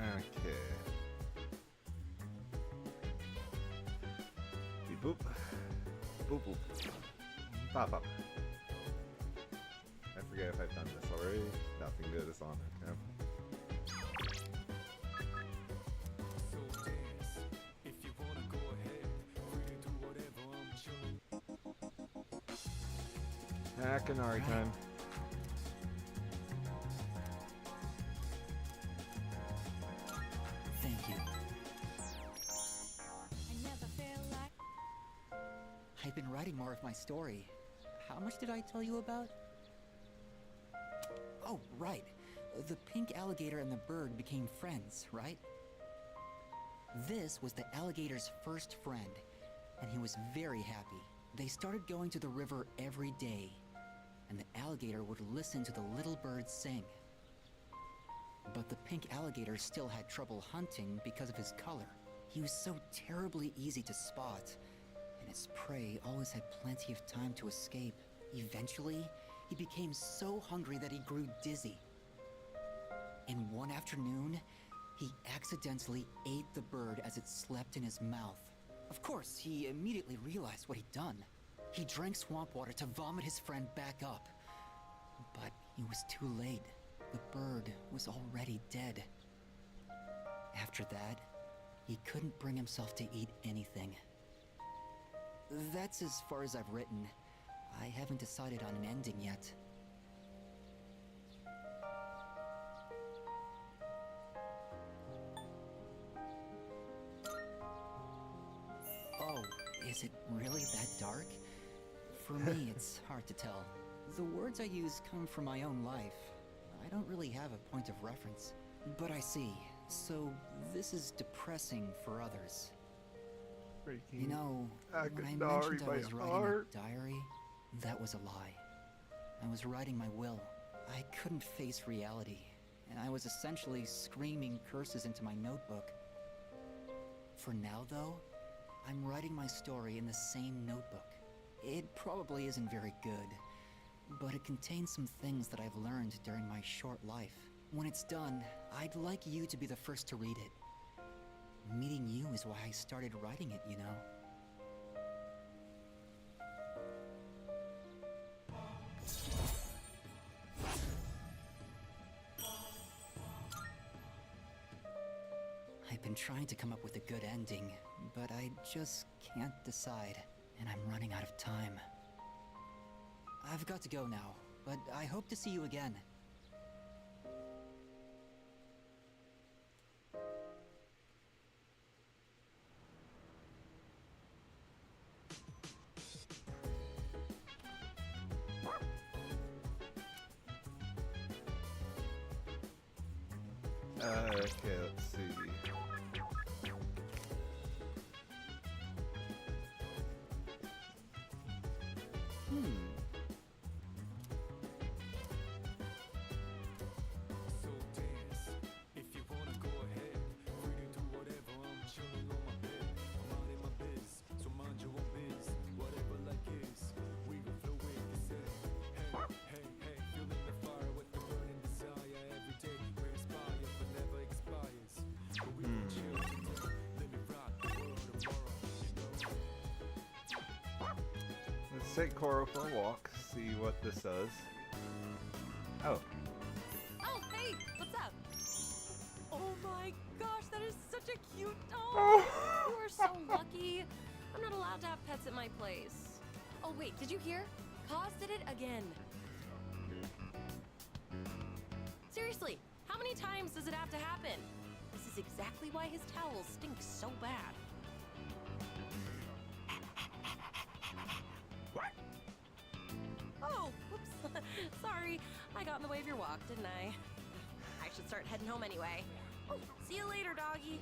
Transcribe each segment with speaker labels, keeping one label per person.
Speaker 1: Okay. Beep boop. Boop boop. Pop up. I forget if I've done this already. Nothing good is on it. Yep. Kanari time.
Speaker 2: Thank you. I've been writing more of my story. How much did I tell you about? Oh, right. The pink alligator and the bird became friends, right? This was the alligator's first friend, and he was very happy. They started going to the river every day, and the alligator would listen to the little bird sing. But the pink alligator still had trouble hunting because of his color. He was so terribly easy to spot, and his prey always had plenty of time to escape. Eventually, he became so hungry that he grew dizzy. And one afternoon, he accidentally ate the bird as it slept in his mouth. Of course, he immediately realized what he'd done. He drank swamp water to vomit his friend back up. But he was too late. The bird was already dead. After that, he couldn't bring himself to eat anything. That's as far as I've written. I haven't decided on an ending yet. Oh, is it really that dark? For me, it's hard to tell. The words I use come from my own life. I don't really have a point of reference. But I see. So, this is depressing for others.
Speaker 1: Breaking.
Speaker 2: You know, when I
Speaker 1: Akanari,
Speaker 2: mentioned I
Speaker 1: my
Speaker 2: was writing
Speaker 1: heart.
Speaker 2: a diary, that was a lie. I was writing my will. I couldn't face reality, and I was essentially screaming curses into my notebook. For now, though, I'm writing my story in the same notebook. It probably isn't very good, but it contains some things that I've learned during my short life. When it's done, I'd like you to be the first to read it. Meeting you is why I started writing it, you know? I've been trying to come up with a good ending, but I just can't decide, and I'm running out of time. I've got to go now, but I hope to see you again.
Speaker 1: Okay, let's see.
Speaker 3: So dance, if you wanna go ahead, free to do whatever, I'm chilling on my bed, I'm out in my biz, so mind your own biz, whatever life is, we will flow with the set, hey, feeling the fire with the burning desire, every day we inspire, but never expires, but we will chill today, let me rock the world tomorrow, you know.
Speaker 1: Let's take Koro for a walk, see what this does. Oh,
Speaker 4: Oh, hey, what's up? Oh my gosh, that is such a cute dog.
Speaker 1: Oh.
Speaker 4: You are so lucky. I'm not allowed to have pets at my place. Oh wait, did you hear? Kaz did it again. Seriously, how many times does it have to happen? This is exactly why his towels stink so bad. Oh, whoops. Sorry, I got in the way of your walk, didn't I? I should start heading home anyway. Oh, see you later, doggy.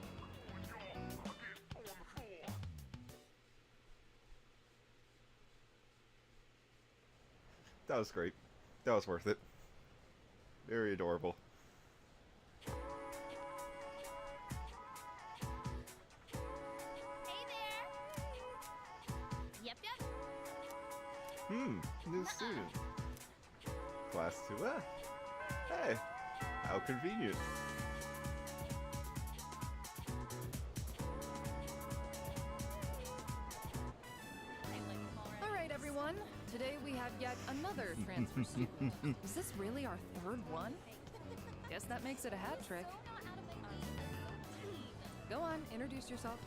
Speaker 1: that was great. That was worth it. Very adorable.
Speaker 5: Hey there! Yep.
Speaker 1: New student. Class 2F. Hey, how convenient.
Speaker 6: have yet another transfer student. Is this really our third one? Guess that makes it a hat trick. Go on, introduce yourself.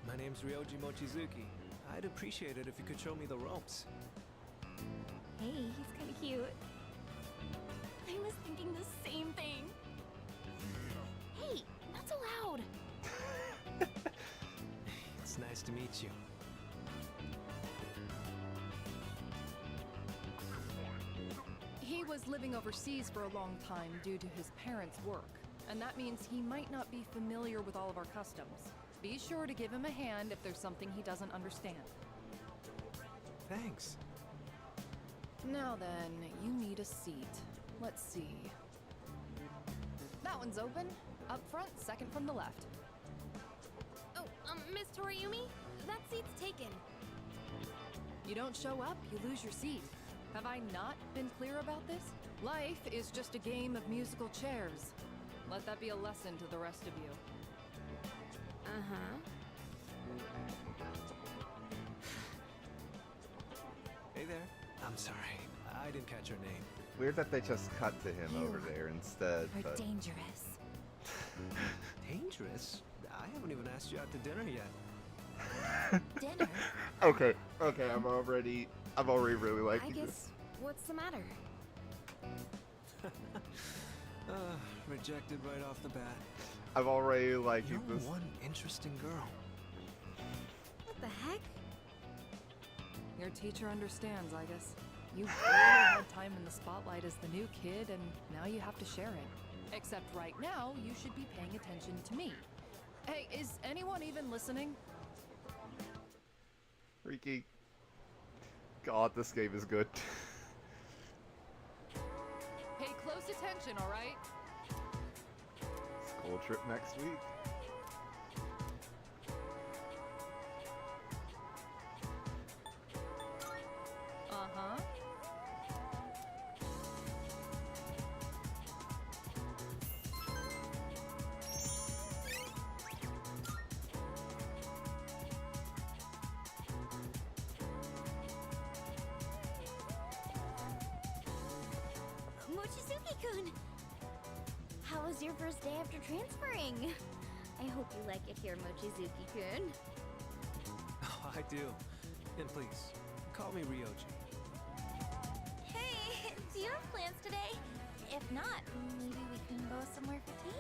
Speaker 3: My name's Ryoji Mochizuki. I'd appreciate it if you could show me the ropes.
Speaker 5: Hey, he's kind of cute. I was thinking the same thing. Hey, not so loud.
Speaker 3: It's nice to meet you.
Speaker 6: He was living overseas for a long time due to his parents' work, and that means he might not be familiar with all of our customs. Be sure to give him a hand if there's something he doesn't understand.
Speaker 3: Thanks.
Speaker 6: Now then, you need a seat. Let's see. That one's open. Up front, second from the left.
Speaker 5: Oh, Miss Toriumi, that seat's taken.
Speaker 6: You don't show up, you lose your seat. Have I not been clear about this? Life is just a game of musical chairs. Let that be a lesson to the rest of you.
Speaker 3: Hey there. I'm sorry. I didn't catch your name.
Speaker 1: Weird that they just cut to him
Speaker 5: You
Speaker 1: over there instead.
Speaker 5: Are
Speaker 1: But
Speaker 5: dangerous.
Speaker 3: Dangerous? I haven't even asked you out to dinner yet.
Speaker 5: Dinner?
Speaker 1: okay, I'm already really liking
Speaker 5: I
Speaker 1: this.
Speaker 5: guess. What's the matter?
Speaker 3: Rejected right off the bat.
Speaker 1: I'm already liking
Speaker 3: You're
Speaker 1: this.
Speaker 3: one interesting girl.
Speaker 5: What the heck?
Speaker 6: Your teacher understands, I guess. You barely had time in the spotlight as the new kid, and now you have to share it. Except right now, you should be paying attention to me. Hey, is anyone even listening?
Speaker 1: Freaky. God, this game is good.
Speaker 6: Pay close attention, all right?
Speaker 1: School trip next week.
Speaker 6: Uh-huh.
Speaker 5: Mochizuki-kun! How was your first day after transferring? I hope you like it here, Mochizuki-kun.
Speaker 3: Oh, I do. And please, call me Ryoji.
Speaker 5: Hey, do you have plans today? If not, maybe we can go somewhere for tea?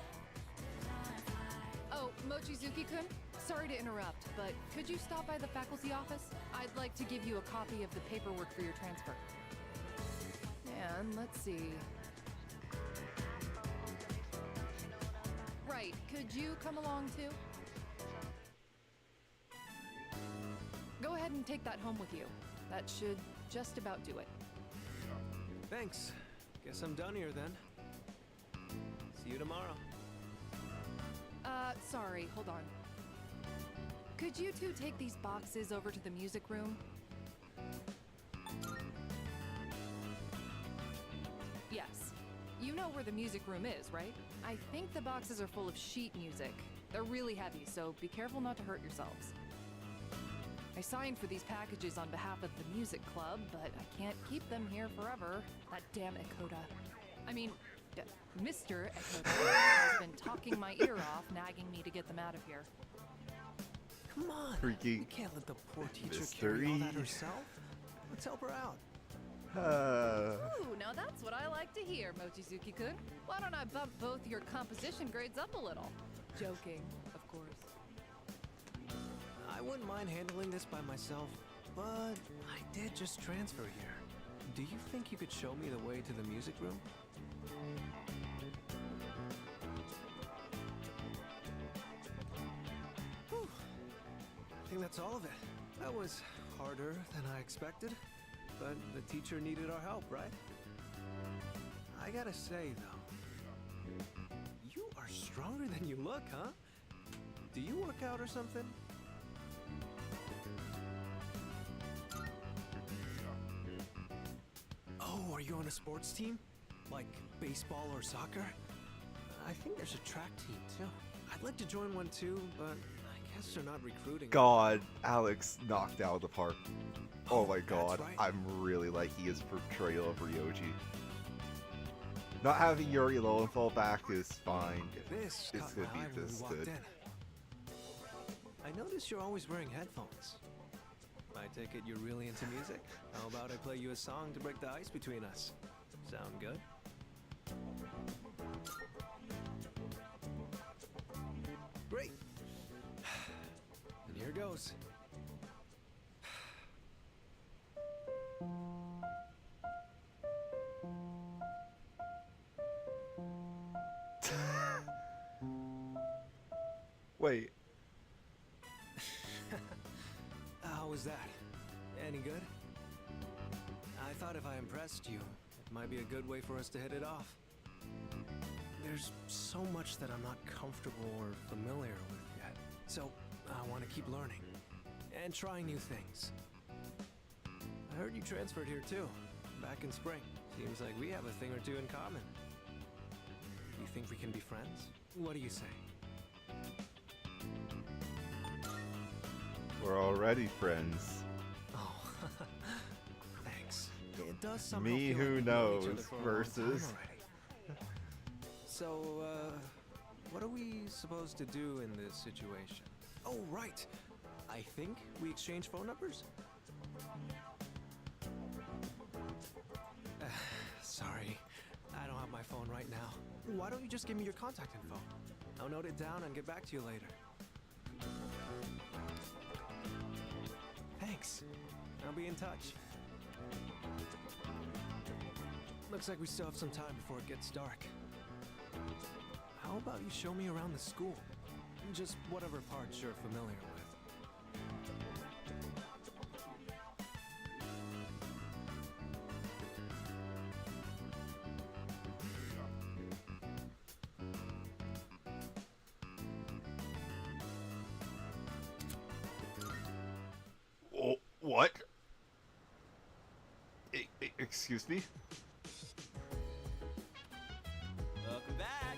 Speaker 6: Oh, Mochizuki-kun, sorry to interrupt, but could you stop by the faculty office? I'd like to give you a copy of the paperwork for your transfer. And let's see. Right, could you come along too? Go ahead and take that home with you. That should just about do it.
Speaker 3: Thanks. Guess I'm done here then. See you tomorrow.
Speaker 6: Sorry, hold on. Could you two take these boxes over to the music room? Yes. You know where the music room is, right? I think the boxes are full of sheet music. They're really heavy, so be careful not to hurt yourselves. I signed for these packages on behalf of the music club, but I can't keep them here forever. That damn Ekoda. I mean, Mr. Ekoda has been talking my ear off, nagging me to get them out of here.
Speaker 3: Come on.
Speaker 1: Freaky.
Speaker 3: You can't let the poor teacher carry all that
Speaker 1: Mystery.
Speaker 3: herself. Let's help her out.
Speaker 6: Ooh, now that's what I like to hear, Mochizuki-kun. Why don't I bump both your composition grades up a little? Joking, of course.
Speaker 3: I wouldn't mind handling this by myself, but I did just transfer here. Do you think you could show me the way to the music room? Whew. I think that's all of it. That was harder than I expected, but the teacher needed our help, right? I gotta say, though, you are stronger than you look, huh? Do you work out or something? Oh, are you on a sports team? Like baseball or soccer? I think there's a track team, too. I'd like to join one, too, but I guess they're not recruiting.
Speaker 1: God, Alex knocked out of the park. Oh my
Speaker 3: That's
Speaker 1: god,
Speaker 3: right.
Speaker 1: I'm really liking his portrayal of Ryoji. Not having Yuri Lowenthal back is fine.
Speaker 3: This
Speaker 1: It's
Speaker 3: caught
Speaker 1: gonna
Speaker 3: my
Speaker 1: be
Speaker 3: eye when we
Speaker 1: this
Speaker 3: walked
Speaker 1: good.
Speaker 3: in. I noticed you're always wearing headphones. I take it you're really into music? How about I play you a song to break the ice between us? Sound good? Great. And here goes.
Speaker 1: Wait,
Speaker 3: How was that? Any good? I thought if I impressed you, it might be a good way for us to hit it off. There's so much that I'm not comfortable or familiar with yet, so I want to keep learning and trying new things. I heard you transferred here too, back in spring. Seems like we have a thing or two in common. You think we can be friends? What do you say?
Speaker 1: we're already friends.
Speaker 3: Oh, thanks. It does somehow
Speaker 1: Me
Speaker 3: feel
Speaker 1: who
Speaker 3: like we've known each other
Speaker 1: knows
Speaker 3: for a long time
Speaker 1: versus-
Speaker 3: already. So, what are we supposed to do in this situation? Oh, right. I think we exchange phone numbers? Sorry, I don't have my phone right now. Why don't you just give me your contact info? I'll note it down and get back to you later. Thanks. I'll be in touch. Looks like we still have some time before it gets dark. How about you show me around the school? Just whatever parts you're familiar with.
Speaker 1: Oh, what? Excuse me?
Speaker 7: Welcome back.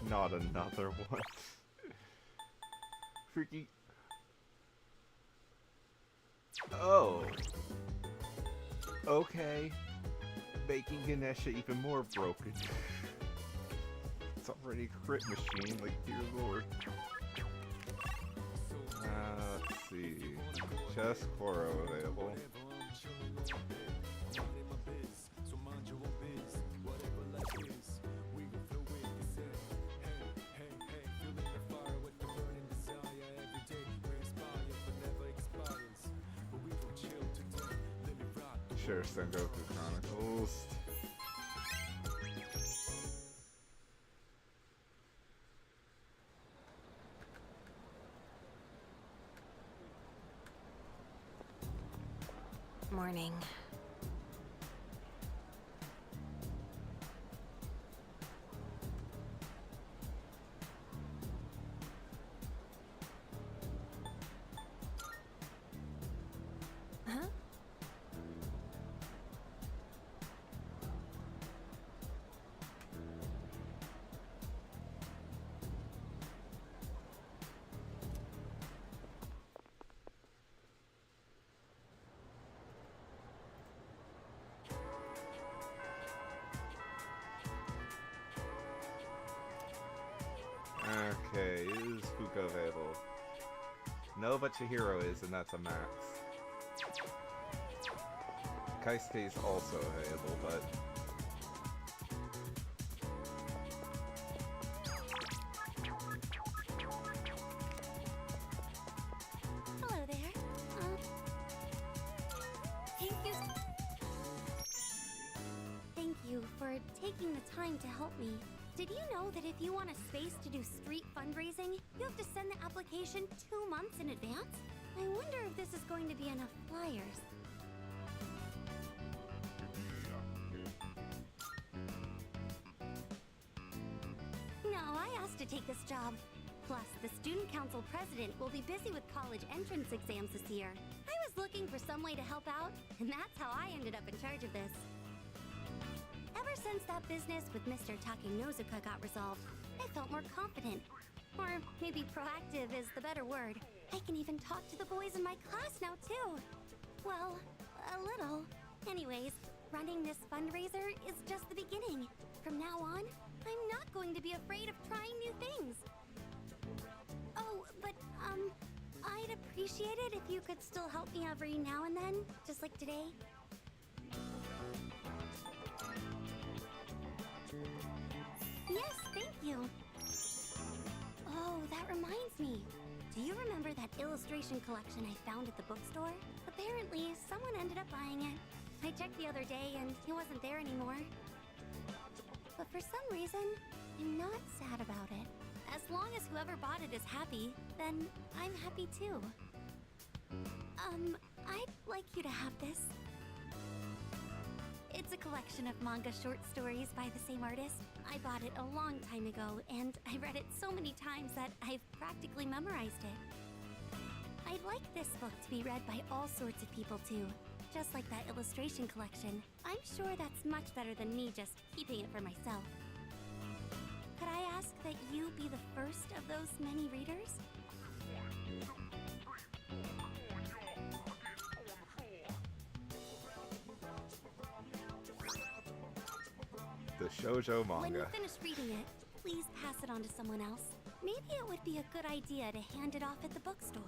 Speaker 1: Not another one. Freaking. Oh. Okay. Making Ganesha even more broken. It's already a crit machine, like, dear lord. Let's see. Chest Koro available. Sure, Sengoku Chronicles.
Speaker 4: Morning. Huh?
Speaker 1: Okay, is Fuka available? No, but Chihiro is, and that's a max. Kaisuke is also available, but...
Speaker 5: Hello there. Thank you for taking the time to help me. Did you know that if you want a space to do street fundraising, you have to send the application 2 months in advance? I wonder if this is going to be enough flyers. No, I asked to take this job. Plus, the student council president will be busy with college entrance exams this year. I was looking for some way to help out, and that's how I ended up in charge of this. Ever Ever since that business with Mr. Takenozuka got resolved, I felt more confident. Or maybe proactive is the better word. I can even talk to the boys in my class now, too. Well, a little. Anyways, running this fundraiser is just the beginning. From now on, I'm not going to be afraid of trying new things. Oh, but, I'd appreciate it if you could still help me every now and then, just like today. Yes, thank you. Oh, that reminds me. Do you remember that illustration collection I found at the bookstore? Apparently, someone ended up buying it. I checked the other day and he wasn't there anymore. But for some reason, I'm not sad about it. As long as whoever bought it is happy, then I'm happy too. I'd like you to have this. It's a collection of manga short stories by the same artist. I bought it a long time ago, and I read it so many times that I've practically memorized it. I'd like this book to be read by all sorts of people too. Just like that illustration collection. I'm sure that's much better than me just keeping it for myself. Could I ask that you be the first of those many readers?
Speaker 1: The shoujo
Speaker 5: When you
Speaker 1: manga.
Speaker 5: finish reading it, please pass it on to someone else. Maybe it would be a good idea to hand it off at the bookstore.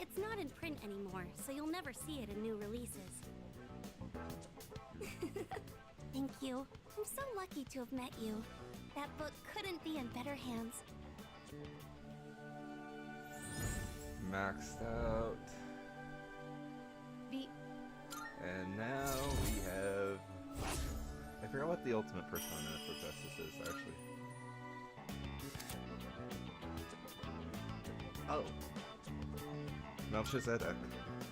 Speaker 5: It's not in print anymore, so you'll never see it in new releases. Thank you. I'm so lucky to have met you. That book couldn't be in better hands.
Speaker 1: Maxed out.
Speaker 6: The
Speaker 1: And now we have... I forgot what the ultimate persona for Justice is, actually. Oh. Melchizedek.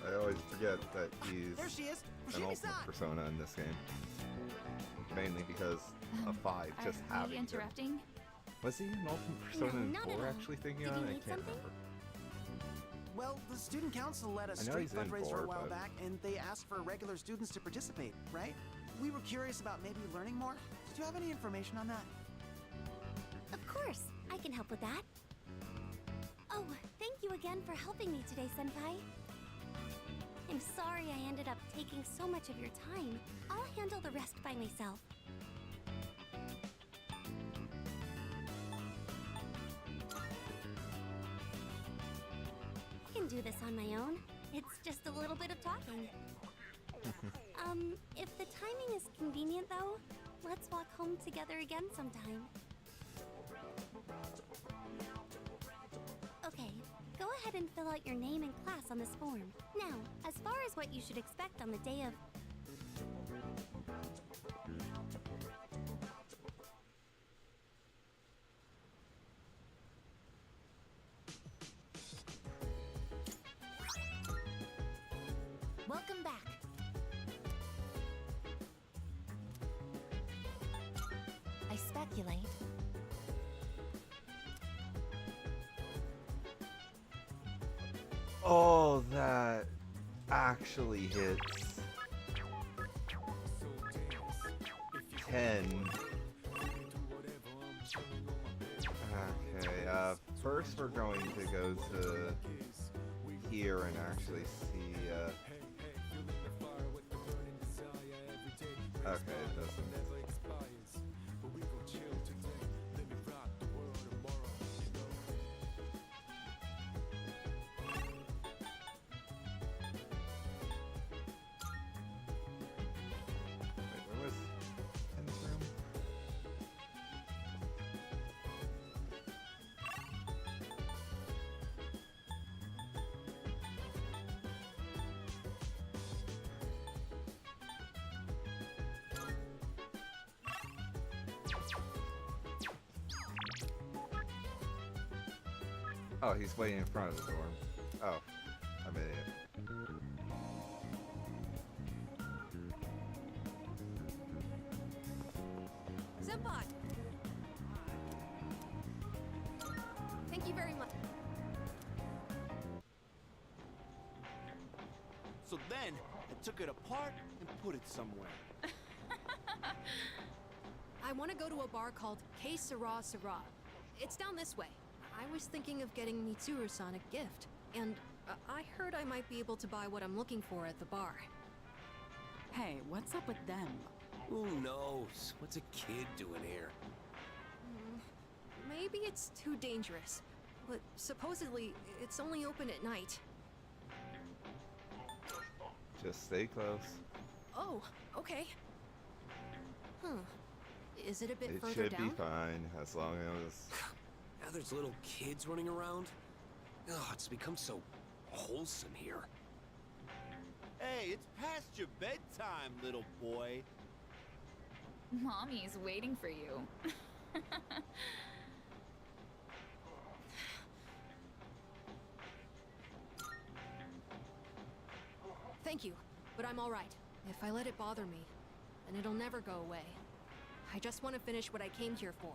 Speaker 1: I always forget that he's
Speaker 8: There she is!
Speaker 1: an ultimate persona in this game. Mainly because of 5 just
Speaker 6: are
Speaker 1: having
Speaker 6: we
Speaker 1: him.
Speaker 6: interrupting?
Speaker 1: Was he an ultimate persona
Speaker 5: No,
Speaker 1: in
Speaker 5: not at
Speaker 1: 4
Speaker 5: all.
Speaker 1: actually thinking
Speaker 5: Did
Speaker 1: on
Speaker 5: you
Speaker 1: it? I
Speaker 5: need
Speaker 1: can't
Speaker 5: something?
Speaker 1: remember.
Speaker 8: Well, the student council led a
Speaker 1: I know
Speaker 8: street
Speaker 1: he's in
Speaker 8: fundraiser
Speaker 1: four,
Speaker 8: a while
Speaker 1: but-
Speaker 8: back, and they asked for regular students to participate, right? We were curious about maybe learning more. Did you have any information on that?
Speaker 5: Of course, I can help with that. Oh, thank you again for helping me today, Senpai. I'm sorry I ended up taking so much of your time. I'll handle the rest by myself. I can do this on my own. It's just a little bit of talking. If the timing is convenient though, let's walk home together again sometime. Okay, go ahead and fill out your name and class on this form. Now, as far as what you should expect on the day of...
Speaker 9: Welcome back. I speculate.
Speaker 1: Oh, that actually hits 10. Okay, first we're going to go to here and actually see, okay, it doesn't. Wait, where was Ken's room? Oh, he's waiting in front of the door. Oh, I'm an idiot.
Speaker 4: Senpai! Thank you very much.
Speaker 7: So then, I took it apart and put it somewhere.
Speaker 10: I want to go to a bar called Que Sera Sera. It's down this way. I was thinking of getting Mitsuru-san a gift, and I heard I might be able to buy what I'm looking for at the bar.
Speaker 11: Hey, what's up with them?
Speaker 12: Who knows? What's a kid doing here?
Speaker 10: Maybe it's too dangerous, but supposedly it's only open at night.
Speaker 1: Just stay close.
Speaker 10: Oh, okay. Huh. Is it a bit
Speaker 1: It
Speaker 10: further
Speaker 1: should
Speaker 10: down?
Speaker 1: be fine as long as.
Speaker 12: Now there's little kids running around. Oh, it's become so wholesome here.
Speaker 7: Hey, it's past your bedtime, little boy.
Speaker 13: Mommy's waiting for you.
Speaker 10: Thank you, but I'm all right. If I let it bother me, then it'll never go away. I just want to finish what I came here for.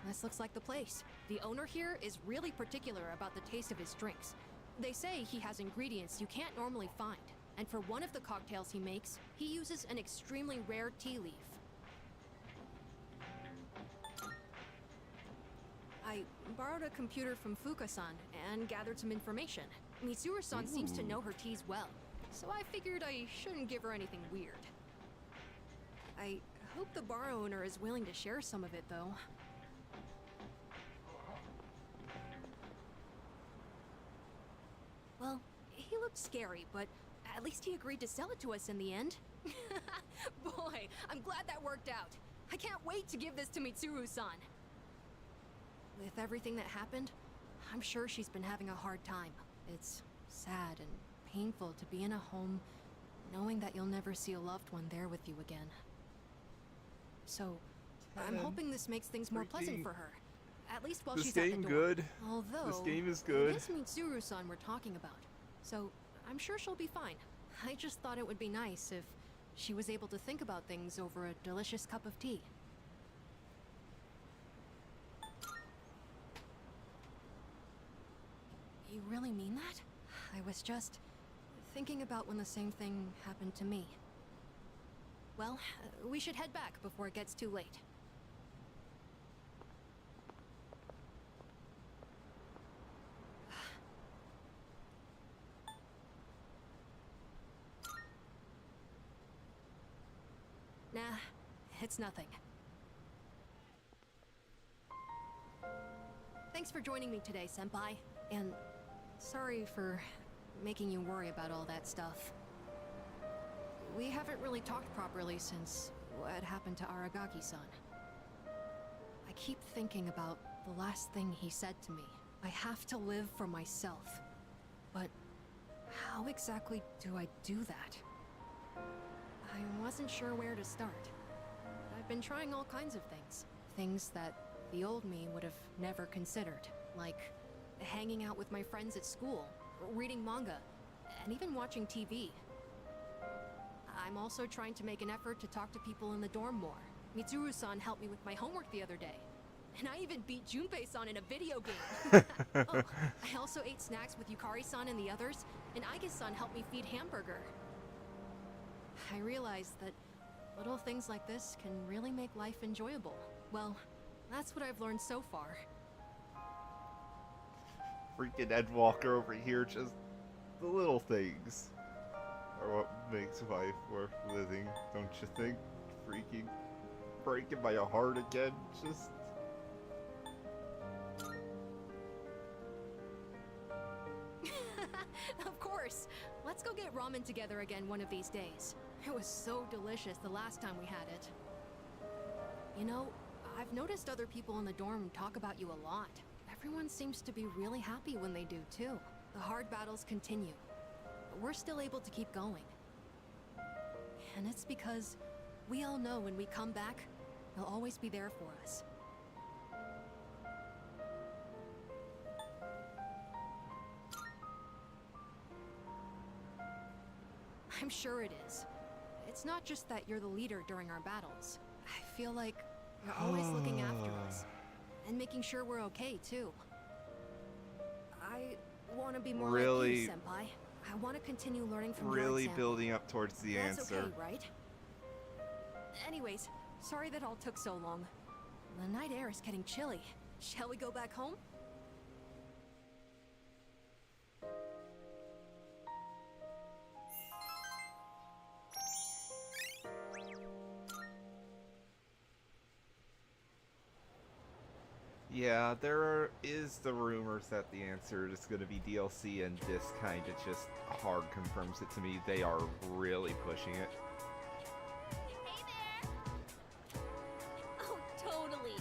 Speaker 10: This looks like the place. The owner here is really particular about the taste of his drinks. They say he has ingredients you can't normally find, and for one of the cocktails he makes, he uses an extremely rare tea leaf. I borrowed a computer from Fuka-san and gathered some information. Mitsuru-san seems to know her teas well, so I figured I shouldn't give her anything weird. I hope the bar owner is willing to share some of it, though. Well, he looked scary, but at least he agreed to sell it to us in the end. Boy, I'm glad that worked out. I can't wait to give this to Mitsuru-san. With everything that happened, I'm sure she's been having a hard time. It's sad and painful to be in a home knowing that you'll never see a loved one there with you again. So, I'm hoping this makes things more pleasant for her. At least while she's at the door.
Speaker 1: This game good.
Speaker 10: Although,
Speaker 1: This game is good.
Speaker 10: it is Mitsuru-san we're talking about. So, I'm sure she'll be fine. I just thought it would be nice if she was able to think about things over a delicious cup of tea. You really mean that? I was just thinking about when the same thing happened to me. Well, we should head back before it gets too late. Nah, it's nothing. Thanks for joining me today, Senpai. And sorry for making you worry about all that stuff. We haven't really talked properly since what happened to Aragaki-san. I keep thinking about the last thing he said to me. I have to live for myself. But how exactly do I do that? I wasn't sure where to start. I've been trying all kinds of things. Things that the old me would have never considered. Like hanging out with my friends at school, reading manga, and even watching TV. I'm also trying to make an effort to talk to people in the dorm more. Mitsuru-san helped me with my homework the other day. And I even beat Junpei-san in a video game. Oh, I also ate snacks with Yukari-san and the others, and Aige-san helped me feed Hamburger. I realized that little things like this can really make life enjoyable. Well, that's what I've learned so far.
Speaker 1: Freaking Ed Walker over here, just the little things are what makes life worth living, don't you think? Freaking breaking my heart again, just...
Speaker 10: Of course! Let's go get ramen together again one of these days. It was so delicious the last time we had it. You know, I've noticed other people in the dorm talk about you a lot. Everyone seems to be really happy when they do, too. The hard battles continue, but we're still able to keep going. And it's because we all know when we come back, they'll always be there for us. I'm sure it is. It's not just that you're the leader during our battles. I feel like you're always looking after us. And making sure we're okay, too. I want to be more
Speaker 1: Really-
Speaker 10: like you, Senpai. I want to continue learning from your
Speaker 1: Really
Speaker 10: example.
Speaker 1: building up towards the
Speaker 10: That's
Speaker 1: answer.
Speaker 10: okay, right? Anyways, sorry that all took so long. The night air is getting chilly. Shall we go back home?
Speaker 1: Yeah, there is the rumors that the answer is going to be DLC, and this kind of just hard confirms it to me. They are really pushing it.
Speaker 5: Hey there! Oh, totally.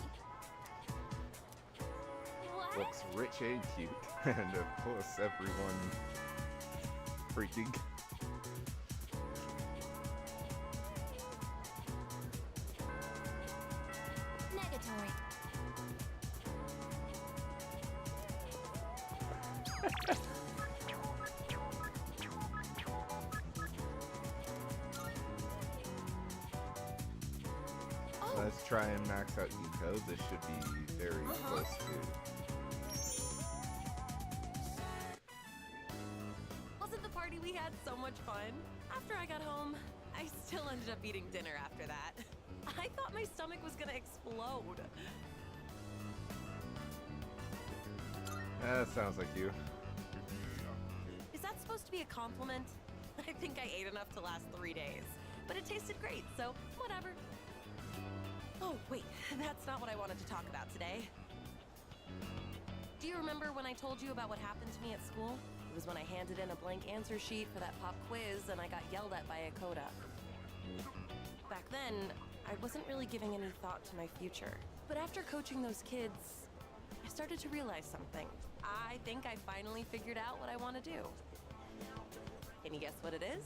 Speaker 5: What?
Speaker 1: Looks rich and cute, and of course everyone freaking.
Speaker 9: Negatory.
Speaker 1: Let's try and max out Eco. This should be very close to.
Speaker 4: Wasn't the party we had so much fun? After I got home, I still ended up eating dinner after that. I thought my stomach was gonna explode.
Speaker 1: That sounds like you.
Speaker 4: Is that supposed to be a compliment? I think I ate enough to last 3 days, but it tasted great, so whatever. Oh, wait, that's not what I wanted to talk about today. Do you remember when I told you about what happened to me at school? It was when I handed in a blank answer sheet for that pop quiz and I got yelled at by a coda. Back then, I wasn't really giving any thought to my future. But after coaching those kids, I started to realize something. I think I finally figured out what I want to do. Can you guess what it is?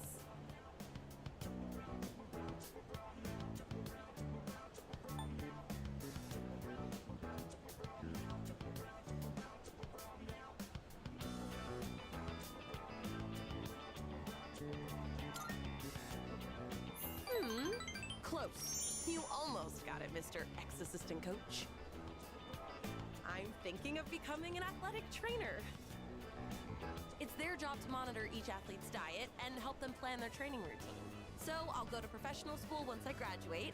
Speaker 4: Close. You almost got it, Mr. Ex-Assistant Coach. I'm thinking of becoming an athletic trainer. It's their job to monitor each athlete's diet and help them plan their training routine. So I'll go to professional school once I graduate,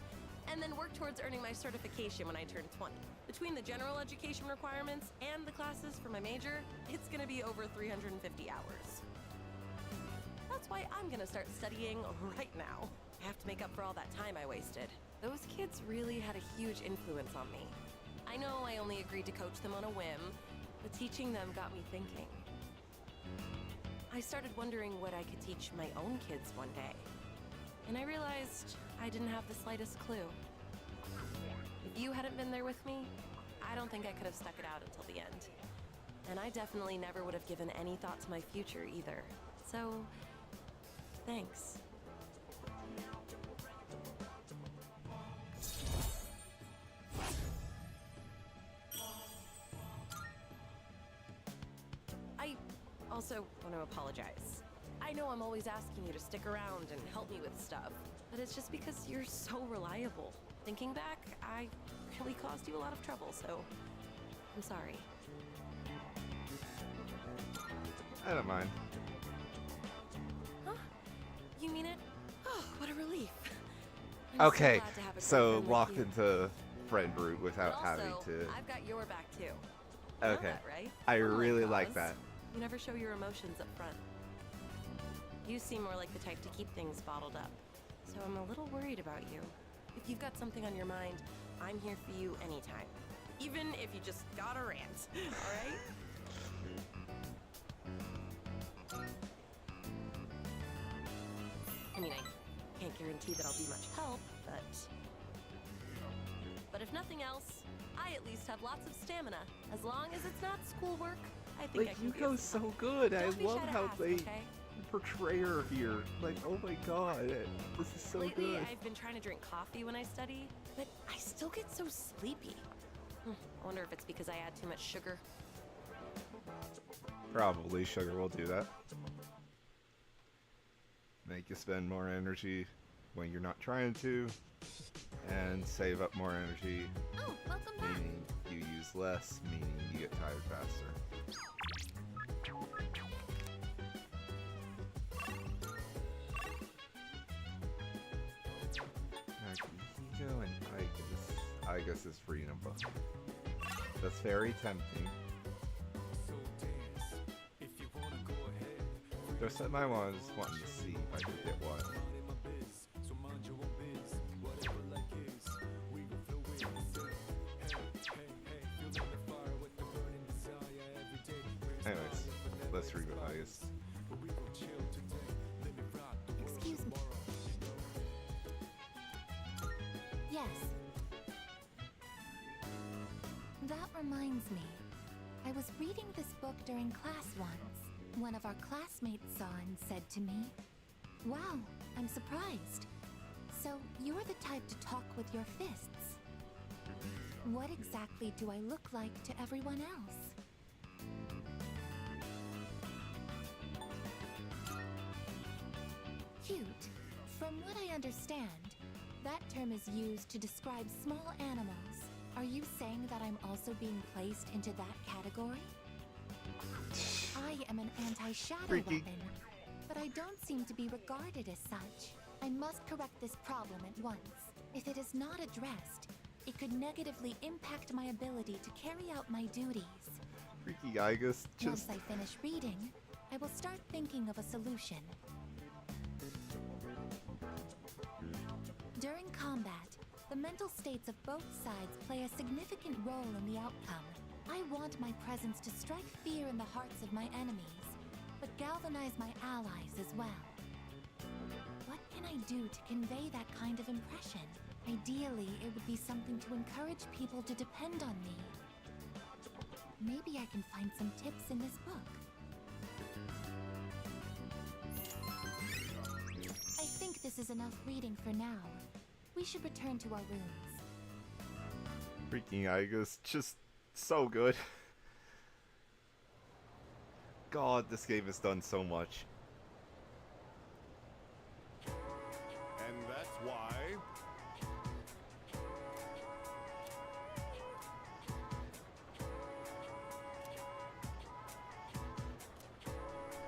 Speaker 4: and then work towards earning my certification when I turn 20. Between the general education requirements and the classes for my major, it's gonna be over 350 hours. That's why I'm gonna start studying right now. I have to make up for all that time I wasted. Those kids really had a huge influence on me. I know I only agreed to coach them on a whim, but teaching them got me thinking. I started wondering what I could teach my own kids one day. And I realized I didn't have the slightest clue. If you hadn't been there with me, I don't think I could have stuck it out until the end. And I definitely never would have given any thought to my future either. So, thanks. I also want to apologize. I know I'm always asking you to stick around and help me with stuff, but it's just because you're so reliable. Thinking back, I really caused you a lot of trouble, so I'm sorry.
Speaker 1: I don't mind.
Speaker 4: Huh? You mean it? Oh, what a relief. I'm
Speaker 1: Okay,
Speaker 4: glad to have a
Speaker 1: so
Speaker 4: girlfriend
Speaker 1: locked
Speaker 4: like you.
Speaker 1: into friend route without
Speaker 4: But
Speaker 1: having
Speaker 4: also,
Speaker 1: to.
Speaker 4: I've got your back too. You know
Speaker 1: Okay,
Speaker 4: that, right?
Speaker 1: I
Speaker 4: Unlike
Speaker 1: really like
Speaker 4: Oz,
Speaker 1: that.
Speaker 4: You never show your emotions up front. You seem more like the type to keep things bottled up. So I'm a little worried about you. If you've got something on your mind, I'm here for you anytime. Even if you just got a rant, alright? I mean, I can't guarantee that I'll be much help, but if nothing else, I at least have lots of stamina. As long as it's not schoolwork, I think I
Speaker 1: Like,
Speaker 4: can be
Speaker 1: Yuko's
Speaker 4: of
Speaker 1: so
Speaker 4: some help.
Speaker 1: good. I
Speaker 4: Don't be
Speaker 1: love
Speaker 4: shy to
Speaker 1: how
Speaker 4: ask,
Speaker 1: they
Speaker 4: okay?
Speaker 1: portray her here. Like, oh my god, this is so
Speaker 4: Lately,
Speaker 1: good.
Speaker 4: I've been trying to drink coffee when I study, but I still get so sleepy. I wonder if it's because I add too much sugar.
Speaker 1: Probably sugar will do that. Make you spend more energy when you're not trying to, and save up more energy,
Speaker 5: Oh, welcome back.
Speaker 1: meaning you use less, meaning you get tired faster. Ego and I guess it's reading a book. That's very tempting. Just that my one is wanting to see if I could get one. Anyways, let's revise.
Speaker 9: Excuse me. Yes. That reminds me. I was reading this book during class once. One of our classmates saw and said to me, "Wow, I'm surprised. So you're the type to talk with your fists. What exactly do I look like to everyone else?" Cute. From what I understand, that term is used to describe small animals. Are you saying that I'm also being placed into that category? I am an anti-shadow
Speaker 1: Freaky.
Speaker 9: weapon, but I don't seem to be regarded as such. I must correct this problem at once. If it is not addressed, it could negatively impact my ability to carry out my duties.
Speaker 1: Freaky Igus
Speaker 9: Once
Speaker 1: just
Speaker 9: I finish reading, I will start thinking of a solution. During combat, the mental states of both sides play a significant role in the outcome. I want my presence to strike fear in the hearts of my enemies, but galvanize my allies as well. What can I do to convey that kind of impression? Ideally, it would be something to encourage people to depend on me. Maybe I can find some tips in this book. I think this is enough reading for now. We should return to our rooms.
Speaker 1: freaking Igus just so good. God, this game has done so much.
Speaker 7: And that's why...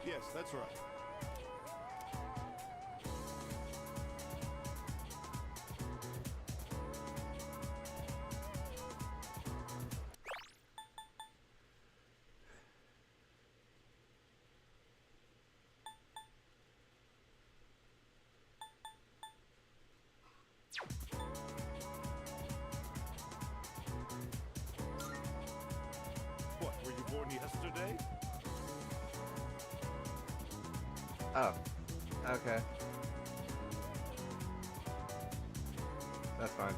Speaker 7: Yes, that's right. What, were you born yesterday?
Speaker 1: Oh, okay. That's fine.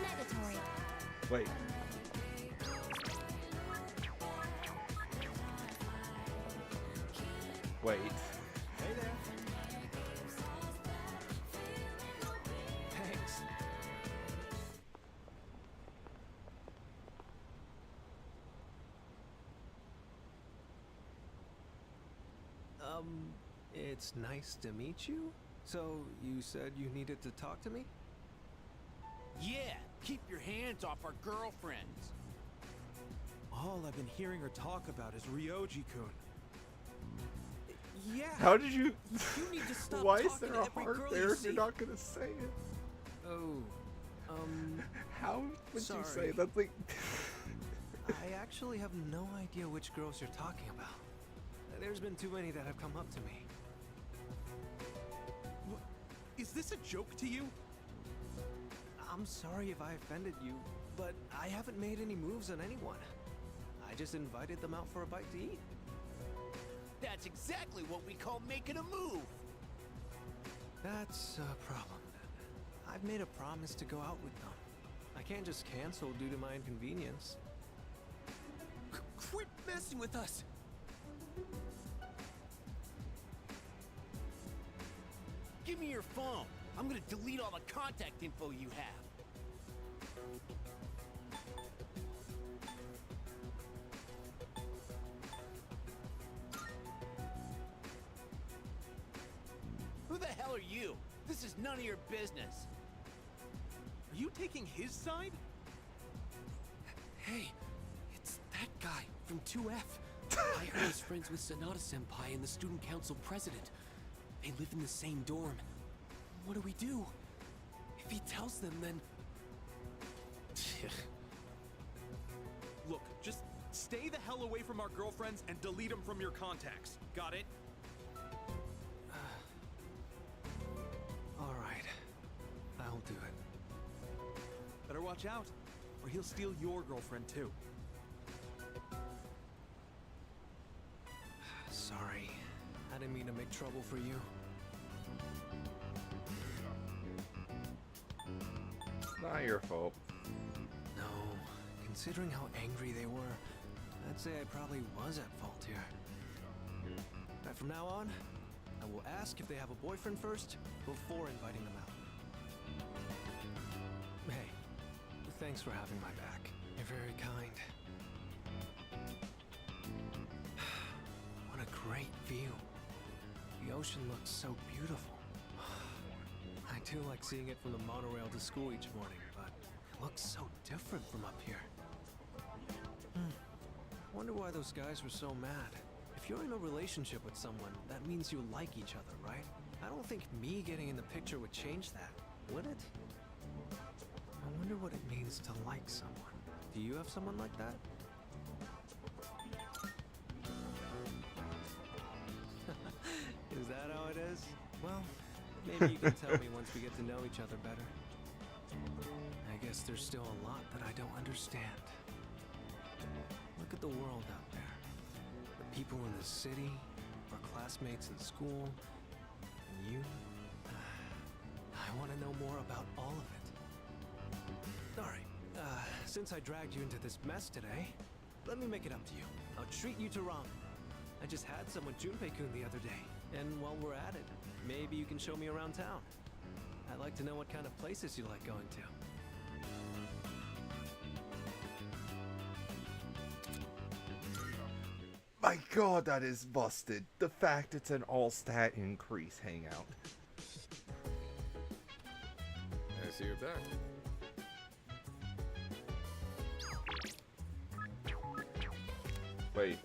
Speaker 9: Negatory.
Speaker 1: Wait. Wait.
Speaker 12: Hey there. Thanks. It's nice to meet you. So, you said you needed to talk to me?
Speaker 7: Yeah, keep your hands off our girlfriends.
Speaker 8: All I've been hearing her talk about is Ryoji-kun. Yeah.
Speaker 1: How did you...
Speaker 8: You need to stop
Speaker 1: Why is
Speaker 8: talking
Speaker 1: there
Speaker 8: to
Speaker 1: a
Speaker 8: every
Speaker 1: heart
Speaker 8: girl
Speaker 1: there
Speaker 8: you
Speaker 1: if you're
Speaker 8: see.
Speaker 1: not gonna say it?
Speaker 12: Oh,
Speaker 1: How would you say
Speaker 12: sorry.
Speaker 1: that? Like...
Speaker 12: I actually have no idea which girls you're talking about. There's been too many that have come up to me.
Speaker 8: Is this a joke to you?
Speaker 12: I'm sorry if I offended you, but I haven't made any moves on anyone. I just invited them out for a bite to eat.
Speaker 7: That's exactly what we call making a move.
Speaker 12: That's a problem then. I've made a promise to go out with them. I can't just cancel due to my inconvenience.
Speaker 8: Quit messing with us!
Speaker 7: Give me your phone. I'm gonna delete all the contact info you have. Who the hell are you? This is none of your business.
Speaker 12: Are you taking his side? Hey, it's that guy from 2F. I heard he's friends with Sonata-senpai and the student council president. They live in the same dorm. What do we do? If he tells them, then... Look, just stay the hell away from our girlfriends and delete them from your contacts. Got it? All right. I'll do it. Better watch out, or he'll steal your girlfriend too. Sorry. I didn't mean to make trouble for you.
Speaker 1: It's not your fault.
Speaker 12: No. Considering how angry they were, I'd say I probably was at fault here. Right, from now on, I will ask if they have a boyfriend first before inviting them out. Hey, thanks for having my back. You're very kind. What a great view. The ocean looks so beautiful. I do like seeing it from the monorail to school each morning, but it looks so different from up here. Wonder why those guys were so mad. If you're in a relationship with someone, that means you like each other, right? I don't think me getting in the picture would change that, would it? I wonder what it means to like someone. Do you have someone like that? Is that how it is? Well, maybe you can tell me once we get to know each other better. I guess there's still a lot that I don't understand. Look at the world out there. The people in the city, our classmates in school, and you. I want to know more about all of it. Alright, since I dragged you into this mess today, let me make it up to you. I'll treat you to ramen. I just had some with Junpei-kun the other day, and while we're at it, maybe you can show me around town. I'd like to know what kind of places you like going to.
Speaker 1: My god, that is busted. The fact it's an all-stat increase hangout.
Speaker 13: I see you're back.
Speaker 1: Wait.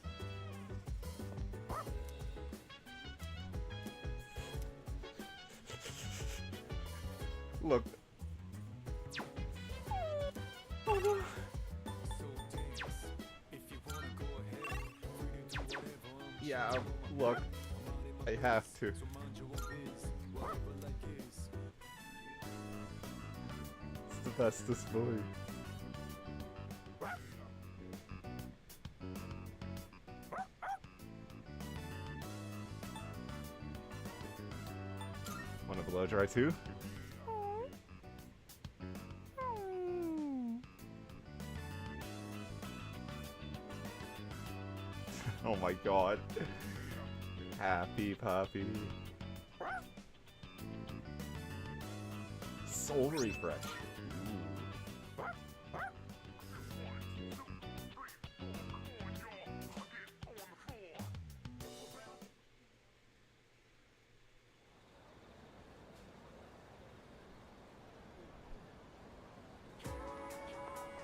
Speaker 1: Look. Oh no. Yeah, look. I have to. It's the bestest boy. Wanna blow dry too? Oh my god. Happy puppy. Soul refresh. Ooh.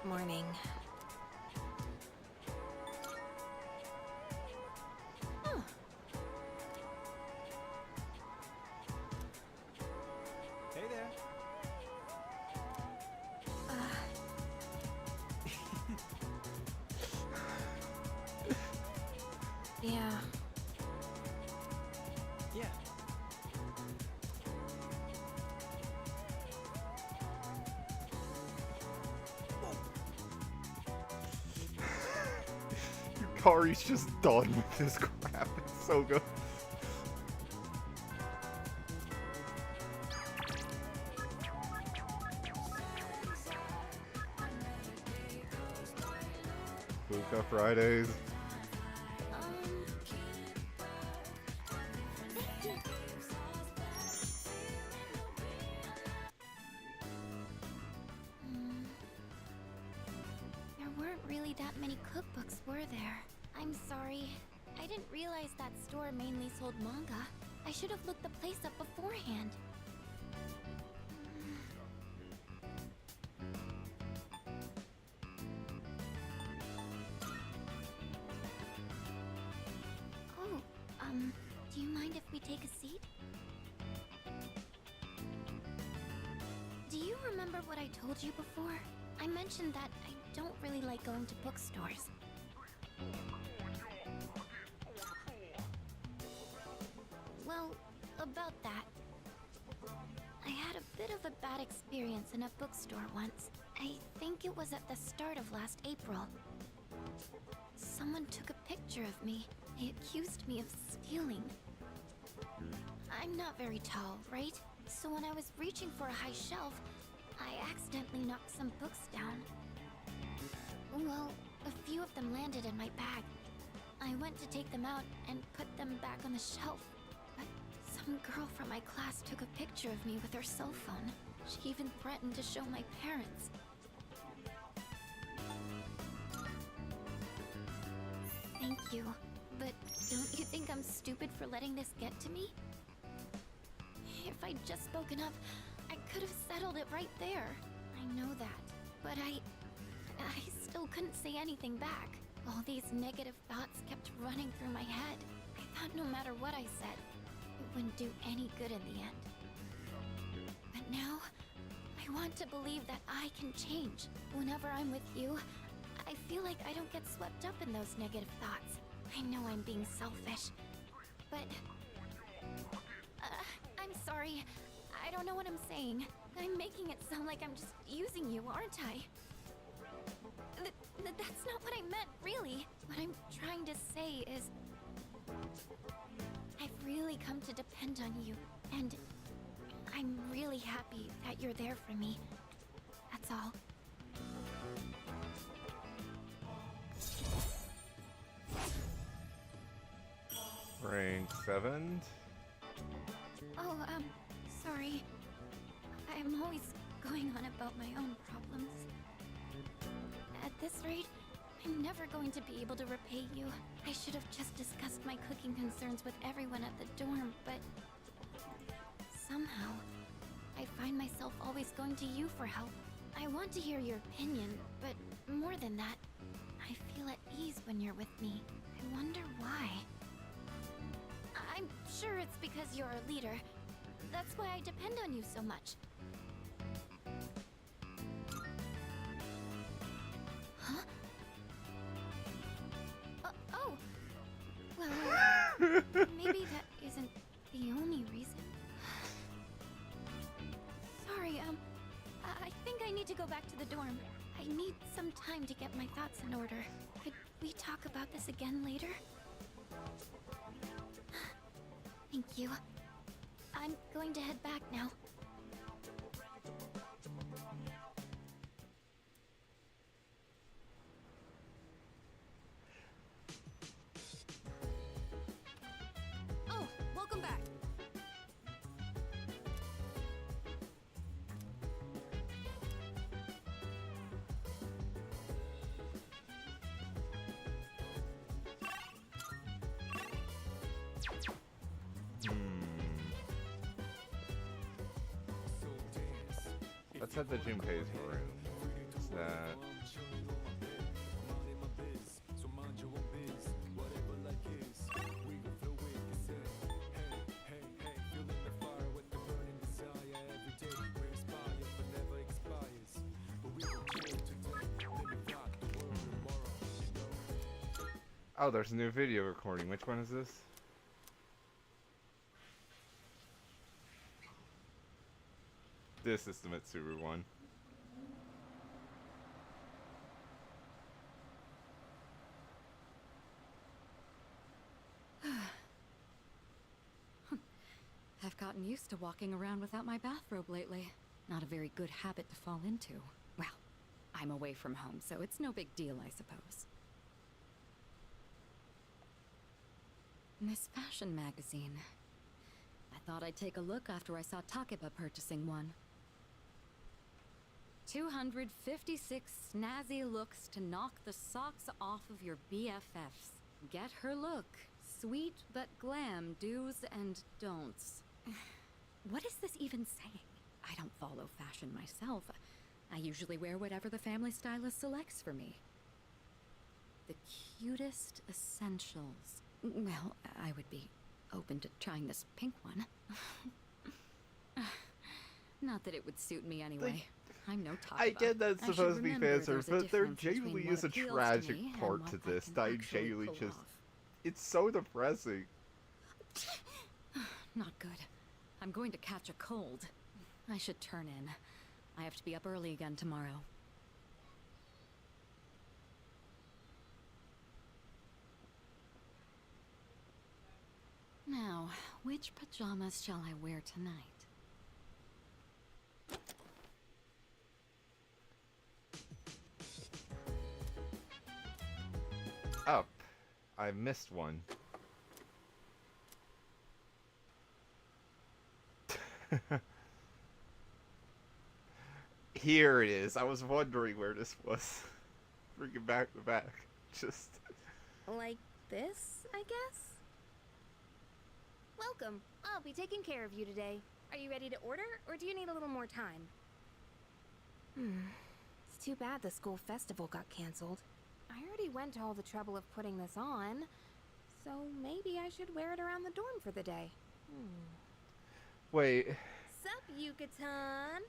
Speaker 9: Morning.
Speaker 12: Hey there.
Speaker 9: Yeah.
Speaker 12: Yeah.
Speaker 1: Yukari's just done with this crap. It's so good. Buka Fridays.
Speaker 5: There weren't really that many cookbooks, were there? I'm sorry. I didn't realize that store mainly sold manga. I should have looked the place up beforehand. Do you remember what I told you before? I mentioned that I don't really like going to bookstores. Well, about that. I had a bit of a bad experience in a bookstore once. I think it was at the start of last April. Someone took a picture of me. They accused me of stealing. I'm not very tall, right? So when I was reaching for a high shelf, I accidentally knocked some books down. Well, a few of them landed in my bag. I went to take them out and put them back on the shelf. But some girl from my class took a picture of me with her cell phone. She even threatened to show my parents. Thank you. But don't you think I'm stupid for letting this get to me? If I'd just spoken up, I could have settled it right there. I know that. But I still couldn't say anything back. All these negative thoughts kept running through my head. I thought no matter what I said, it wouldn't do any good in the end. But now, I want to believe that I can change. Whenever I'm with you, I feel like I don't get swept up in those negative thoughts. I know I'm being selfish, but... I'm sorry. I don't know what I'm saying. I'm making it sound like I'm just using you, aren't I? That's not what I meant, really. What I'm trying to say is... I've really come to depend on you, and I'm really happy that you're there for me. That's all.
Speaker 1: Rank 7.
Speaker 5: Oh, sorry. I'm always going on about my own problems. At this rate, I'm never going to be able to repay you. I should have just discussed my cooking concerns with everyone at the dorm, but... somehow, I find myself always going to you for help. I want to hear your opinion, but more than that, I feel at ease when you're with me. I wonder why. I'm sure it's because you're a leader. That's why I depend on you so much. Huh? Oh! Well, maybe that isn't the only reason. Sorry, I think I need to go back to the dorm. I need some time to get my thoughts in order. Could we talk about this again later? Thank you. I'm going to head back now.
Speaker 10: Oh, welcome back.
Speaker 1: Let's head to Junpei's room. What's that? Oh, there's a new video recording. Which one is this? This is the Mitsuru one.
Speaker 14: I've gotten used to walking around without my bathrobe lately. Not a very good habit to fall into. Well, I'm away from home, so it's no big deal, I suppose. This fashion magazine. I thought I'd take a look after I saw Takeba purchasing one. 256 snazzy looks to knock the socks off of your BFFs. Get her look. Sweet but glam do's and don'ts. What is this even saying? I don't follow fashion myself. I usually wear whatever the family stylist selects for me. The cutest essentials. Well, I would be open to trying this pink one. Not that it would suit me anyway. I'm no top.
Speaker 1: I get that it's supposed to be fan service, but there genuinely is a tragic part to this that I genuinely just... It's so depressing.
Speaker 14: Not good. I'm going to catch a cold. I should turn in. I have to be up early again tomorrow. Now, which pajamas shall I wear tonight?
Speaker 1: Up. I missed one. Here it is. I was wondering where this was. Freaking back to back. Just...
Speaker 5: Like this, I guess? Welcome. I'll be taking care of you today. Are you ready to order, or do you need a little more time? It's too bad the school festival got canceled. I already went to all the trouble of putting this on, so maybe I should wear it around the dorm for the day.
Speaker 1: Wait.
Speaker 5: Sup, Yucatan?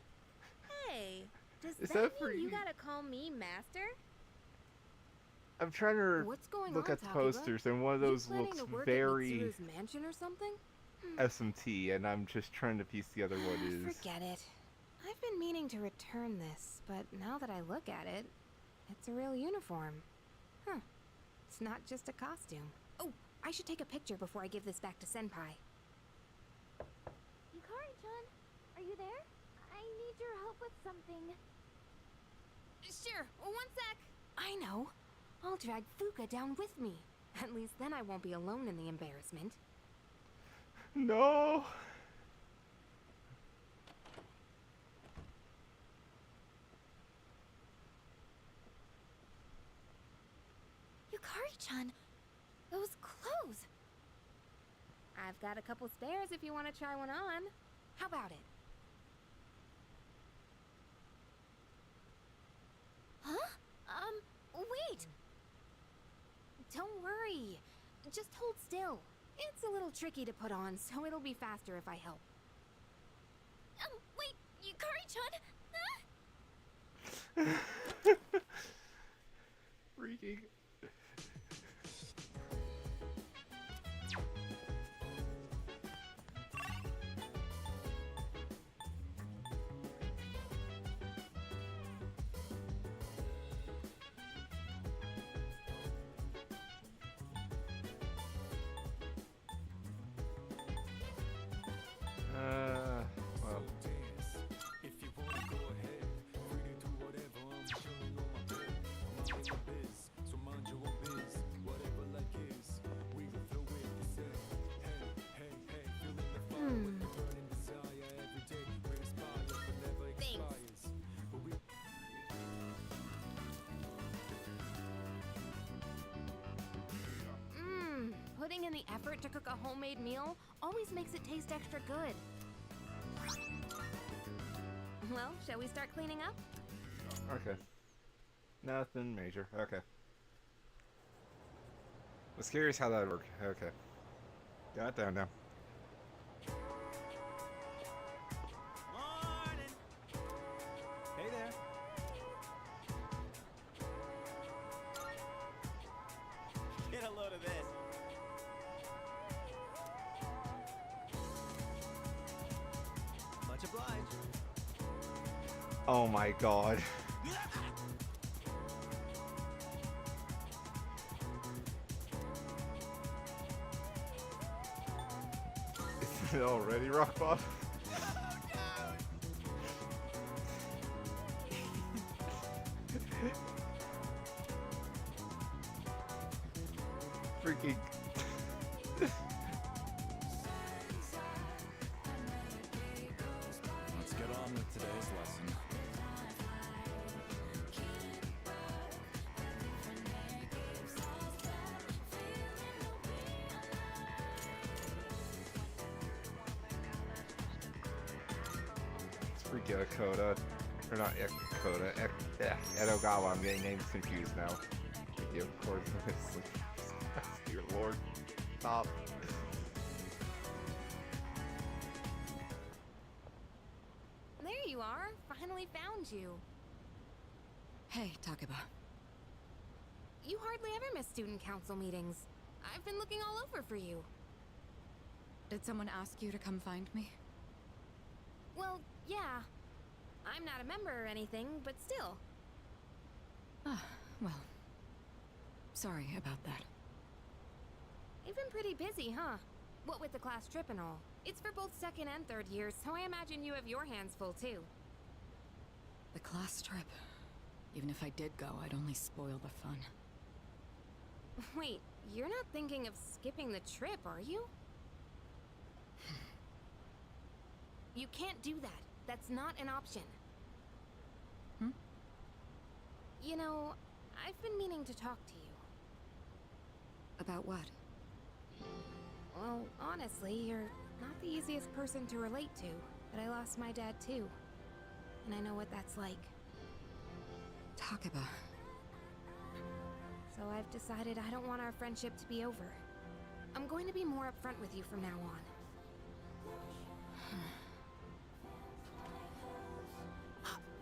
Speaker 5: Hey, does
Speaker 1: Is
Speaker 5: that
Speaker 1: that for
Speaker 5: mean you
Speaker 1: you?
Speaker 5: gotta call me master?
Speaker 1: I'm trying to
Speaker 10: What's going
Speaker 1: look
Speaker 10: on,
Speaker 1: at the
Speaker 10: Takiba?
Speaker 1: posters, and one of
Speaker 10: You
Speaker 1: those
Speaker 10: planning
Speaker 1: looks
Speaker 10: to work
Speaker 1: very
Speaker 10: at Mitsuru's mansion or something?
Speaker 1: SMT, and I'm just trying to piece together what it is.
Speaker 5: Forget it. I've been meaning to return this, but now that I look at it, it's a real uniform. Huh. It's not just a costume. Oh, I should take a picture before I give this back to Senpai.
Speaker 9: Yukari-chan, are you there? I need your help with something.
Speaker 5: Sure, one sec. I know. I'll drag Fuka down with me. At least then I won't be alone in the embarrassment.
Speaker 1: No!
Speaker 5: Yukari-chan, those clothes. I've got a couple spares if you want to try one on. How about it? Huh? Wait! Don't worry. Just hold still. It's a little tricky to put on, so it'll be faster if I help. Wait, Yukari-chan!
Speaker 1: Freaking... well...
Speaker 3: If you wanna go ahead, free to do whatever. I'm chilling on my bed. I'm out in my biz, so mind your own biz. Whatever life is, we will flow with the same. Hey, feeling the fire with the burning desire every day. We inspire, but never expires. But we
Speaker 5: Putting in the effort to cook a homemade meal always makes it taste extra good. Well, shall we start cleaning up?
Speaker 1: Okay. Nothing major. Okay. Was curious how that would work. Okay. Got it down now.
Speaker 7: Morning.
Speaker 8: Hey there.
Speaker 7: Get a load of this.
Speaker 8: Much obliged.
Speaker 1: Oh my god. Is it already rock bottom? Freaking...
Speaker 3: let's get on with today's lesson.
Speaker 1: It's freaking Dakota. Or not Dakota. Edogawa. I'm getting names confused now. Thank you, of course. Dear Lord. Stop.
Speaker 10: you are. Finally found you.
Speaker 14: Hey, Takeba.
Speaker 10: You hardly ever miss student council meetings. I've been looking all over for you.
Speaker 14: Did someone ask you to come find me?
Speaker 10: Well, yeah. I'm not a member or anything, but still.
Speaker 14: Ah, well. Sorry about that.
Speaker 10: You've been pretty busy, huh? What with the class trip and all. It's for both second and third years, so I imagine you have your hands full too.
Speaker 14: The class trip. Even if I did go, I'd only spoil the fun.
Speaker 10: Wait, you're not thinking of skipping the trip, are you? You can't do that. That's not an option.
Speaker 14: Hmm?
Speaker 10: You know, I've been meaning to talk to you.
Speaker 14: About what?
Speaker 10: Well, honestly, you're not the easiest person to relate to, but I lost my dad too. And I know what that's like.
Speaker 14: Takeba.
Speaker 10: So I've decided I don't want our friendship to be over. I'm going to be more upfront with you from now on.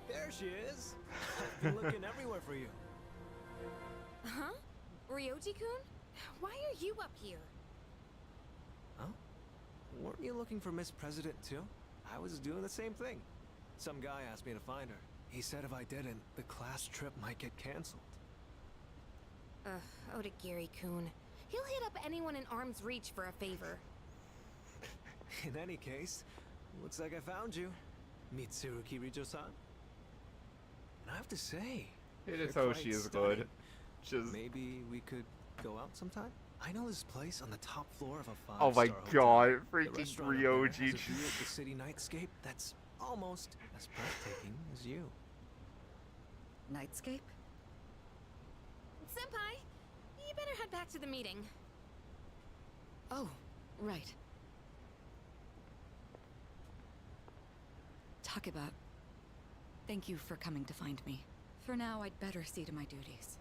Speaker 12: There she is. I've been looking everywhere for you.
Speaker 10: Huh? Ryoji-kun? Why are you up here?
Speaker 12: Huh? Weren't you looking for Miss President too? I was doing the same thing. Some guy asked me to find her. He said if I didn't, the class trip might get canceled.
Speaker 10: Ugh, Odagiri-kun. He'll hit up anyone in arm's reach for a favor.
Speaker 12: In any case, looks like I found you. Mitsuru Kirijo-san. And I have to say,
Speaker 1: Hitoshi is good. Just...
Speaker 12: Maybe we could go out sometime? I know this place on the top floor of a
Speaker 1: Oh my
Speaker 12: five-star
Speaker 1: god,
Speaker 12: hotel. The
Speaker 1: freaking
Speaker 12: restaurant up there has a
Speaker 1: Ryoji.
Speaker 12: view of the city nightscape that's almost as breathtaking as you.
Speaker 14: Nightscape?
Speaker 10: Senpai, you better head back to the meeting.
Speaker 14: Oh, right. Takeba, thank you for coming to find me. For now, I'd better see to my duties.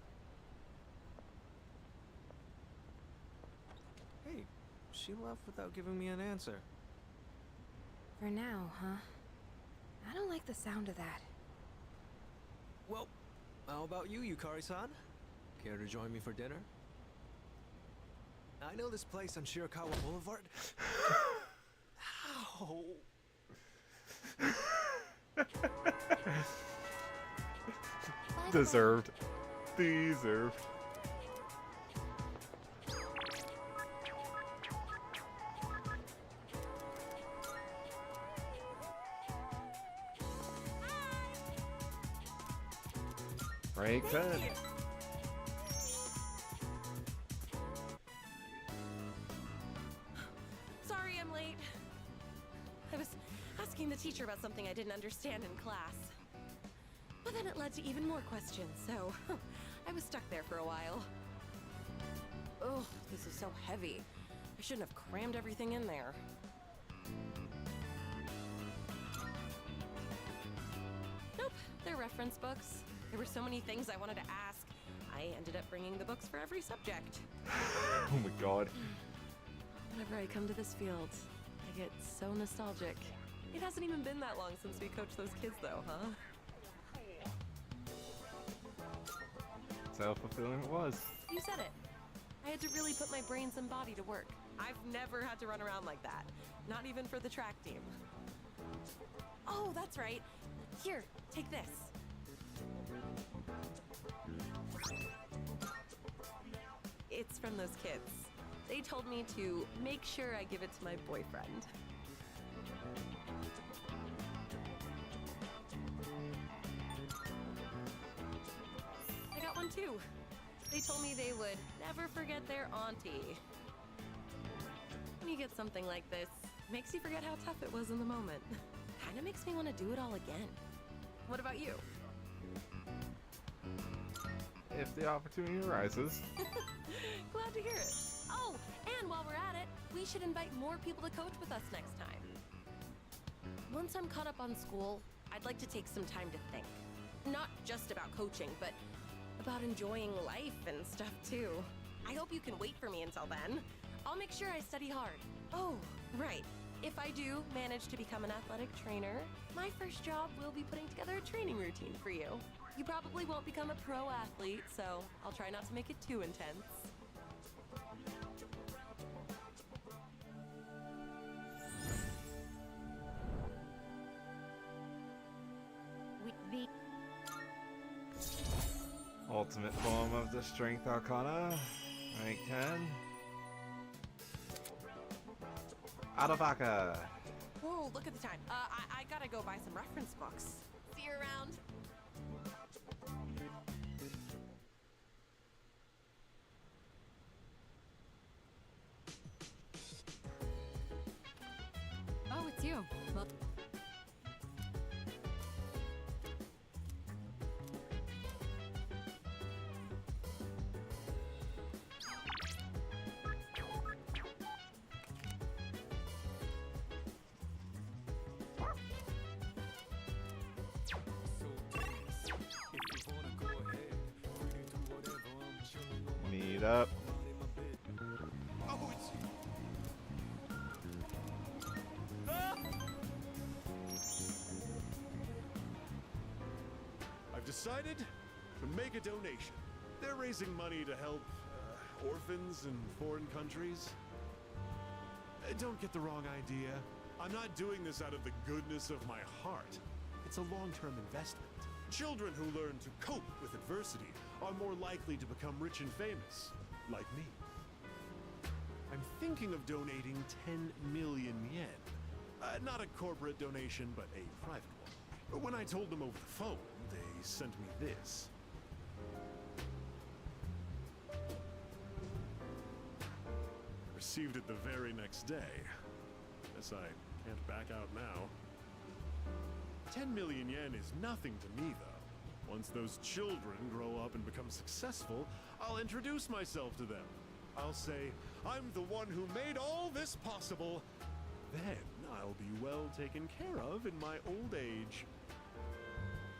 Speaker 12: Hey, she left without giving me an answer.
Speaker 10: For now, huh? I don't like the sound of that.
Speaker 12: Well, how about you, Yukari-san? Care to join me for dinner? I know this place on Shirakawa Boulevard. Ow!
Speaker 1: Deserved. Deserved. Right, good.
Speaker 4: Sorry I'm late. I was asking the teacher about something I didn't understand in class. But then it led to even more questions, so I was stuck there for a while. Ugh, this is so heavy. I shouldn't have crammed everything in there. Nope, they're reference books. There were so many things I wanted to ask. I ended up bringing the books for every subject.
Speaker 1: Oh my god.
Speaker 4: Whenever I come to this field, I get so nostalgic. It hasn't even been that long since we coached those kids though, huh?
Speaker 1: Self-fulfilling it was.
Speaker 4: You said it. I had to really put my brains and body to work. I've never had to run around like that. Not even for the track team. Oh, that's right. Here, take this. It's from those kids. They told me to make sure I give it to my boyfriend. I got one too. They told me they would never forget their auntie. When you get something like this, it makes you forget how tough it was in the moment. Kinda makes me want to do it all again. What about you?
Speaker 1: If the opportunity arises.
Speaker 4: Glad to hear it. Oh, and while we're at it, we should invite more people to coach with us next time. Once I'm caught up on school, I'd like to take some time to think. Not just about coaching, but about enjoying life and stuff too. I hope you can wait for me until then. I'll make sure I study hard. Oh, right. If I do manage to become an athletic trainer, my first job will be putting together a training routine for you. You probably won't become a pro athlete, so I'll try not to make it too intense.
Speaker 1: Ultimate form of the Strength Arcana, rank 10. Adavaka.
Speaker 4: Whoa, look at the time. I gotta go buy some reference books. See you around.
Speaker 14: Oh, it's you. Well,
Speaker 1: Meet up.
Speaker 7: Oh, it's Ah! I've decided to make a donation. They're raising money to help orphans in foreign countries. Don't get the wrong idea. I'm not doing this out of the goodness of my heart. It's a long-term investment. Children who learn to cope with adversity are more likely to become rich and famous, like me. I'm thinking of donating 10 million yen. Not a corporate donation, but a private one. When I told them over the phone, they sent me this. Received it the very next day. Guess I can't back out now. 10 million yen is nothing to me, though. Once those children grow up and become successful, I'll introduce myself to them. I'll say, I'm the one who made all this possible. Then I'll be well taken care of in my old age.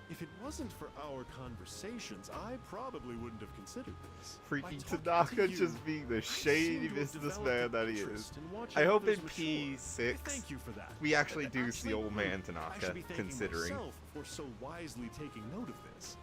Speaker 7: If it wasn't for our conversations, I probably wouldn't have considered this.
Speaker 1: Freaking Tanaka just being the shady businessman that he is. I hope in P6 we actually do see old man Tanaka considering.
Speaker 7: For so wisely taking note of this.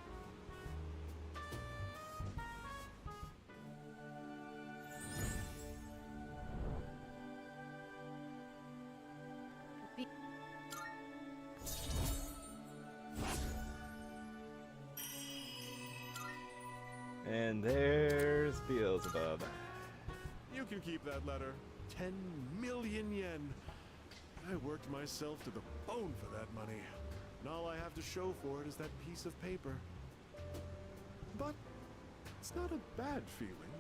Speaker 1: And there's Beelzebub.
Speaker 7: You can keep that letter. 10 million yen. I worked myself to the bone for that money. And all I have to show for it is that piece of paper. But it's not a bad feeling.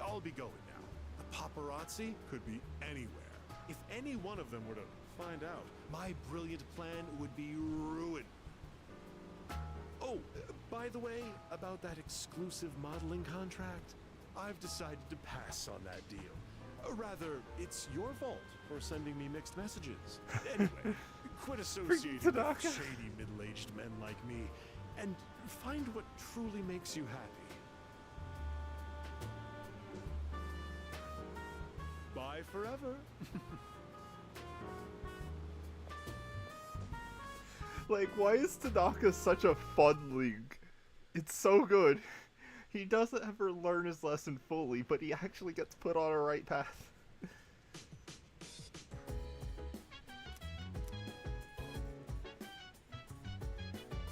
Speaker 7: I'll be going now. The paparazzi could be anywhere. If any one of them were to find out, my brilliant plan would be ruined. Oh, by the way, about that exclusive modeling contract, I've decided to pass on that deal. Rather, it's your fault for sending me mixed messages. Anyway, quit associating with shady middle-aged men like me, and find what truly makes you happy. Bye forever.
Speaker 1: Like, why is Tanaka such a fun league? It's so good. He doesn't ever learn his lesson fully, but he actually gets put on a right path.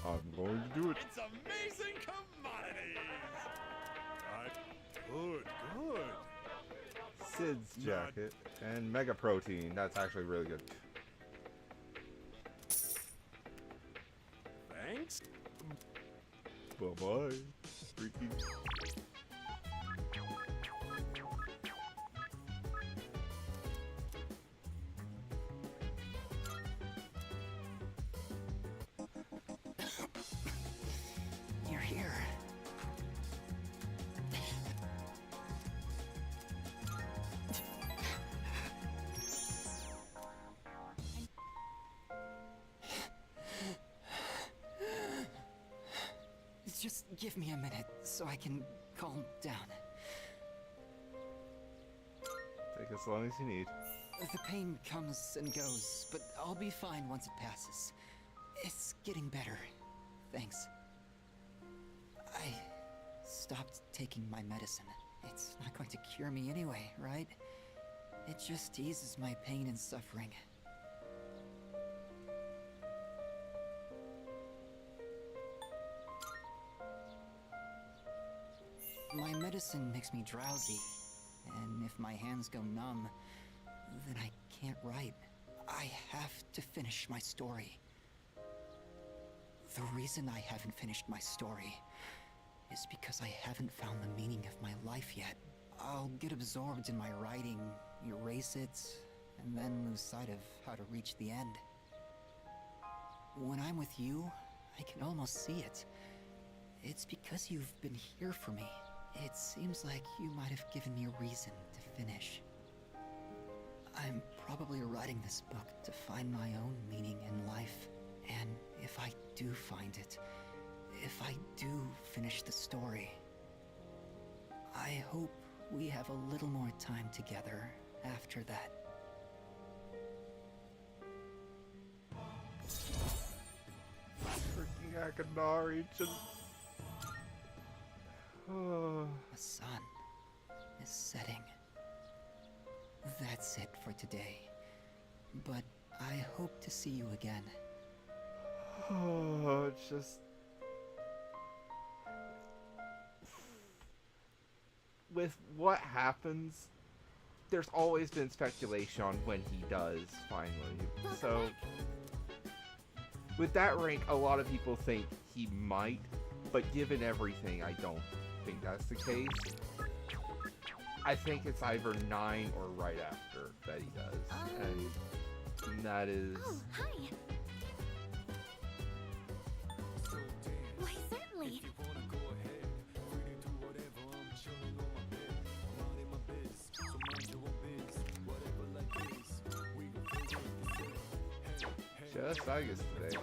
Speaker 1: I'm going to do it.
Speaker 7: It's amazing commodities! Good, good.
Speaker 1: Sid's jacket and Mega Protein. That's actually really good.
Speaker 7: Thanks.
Speaker 1: Bye-bye. Freaky.
Speaker 2: You're here. Just give me a minute so I can calm down.
Speaker 1: as long as you need.
Speaker 2: The pain comes and goes, but I'll be fine once it passes. It's getting better. Thanks. I stopped taking my medicine. It's not going to cure me anyway, right? It just eases my pain and suffering. My medicine makes me drowsy, and if my hands go numb, then I can't write. I have to finish my story. The reason I haven't finished my story is because I haven't found the meaning of my life yet. I'll get absorbed in my writing, erase it, and then lose sight of how to reach the end. When I'm with you, I can almost see it. It's because you've been here for me. It seems like you might have given me a reason to finish. I'm probably writing this book to find my own meaning in life. And if I do find it, if I do finish the story, I hope we have a little more time together after that.
Speaker 1: Freaking Akinari just...
Speaker 2: The sun is setting. That's it for today. But I hope to see you again.
Speaker 1: Oh, it's just... With what happens, there's always been speculation on when he does, finally. So, with that rank, a lot of people think he might, but given everything, I don't think that's the case. I think it's either 9 or right after that he does. And that is...
Speaker 5: Oh, hi! Why, certainly!
Speaker 1: Just August today.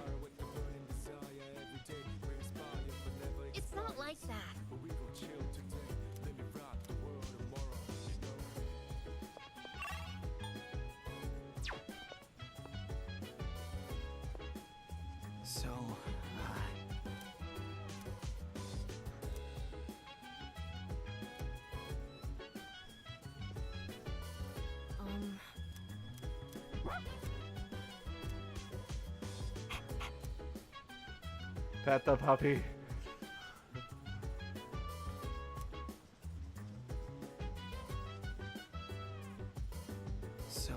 Speaker 5: It's not like that.
Speaker 8: So,
Speaker 1: Pet the puppy.
Speaker 8: so...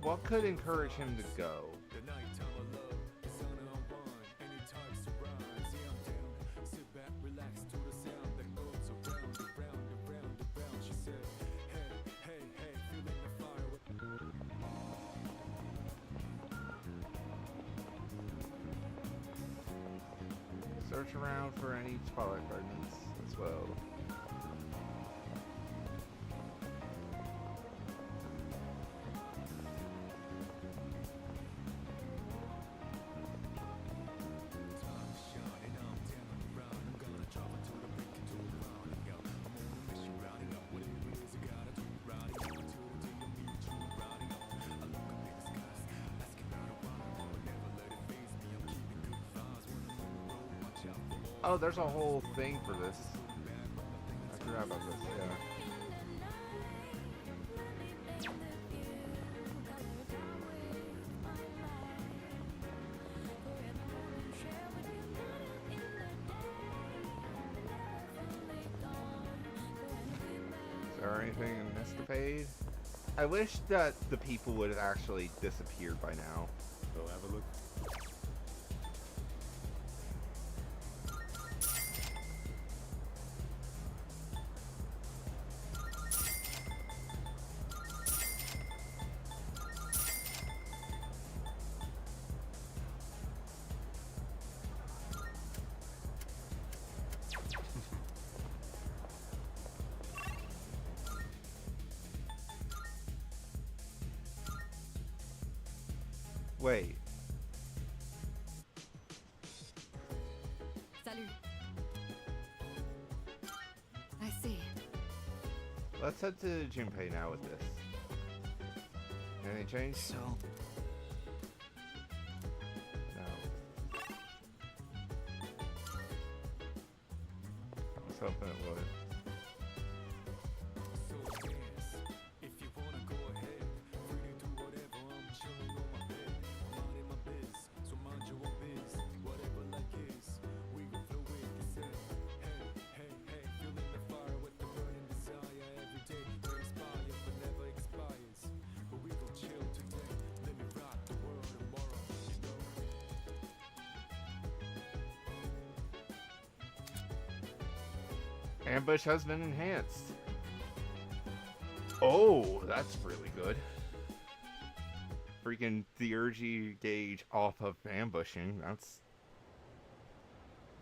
Speaker 1: What could encourage him to go? Search around for any Twilight Gardens as well. Oh, there's a whole thing for this. I forgot about this, yeah. Is there anything in Escapade? I wish that the people would have actually disappeared by now.
Speaker 13: Go have a look.
Speaker 1: Wait.
Speaker 14: Salut. I see.
Speaker 1: Let's head to Junpei now with this. Any change?
Speaker 8: So,
Speaker 1: No. I was hoping it would.
Speaker 3: So dance, if you wanna go ahead, free to do whatever. I'm chilling on my bed, I'm in my biz, so mind your own biz. Whatever like is, we gon' flow with the set. Hey, hey, hey, feeling the fire with the burning desire every day. We inspire, but never expires. But we gon' chill today. Let me rock the world tomorrow. You know.
Speaker 1: Ambush has been enhanced. Oh, that's really good. Freaking theurgy gauge off of ambushing. That's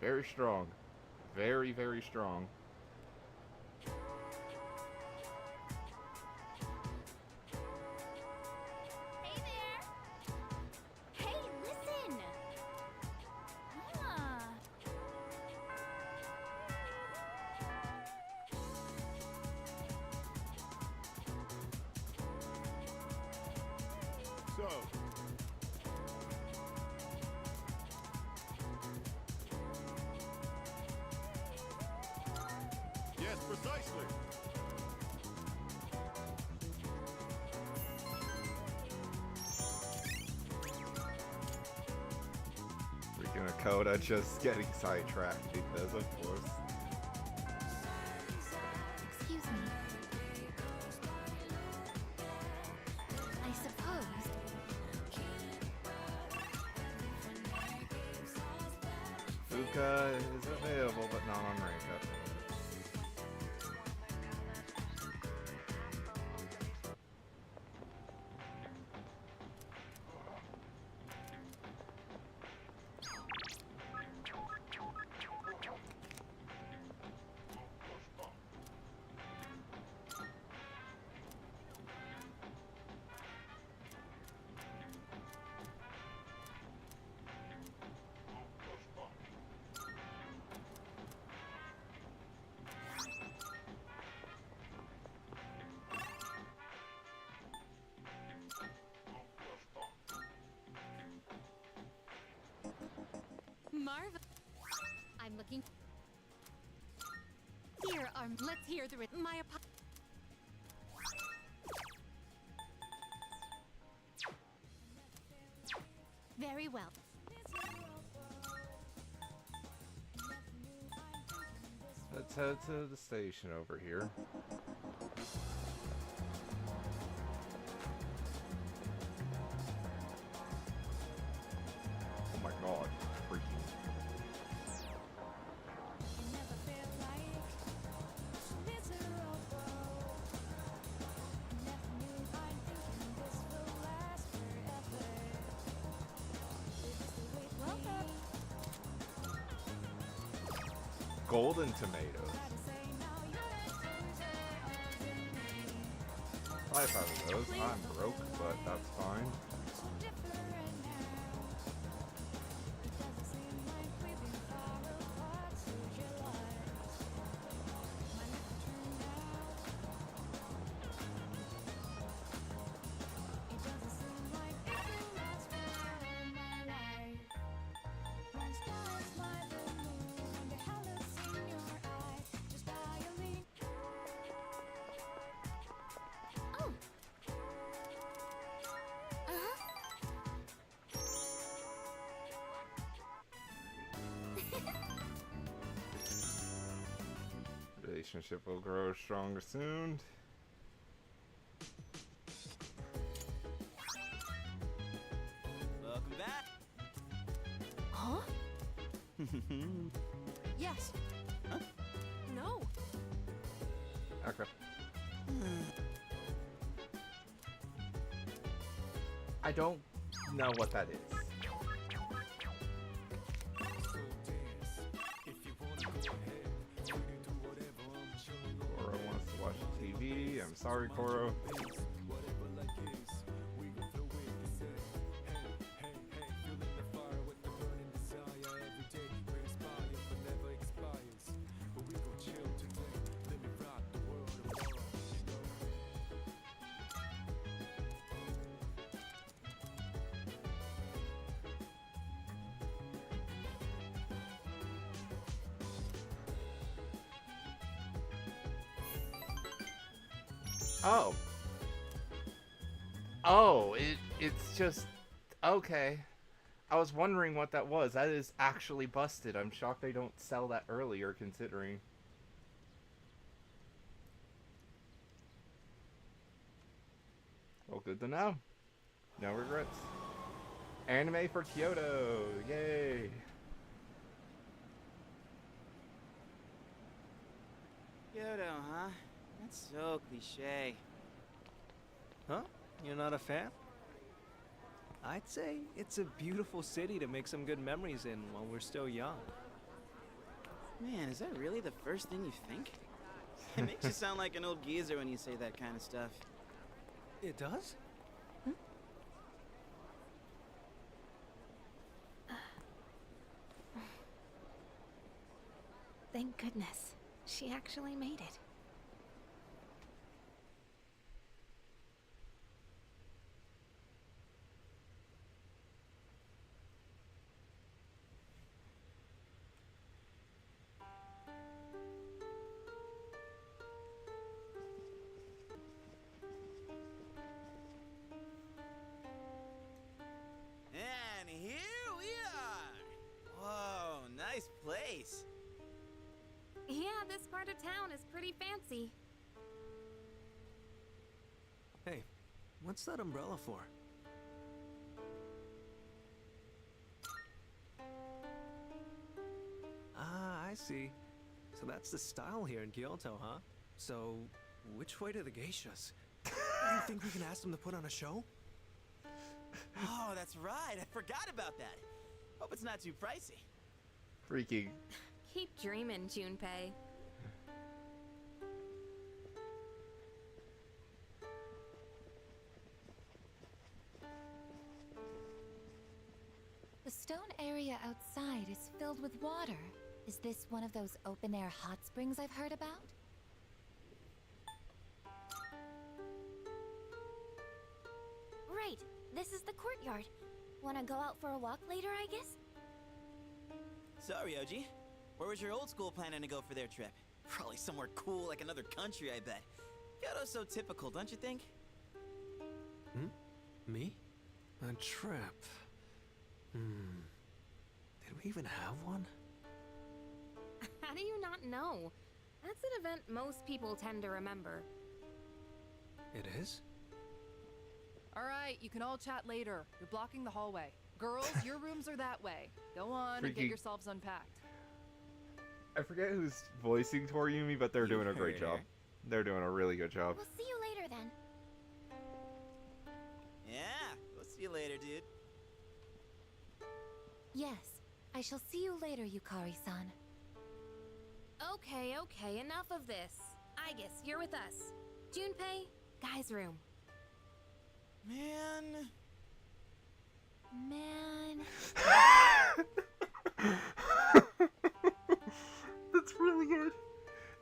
Speaker 1: very strong. Very, very strong.
Speaker 5: Hey there! Hey, listen! Ah.
Speaker 7: So, yes, precisely.
Speaker 1: Freaking Akoda just getting sidetracked because, of course.
Speaker 9: Excuse me. I suppose.
Speaker 1: Fuka is available, but not on rank up.
Speaker 14: Marv. I'm looking. Here are. Let's hear the. My apo- Very well.
Speaker 1: Let's head to the station over here. Oh my god, freaking. Golden tomatoes. 5 out of those. I'm broke, but that's fine. Relationship will grow stronger soon.
Speaker 8: welcome back.
Speaker 10: Huh? Yes.
Speaker 8: Huh?
Speaker 10: No.
Speaker 1: Okay. I don't know what that is. Koro wants to watch TV. I'm sorry, Koro. Oh. Oh, it's just okay. I was wondering what that was. That is actually busted. I'm shocked they don't sell that earlier, considering. Well, good to know. No regrets. Anime for Kyoto. Yay.
Speaker 15: Kyoto, huh? That's so cliche.
Speaker 12: Huh? You're not a fan? I'd say it's a beautiful city to make some good memories in while we're still young.
Speaker 15: Man, is that really the first thing you think? It makes you sound like an old geezer when you say that kind of stuff.
Speaker 12: It does?
Speaker 9: Thank goodness. She actually made it.
Speaker 15: And here we are! Whoa, nice place.
Speaker 14: Yeah, this part of town is pretty fancy.
Speaker 12: Hey, what's that umbrella for? Ah, I see. So that's the style here in Kyoto, huh? So, which way to the geishas? You think we can ask them to put on a show?
Speaker 15: Oh, that's right. I forgot about that. Hope it's not too pricey.
Speaker 1: Freaking.
Speaker 14: Keep dreaming, Junpei.
Speaker 9: The stone area outside is filled with water. Is this one of those open-air hot springs I've heard about?
Speaker 5: Right, this is the courtyard. Wanna go out for a walk later, I guess?
Speaker 15: Sorry, Oji. Where was your old school planning to go for their trip? Probably somewhere cool like another country, I bet. Kyoto's so typical, don't you think?
Speaker 12: Me? A trip? Did we even have one?
Speaker 14: How do you not know? That's an event most people tend to remember.
Speaker 12: It is?
Speaker 6: Alright, you can all chat later. You're blocking the hallway. Girls, your rooms are that way. Go on and get
Speaker 1: Freaking-
Speaker 6: yourselves unpacked.
Speaker 1: I forget who's voicing Toriumi, but they're doing a great
Speaker 15: heard
Speaker 1: job.
Speaker 15: her.
Speaker 1: They're doing a really good job.
Speaker 5: We'll see you later then.
Speaker 15: Yeah, we'll see you later, dude.
Speaker 9: Yes, I shall see you later, Yukari-san.
Speaker 14: Okay, enough of this. I guess you're with us. Junpei, guys' room.
Speaker 15: Man.
Speaker 1: That's really good.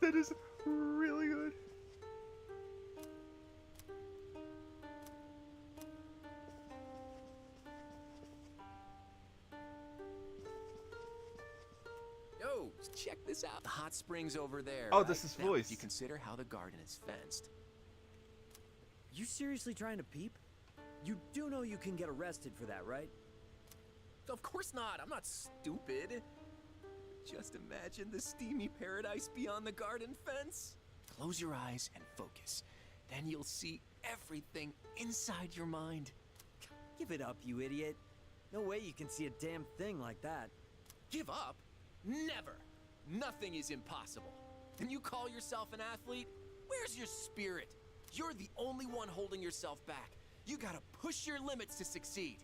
Speaker 1: That is really good.
Speaker 16: Yo, check this out. The hot springs over there.
Speaker 1: Oh,
Speaker 16: right?
Speaker 1: this is
Speaker 16: Now,
Speaker 1: voice.
Speaker 16: You consider how the garden is fenced.
Speaker 17: You seriously trying to peep? You do know you can get arrested for that, right?
Speaker 16: Of course not. I'm not stupid. Just imagine the steamy paradise beyond the garden fence. Close your eyes and focus. Then you'll see everything inside your mind.
Speaker 17: Give it up, you idiot. No way you can see a damn thing like that.
Speaker 16: Give up? Never. Nothing is impossible. And you call yourself an athlete? Where's your spirit? You're the only one holding yourself back. You gotta push your limits to succeed.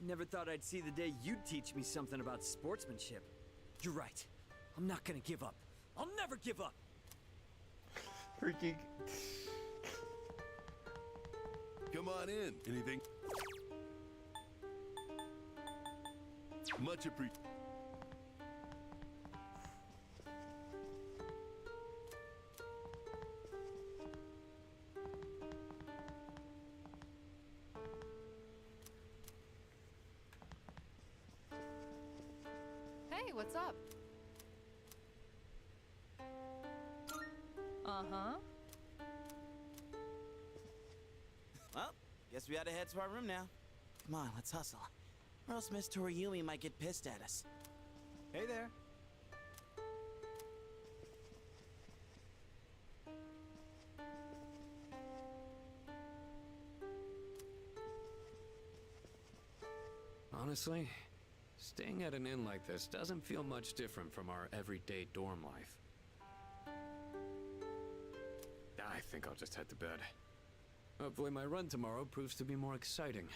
Speaker 17: Never thought I'd see the day you'd teach me something about sportsmanship. You're right. I'm not gonna give up. I'll never give up.
Speaker 1: Freaking.
Speaker 7: Come on in. Anything? Much appreciated.
Speaker 6: Hey, what's up? Uh-huh.
Speaker 15: Guess we ought to head to our room now. Come on, let's hustle. Or else Miss Toriumi might get pissed at us.
Speaker 12: Hey there. Honestly, staying at an inn like this doesn't feel much different from our everyday dorm life. I think I'll just head to bed. Hopefully my run tomorrow proves to be more exciting.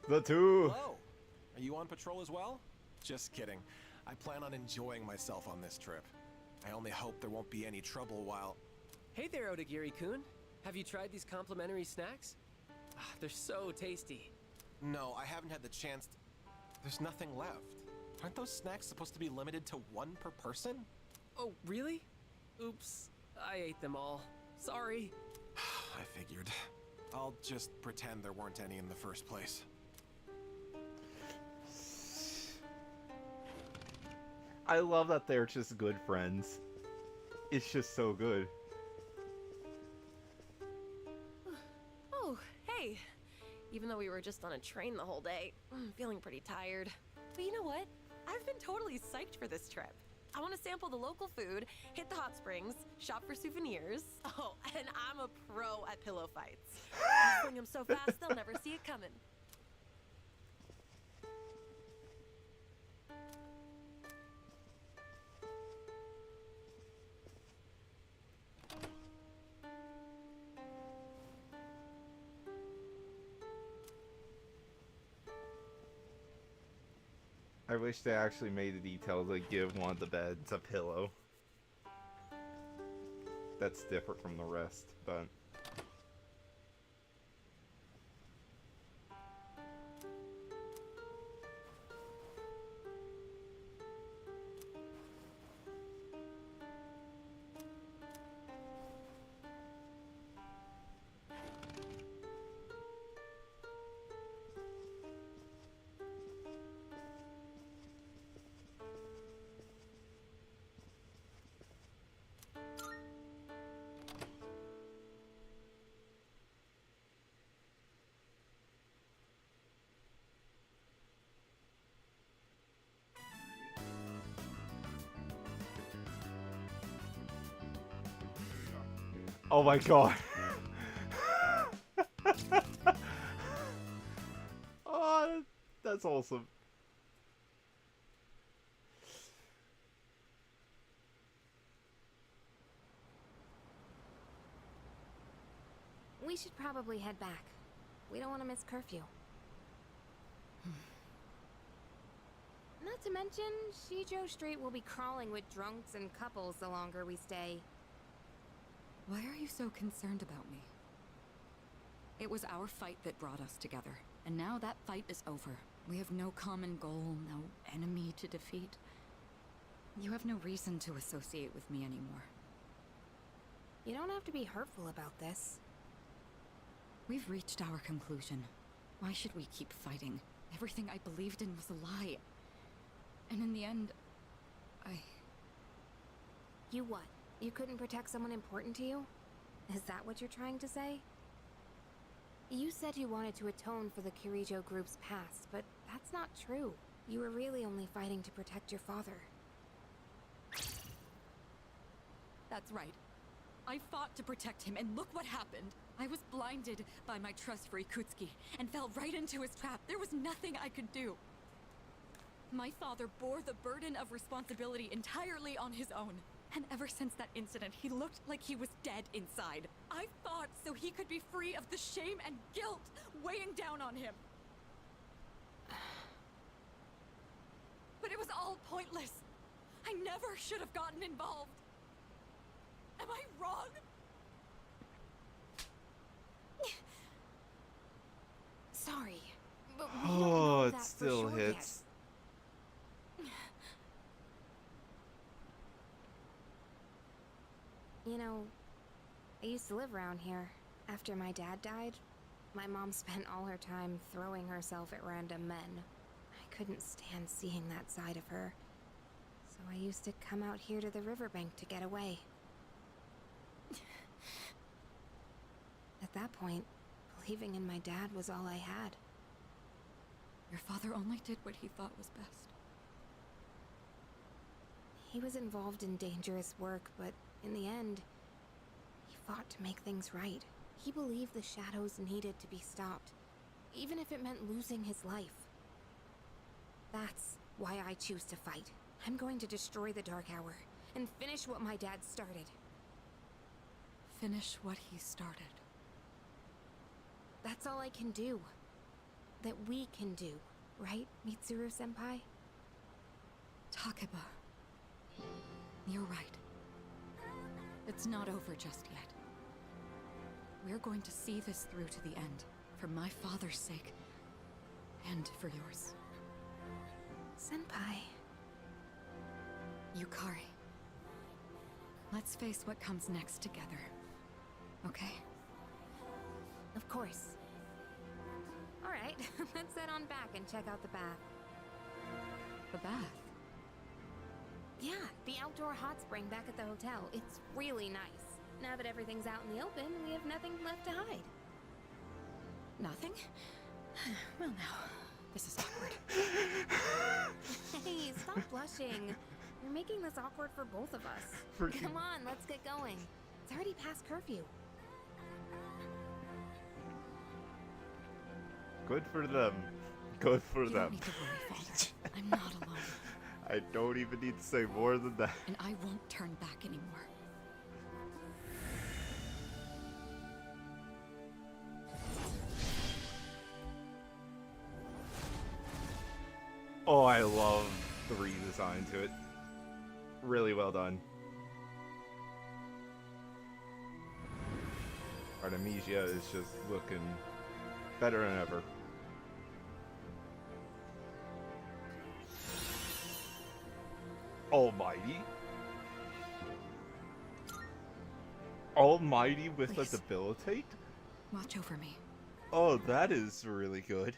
Speaker 1: The two.
Speaker 18: Hello. Are you on patrol as well? Just kidding. I plan on enjoying myself on this trip. I only hope there won't be any trouble while...
Speaker 16: Hey there, Odagiri-kun. Have you tried these complimentary snacks? They're so tasty.
Speaker 18: No, I haven't had the chance to... There's nothing left. Aren't those snacks supposed to be limited to one per person?
Speaker 16: Oh, really? Oops. I ate them all. Sorry.
Speaker 18: I figured. I'll just pretend there weren't any in the first place.
Speaker 1: I love that they're just good friends. It's just so good.
Speaker 4: Oh, hey. Even though we were just on a train the whole day, I'm feeling pretty tired. But you know what? I've been totally psyched for this trip. I want to sample the local food, hit the hot springs, shop for souvenirs. Oh, and I'm a pro at pillow fights. I swing them so fast they'll never see it coming.
Speaker 1: I wish they actually made the detail to give one of the beds a pillow. That's different from the rest, but... Oh my god. Oh, that's awesome.
Speaker 10: We should probably head back. We don't want to miss curfew. Not to mention, Shijo Street will be crawling with drunks and couples the longer we stay.
Speaker 14: Why are you so concerned about me? It was our fight that brought us together, and now that fight is over. We have no common goal, no enemy to defeat. You have no reason to associate with me anymore.
Speaker 10: You don't have to be hurtful about this.
Speaker 14: We've reached our conclusion. Why should we keep fighting? Everything I believed in was a lie. And in the end,
Speaker 10: You what? You couldn't protect someone important to you? Is that what you're trying to say? You said you wanted to atone for the Kirijo group's past, but that's not true. You were really only fighting to protect your father.
Speaker 14: That's right. I fought to protect him, and look what happened. I was blinded by my trust for Ikutsuki, and fell right into his trap. There was nothing I could do. My father bore the burden of responsibility entirely on his own. And ever since that incident, he looked like he was dead inside. I fought so he could be free of the shame and guilt weighing down on him. but it was all pointless. I never should have gotten involved. Am I wrong?
Speaker 10: Sorry, but we don't
Speaker 1: Oh,
Speaker 10: know
Speaker 1: it
Speaker 10: that
Speaker 1: still
Speaker 10: for sure
Speaker 1: hits.
Speaker 10: yet. You know, I used to live around here. After my dad died, my mom spent all her time throwing herself at random men. I couldn't stand seeing that side of her, so I used to come out here to the riverbank to get away. At that point, believing in my dad was all I had.
Speaker 14: Your father only did what he thought was best.
Speaker 10: He was involved in dangerous work, but in the end, he fought to make things right. He believed the shadows needed to be stopped, even if it meant losing his life. That's why I choose to fight. I'm going to destroy the Dark Hour and finish what my dad started.
Speaker 14: Finish what he started.
Speaker 10: That's all I can do. That we can do, right, Mitsuru-senpai?
Speaker 14: Takeba. You're right. It's not over just yet. We're going to see this through to the end, for my father's sake, and for yours.
Speaker 10: Senpai.
Speaker 14: Yukari. Let's face what comes next together. Okay?
Speaker 10: Of course. Alright, let's head on back and check out the bath.
Speaker 14: The bath?
Speaker 10: Yeah, the outdoor hot spring back at the hotel. It's really nice. Now that everything's out in the open, we have nothing left to hide.
Speaker 14: Nothing? Well now, this is awkward.
Speaker 10: Hey, stop blushing. You're making this awkward for both of us. Come on, let's get going. It's already past curfew.
Speaker 1: Good for them. Good for
Speaker 14: You
Speaker 1: them.
Speaker 14: don't need to worry, Father. I'm not alone.
Speaker 1: I don't even need to say more than that.
Speaker 14: And I won't turn back anymore.
Speaker 1: Oh, I love the redesign to it. Really well done. Artemisia is just looking better than ever. Almighty? Almighty with a debilitate?
Speaker 14: Watch over me.
Speaker 1: Oh, that is really good.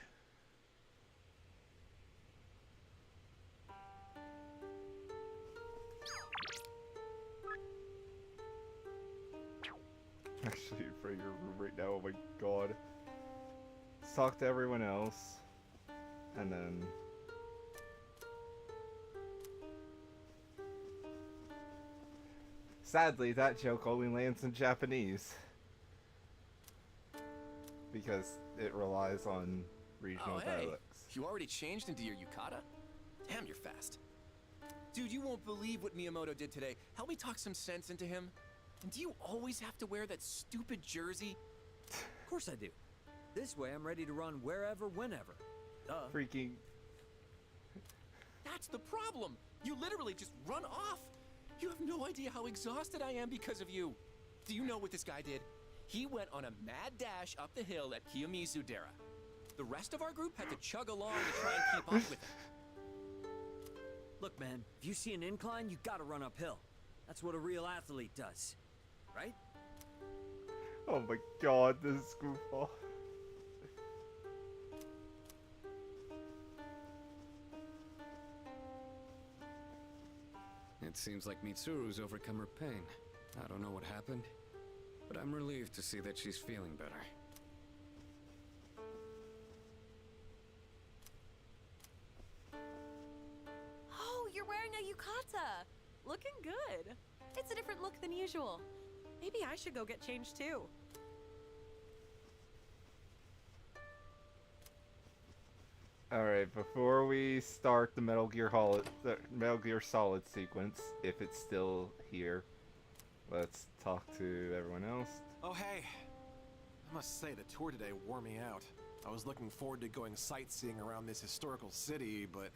Speaker 1: Actually, in front of your room right now, oh my god. Let's talk to everyone else. And then... Sadly, that joke only lands in Japanese. Because it relies on regional dialects.
Speaker 16: You already changed into your yukata? Damn, you're fast. Dude, you won't believe what Miyamoto did today. Help me talk some sense into him. And do you always have to wear that stupid jersey?
Speaker 17: Of course I do. This way I'm ready to run wherever, whenever. Duh.
Speaker 1: Freaking...
Speaker 16: That's the problem. You literally just run off. You have no idea how exhausted I am because of you. Do you know what this guy did? He went on a mad dash up the hill at Kiyomizu-dera. The rest of our group had to chug along to try and keep up with him.
Speaker 17: Look, man, if you see an incline, you gotta run uphill. That's what a real athlete does. Right?
Speaker 1: Oh my god, this is goofball.
Speaker 19: It seems like Mitsuru's overcome her pain. I don't know what happened, but I'm relieved to see that she's feeling better.
Speaker 4: Oh, you're wearing a yukata! Looking good. It's a different look than usual. Maybe I should go get changed too.
Speaker 1: Alright, before we start the Metal Gear Solid sequence, if it's still here, let's talk to everyone else.
Speaker 18: Oh, hey. I must say, the tour today wore me out. I was looking forward to going sightseeing around this historical city, but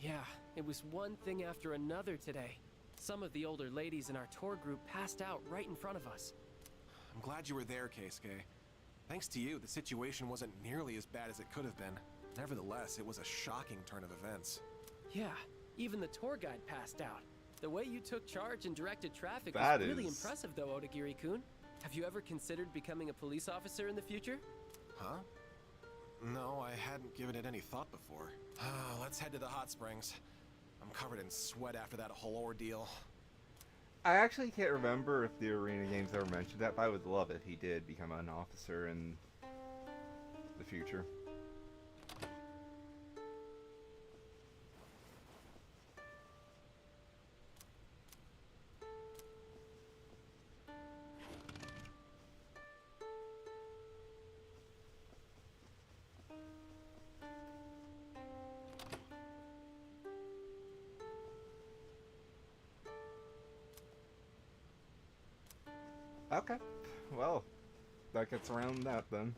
Speaker 16: Yeah, it was one thing after another today. Some of the older ladies in our tour group passed out right in front of us.
Speaker 18: I'm glad you were there, Keisuke. Thanks to you, the situation wasn't nearly as bad as it could have been. Nevertheless, it was a shocking turn of events.
Speaker 16: Yeah, even the tour guide passed out. The way you took charge and directed traffic
Speaker 1: That
Speaker 16: was really
Speaker 1: is-
Speaker 16: impressive, though, Odagiri-kun. Have you ever considered becoming a police officer in the future?
Speaker 18: Huh? No, I hadn't given it any thought before. Let's head to the hot springs. I'm covered in sweat after that whole ordeal.
Speaker 1: I actually can't remember if the Arena Games ever mentioned that, but I would love if he did become an officer in the future. Okay, well, that gets around that then.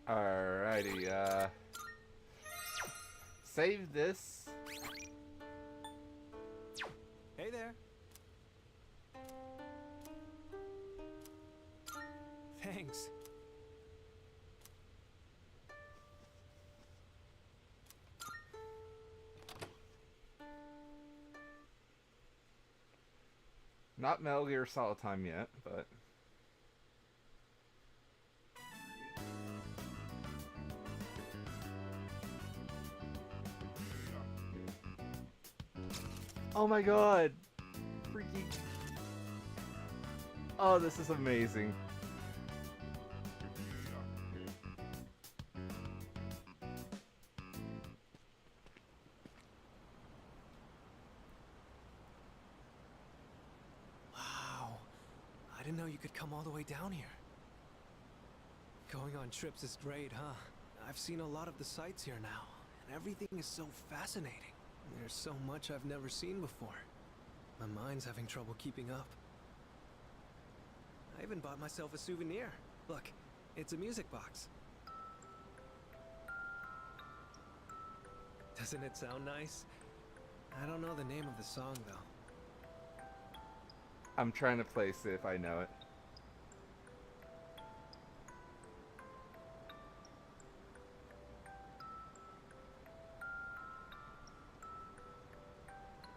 Speaker 1: Alrighty, save this.
Speaker 12: Hey there. Thanks.
Speaker 1: Not Metal Gear Solid time yet, but... Oh my god! Freaking... Oh, this is amazing.
Speaker 12: Wow. I didn't know you could come all the way down here. Going on trips is great, huh? I've seen a lot of the sights here now, and everything is so fascinating. There's so much I've never seen before. My mind's having trouble keeping up. I even bought myself a souvenir. Look, it's a music box. Doesn't it sound nice? I don't know the name of the song, though.
Speaker 1: I'm trying to place it if I know it.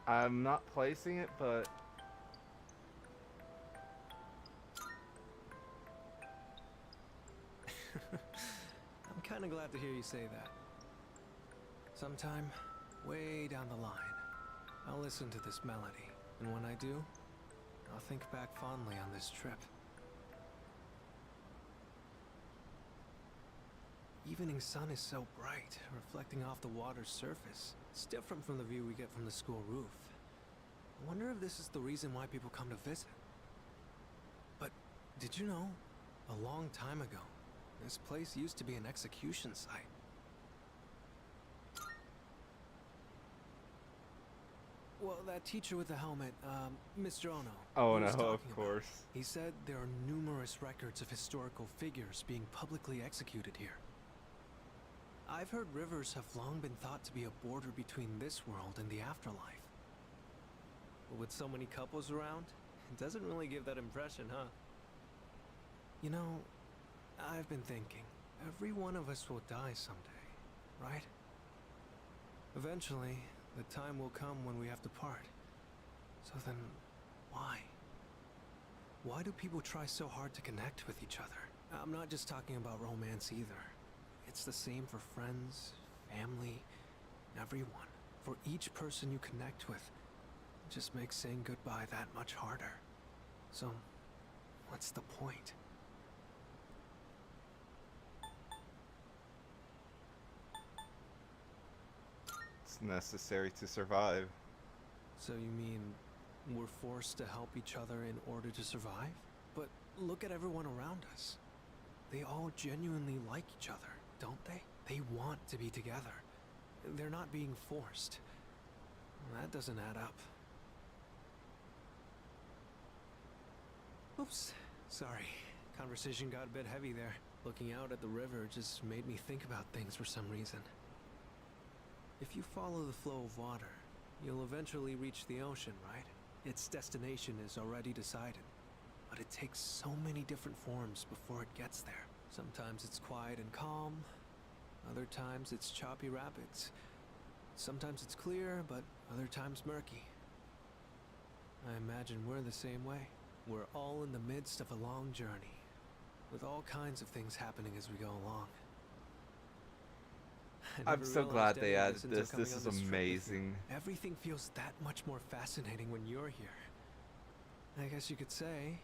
Speaker 1: I'm not placing it, but...
Speaker 12: I'm kinda glad to hear you say that. Sometime, way down the line, I'll listen to this melody, and when I do, I'll think back fondly on this trip. Evening sun is so bright, reflecting off the water's surface. It's different from the view we get from the school roof. I wonder if this is the reason why people come to visit. But did you know, a long time ago, this place used to be an execution site. Well, that teacher with the helmet, Mr. Ono.
Speaker 1: Oh
Speaker 12: he was
Speaker 1: no, of
Speaker 12: talking about.
Speaker 1: course.
Speaker 12: He said there are numerous records of historical figures being publicly executed here. I've heard rivers have long been thought to be a border between this world and the afterlife. But with so many couples around, it doesn't really give that impression, huh? You know, I've been thinking, every one of us will die someday, right? Eventually, the time will come when we have to part. So then, why? Why do people try so hard to connect with each other? I'm not just talking about romance either. It's the same for friends, family, everyone. For each person you connect with, it just makes saying goodbye that much harder. So, what's the point?
Speaker 1: It's necessary to survive.
Speaker 12: So you mean We're forced to help each other in order to survive? But look at everyone around us. They all genuinely like each other, don't they? They want to be together. They're not being forced. That doesn't add up. Oops, sorry. Conversation got a bit heavy there. Looking out at the river just made me think about things for some reason. If you follow the flow of water, you'll eventually reach the ocean, right? Its destination is already decided. But it takes so many different forms before it gets there. Sometimes it's quiet and calm. Other times it's choppy rapids. Sometimes it's clear, but other times murky. I imagine we're the same way. We're all in the midst of a long journey, with all kinds of things happening as we go along.
Speaker 1: I'm so glad they added this. This is amazing.
Speaker 12: Everything feels that much more fascinating when you're here. I guess you could say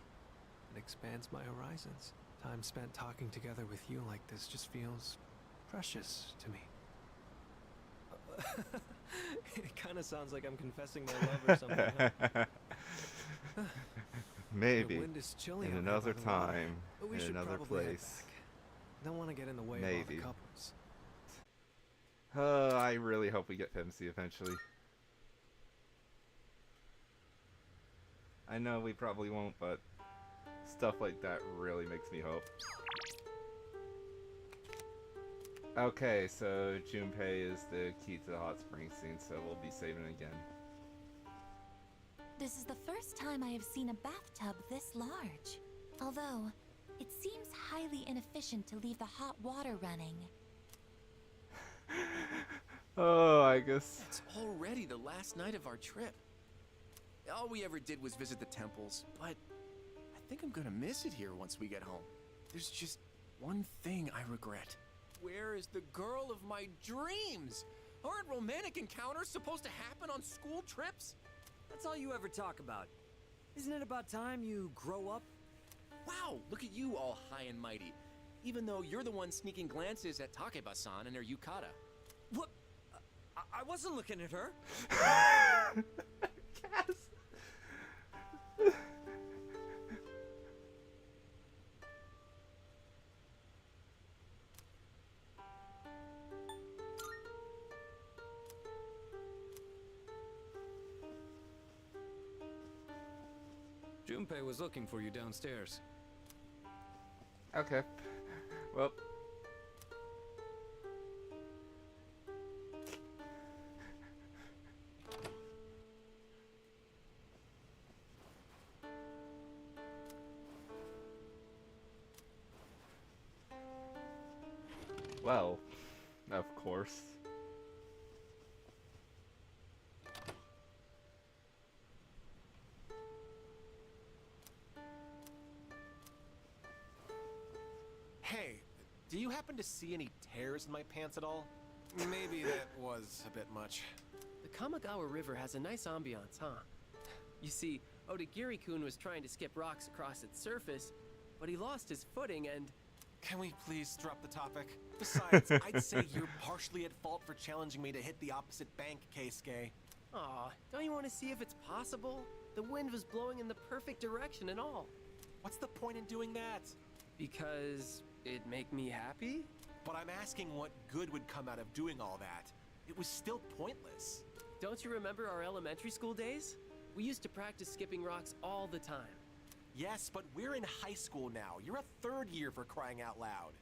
Speaker 12: it expands my horizons. Time spent talking together with you like this just feels precious to me. It kind of sounds like I'm confessing my love or something. Huh?
Speaker 1: Maybe
Speaker 12: The wind is chilly
Speaker 1: in
Speaker 12: out
Speaker 1: another
Speaker 12: here by the water,
Speaker 1: time,
Speaker 12: but we
Speaker 1: in
Speaker 12: should
Speaker 1: another
Speaker 12: probably head
Speaker 1: place.
Speaker 12: back. Don't want to get in the way of all
Speaker 1: Maybe.
Speaker 12: the couples.
Speaker 1: I really hope we get Pimsy eventually. I know we probably won't, but stuff like that really makes me hope. Okay, so Junpei is the key to the hot spring scene, so we'll be saving it again.
Speaker 9: This is the first time I have seen a bathtub this large. Although, it seems highly inefficient to leave the hot water running.
Speaker 1: Oh, I guess.
Speaker 16: It's already the last night of our trip. All we ever did was visit the temples, but I think I'm gonna miss it here once we get home. There's just one thing I regret. Where is the girl of my dreams? Aren't romantic encounters supposed to happen on school trips?
Speaker 17: That's all you ever talk about. Isn't it about time you grow up?
Speaker 16: Wow, look at you all high and mighty. Even though you're the one sneaking glances at Takeba-san and her yukata.
Speaker 17: What? I wasn't looking at her.
Speaker 19: Junpei was looking for you downstairs.
Speaker 1: Okay. Well. Well, of course.
Speaker 18: Hey, do you happen to see any tears in my pants at all? Maybe that was a bit much.
Speaker 20: The Kamigawa River has a nice ambiance, huh? You see, Odagiri-kun was trying to skip rocks across its surface, but he lost his footing and...
Speaker 18: Can we please drop the topic? Besides, I'd say you're partially at fault for challenging me to hit the opposite bank, Keisuke.
Speaker 20: Aw, don't you want to see if it's possible? The wind was blowing in the perfect direction and all.
Speaker 18: What's the point in doing that?
Speaker 20: Because it'd make me happy?
Speaker 18: But I'm asking what good would come out of doing all that. It was still pointless.
Speaker 20: Don't you remember our elementary school days? We used to practice skipping rocks all the time.
Speaker 18: Yes, but we're in high school now. You're a third year, for crying out loud.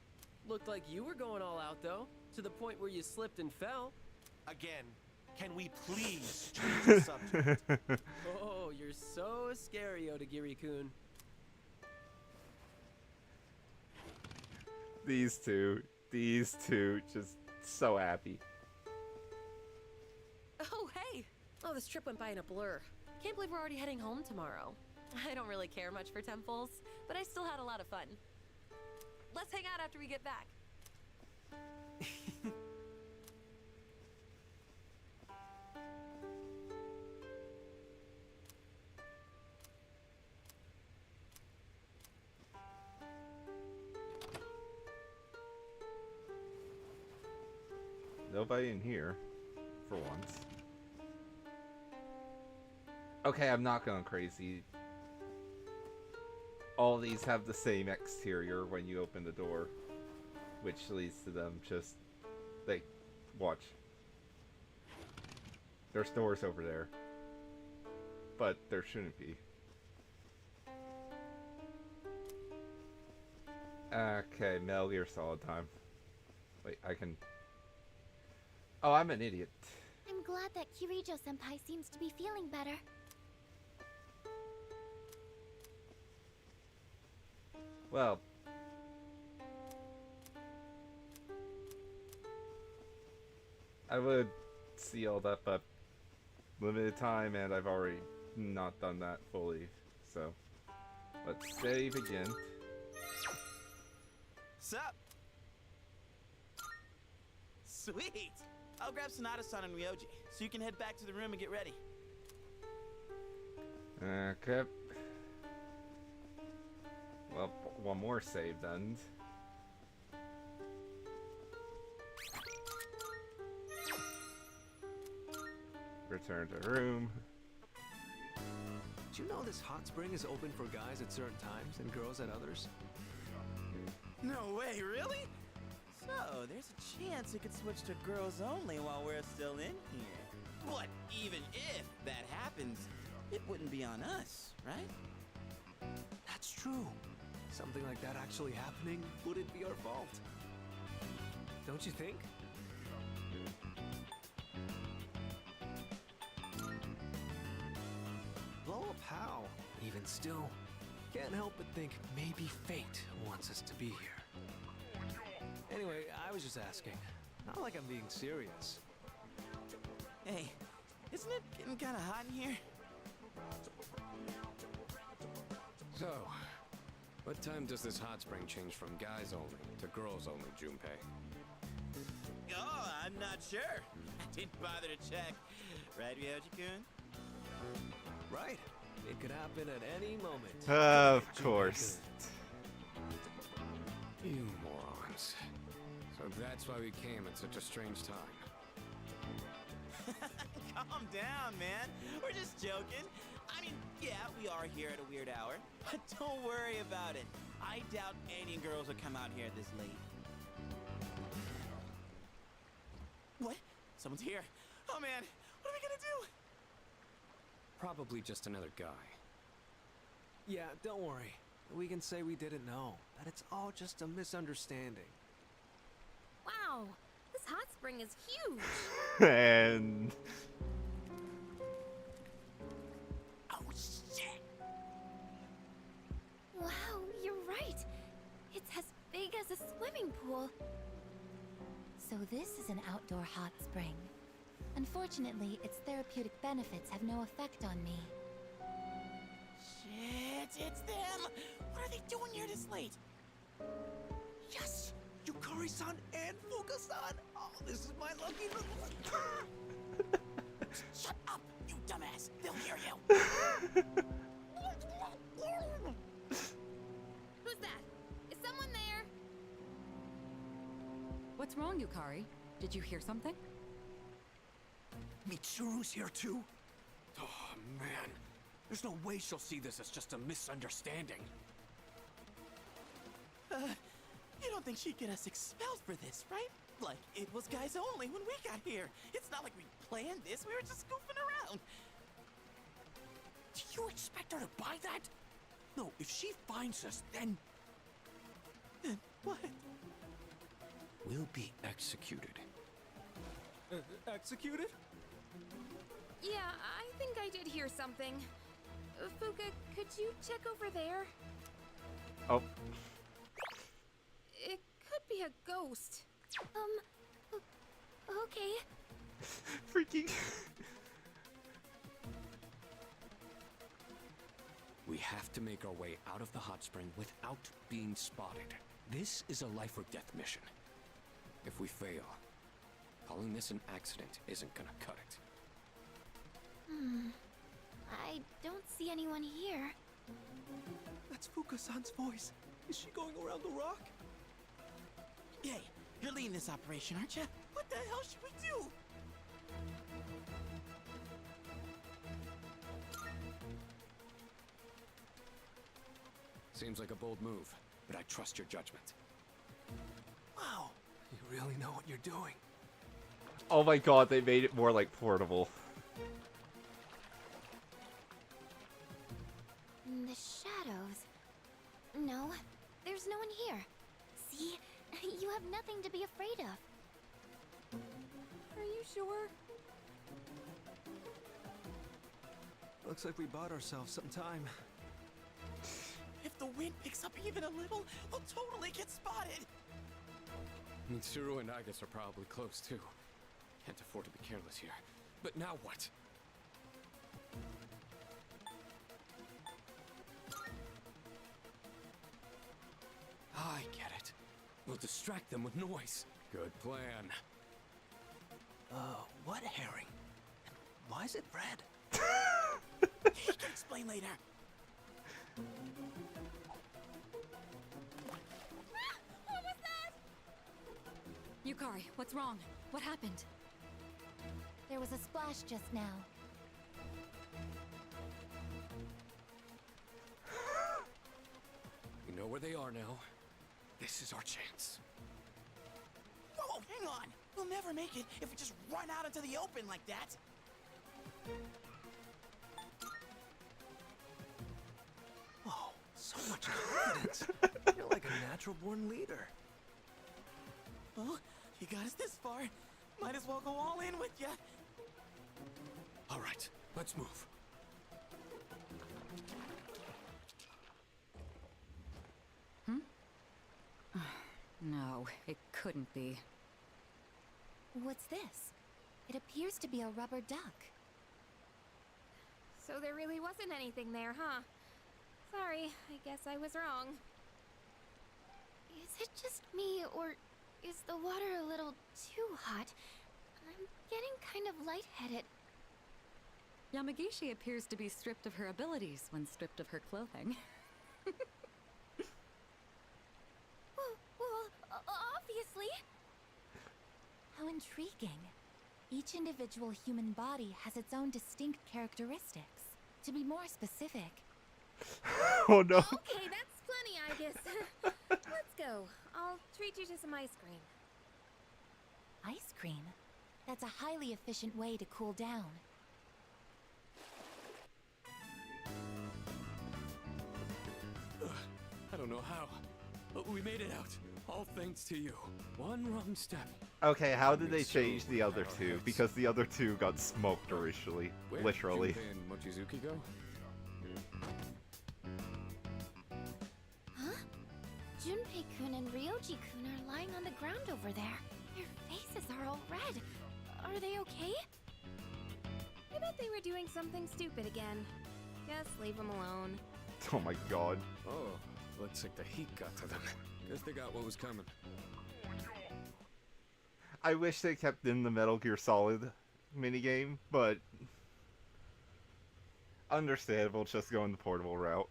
Speaker 20: Looked like you were going all out, though, to the point where you slipped and fell.
Speaker 18: Again, can we please change the subject?
Speaker 20: Oh, you're so scary, Odagiri-kun.
Speaker 1: These two, just so happy.
Speaker 4: Oh, hey! Oh, this trip went by in a blur. Can't believe we're already heading home tomorrow. I don't really care much for temples, but I still had a lot of fun. Let's hang out after we get back.
Speaker 1: Nobody in here, for once. Okay, I'm not going crazy. All these have the same exterior when you open the door, which leads to them just, like, watch. There's doors over there, but there shouldn't be. Okay, Metal Gear Solid time. Wait, I can... Oh, I'm an idiot.
Speaker 5: I'm glad that Kirijo-senpai seems to be feeling better.
Speaker 1: Well... I would see all that, but limited time, and I've already not done that fully, so... Let's save again.
Speaker 15: Sup? Sweet! I'll grab Sonata-san and Ryoji, so you can head back to the room and get ready.
Speaker 1: Okay. Well, one more save then. Return to room.
Speaker 12: Did you know this hot spring is open for guys at certain times and girls at others?
Speaker 15: No way, really? So, there's a chance it could switch to girls only while we're still in here. But even if that happens, it wouldn't be on us, right?
Speaker 12: That's true. Something like that actually happening wouldn't be our fault. Don't you think? Blow up how? Even still, can't help but think maybe fate wants us to be here. Anyway, I was just asking. Not like I'm being serious.
Speaker 15: Hey, isn't it getting kind of hot in here?
Speaker 19: So, what time does this hot spring change from guys only to girls only, Junpei?
Speaker 15: Oh, I'm not sure. I didn't bother to check. Right, Ryoji-kun?
Speaker 12: Right. It could happen at any moment.
Speaker 1: Of course.
Speaker 19: You morons. So that's why we came at such a strange time.
Speaker 15: Calm down, man. We're just joking. I mean, yeah, we are here at a weird hour, but don't worry about it. I doubt any girls would come out here this late. What? Someone's here. Oh, man. What are we gonna do?
Speaker 19: Probably just another guy.
Speaker 12: Yeah, don't worry. We can say we didn't know. That it's all just a misunderstanding.
Speaker 14: Wow, this hot spring is huge.
Speaker 1: And...
Speaker 15: Oh, shit!
Speaker 5: Wow, you're right. It's as big as a swimming pool.
Speaker 9: So this is an outdoor hot spring. Unfortunately, its therapeutic benefits have no effect on me.
Speaker 15: Shit, it's them! What are they doing here this late?
Speaker 12: Yes! Yukari-san and Fuka-san! Oh, this is my lucky little...
Speaker 15: Shut up, you dumbass! They'll hear you!
Speaker 14: Who's that? Is someone there?
Speaker 11: What's wrong, Yukari? Did you hear something?
Speaker 12: Mitsuru's here too? Oh, man. There's no way she'll see this as just a misunderstanding.
Speaker 15: You don't think she'd get us expelled for this, right? Like, it was guys only when we got here. It's not like we planned this, we were just goofing around.
Speaker 12: Do you expect her to buy that? No, if she finds us, then...
Speaker 15: Then what?
Speaker 12: We'll be executed. Executed?
Speaker 14: Yeah, I think I did hear something. Fuka, could you check over there?
Speaker 1: Oh.
Speaker 14: It could be a ghost.
Speaker 5: Okay.
Speaker 1: Freaking...
Speaker 12: We have to make our way out of the hot spring without being spotted. This is a life or death mission. If we fail, calling this an accident isn't gonna cut it.
Speaker 5: I don't see anyone here.
Speaker 12: That's Fuka-san's voice. Is she going around the rock?
Speaker 15: Hey, you're leading this operation, aren't you? What the hell should we do?
Speaker 19: Seems like a bold move, but I trust your judgment.
Speaker 12: Wow, you really know what you're doing.
Speaker 1: Oh my god, they made it more like portable.
Speaker 5: The shadows. No, there's no one here. See? You have nothing to be afraid of.
Speaker 10: Are you sure?
Speaker 12: Looks like we bought ourselves some time.
Speaker 15: If the wind picks up even a little, we'll totally get spotted.
Speaker 19: Mitsuru and Agus are probably close too. Can't afford to be careless here. But now what? I get it. We'll distract them with noise. Good plan.
Speaker 8: What herring? And why is it red?
Speaker 15: He can explain later.
Speaker 5: What was that?
Speaker 14: Yukari, what's wrong? What happened?
Speaker 9: There was a splash just now.
Speaker 19: We know where they are now. This is our chance.
Speaker 15: Whoa, hang on. We'll never make it if we just run out into the open like that.
Speaker 12: Whoa, so much confidence. You're like a natural-born leader.
Speaker 15: Well, you got us this far. Might as well go all in with ya.
Speaker 19: All right, let's move.
Speaker 14: No, it couldn't be.
Speaker 9: What's this? It appears to be a rubber duck.
Speaker 5: So there really wasn't anything there, huh? Sorry, I guess I was wrong. Is it just me, or is the water a little too hot? I'm getting kind of lightheaded.
Speaker 14: Yamagishi appears to be stripped of her abilities when stripped of her clothing.
Speaker 5: Obviously.
Speaker 9: How intriguing. Each individual human body has its own distinct characteristics. To be more specific...
Speaker 1: Oh no.
Speaker 5: Okay, that's plenty, I guess. Let's go. I'll treat you to some ice cream.
Speaker 9: Ice cream? That's a highly efficient way to cool down.
Speaker 19: I don't know how, but we made it out. All thanks to you. One wrong step.
Speaker 1: Okay, how did they change the other two? Because the other two got smoked originally.
Speaker 19: Where'd
Speaker 1: Literally.
Speaker 19: Junpei and Mochizuki go?
Speaker 5: Huh? Junpei-kun and Ryoji-kun are lying on the ground over there. Their faces are all red. Are they okay? I bet they were doing something stupid again. Just leave them alone.
Speaker 1: Oh my god.
Speaker 19: Oh, looks like the heat got to them. Guess they got what was coming.
Speaker 1: I wish they kept in the Metal Gear Solid minigame, but understandable, just going the portable route.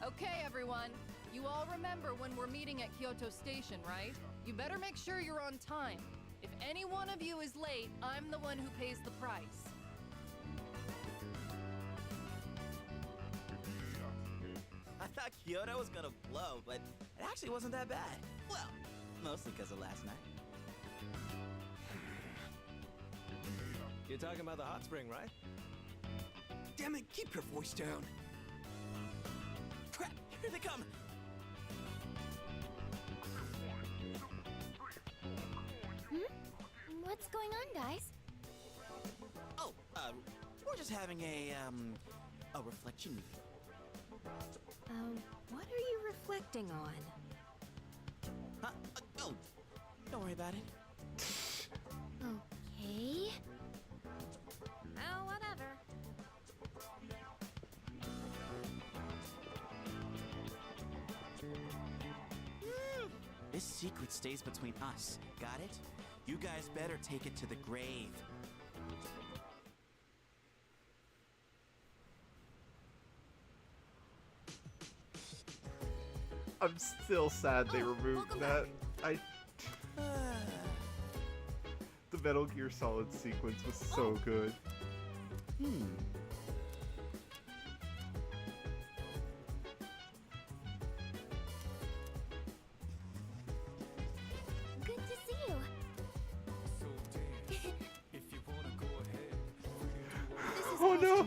Speaker 6: Okay, everyone. You all remember when we're meeting at Kyoto Station, right? You better make sure you're on time. If any one of you is late, I'm the one who pays the price.
Speaker 15: I thought Kyoto was gonna blow, but it actually wasn't that bad. Well, mostly because of last night.
Speaker 12: You're talking about the hot spring, right?
Speaker 16: Damn it, keep your voice down.
Speaker 15: Crap, here they come.
Speaker 5: What's going on, guys?
Speaker 15: Oh, we're just having a reflection meeting.
Speaker 5: What are you reflecting on?
Speaker 15: Huh? Oh, don't worry about it.
Speaker 5: Okay. Oh, whatever.
Speaker 15: This secret stays between us. Got it? You guys better take it to the grave.
Speaker 1: I'm still sad they removed that. The Metal Gear Solid sequence was so good. Oh, no.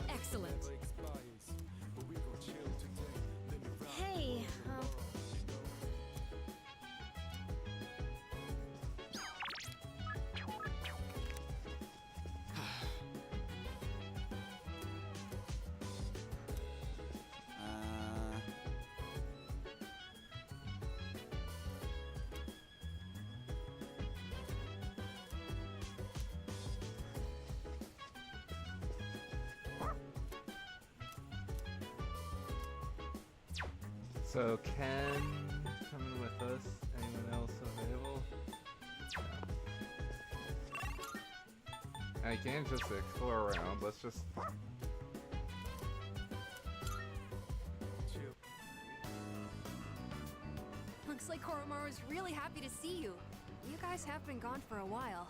Speaker 9: questionable.
Speaker 14: Excellent.
Speaker 5: Hey,
Speaker 1: So Ken coming with us. Anyone else available? I can't just explore around. Let's just.
Speaker 10: Looks like Koromaru's really happy to see you. You guys have been gone for a while.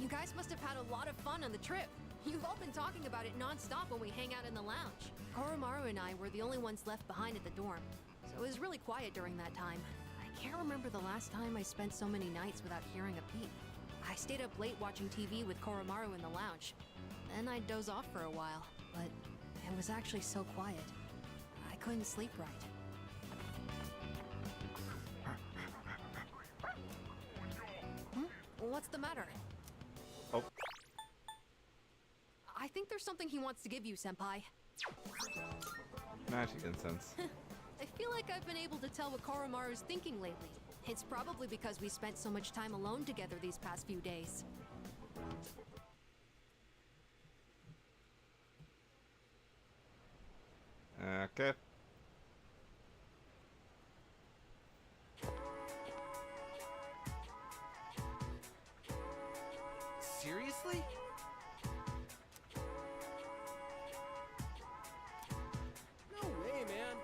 Speaker 10: You guys must have had a lot of fun on the trip. You've all been talking about it non-stop when we hang out in the lounge. Koromaru and I were the only ones left behind at the dorm, so it was really quiet during that time. I can't remember the last time I spent so many nights without hearing a peep. I stayed up late watching TV with Koromaru in the lounge. Then I'd doze off for a while, but it was actually so quiet. I couldn't sleep right. What's the matter?
Speaker 1: Oh.
Speaker 10: I think there's something he wants to give you, Senpai.
Speaker 1: Magic incense.
Speaker 10: I feel like I've been able to tell what Koromaru's thinking lately. It's probably because we spent so much time alone together these past few days.
Speaker 1: Okay.
Speaker 15: Seriously?
Speaker 20: No way, man.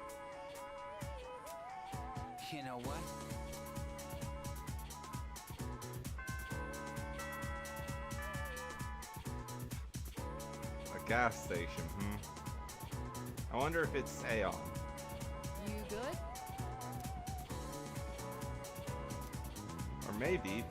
Speaker 15: You know what?
Speaker 1: A gas station, I wonder if it's Aeon.
Speaker 6: You good?
Speaker 1: Or maybe.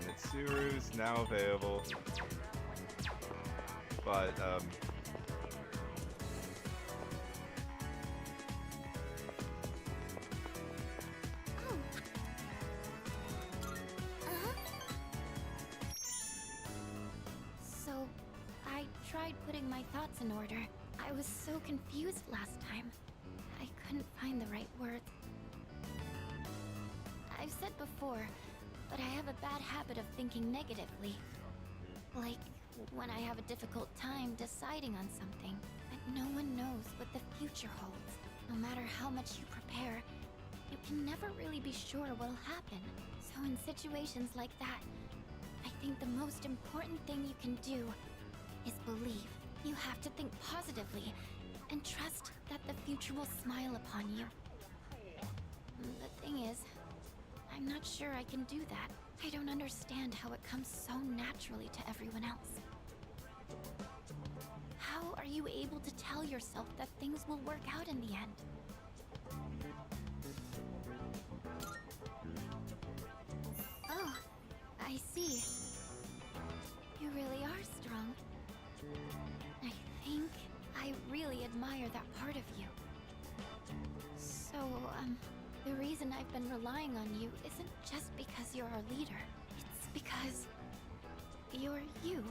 Speaker 1: Mitsuru's now available. But,
Speaker 5: So, I tried putting my thoughts in order. I was so confused last time. I couldn't find the right words. I've said before, but I have a bad habit of thinking negatively. Like, when I have a difficult time deciding on something, but no one knows what the future holds. No matter how much you prepare, you can never really be sure what'll happen. So in situations like that, I think the most important thing you can do is believe. You have to think positively and trust that the future will smile upon you. The thing is, I'm not sure I can do that. I don't understand how it comes so naturally to everyone else. How are you able to tell yourself that things will work out in the end? Oh, I see. You really are strong. I think I really admire that part of you. So, the reason I've been relying on you isn't just because you're our leader. It's because you're you.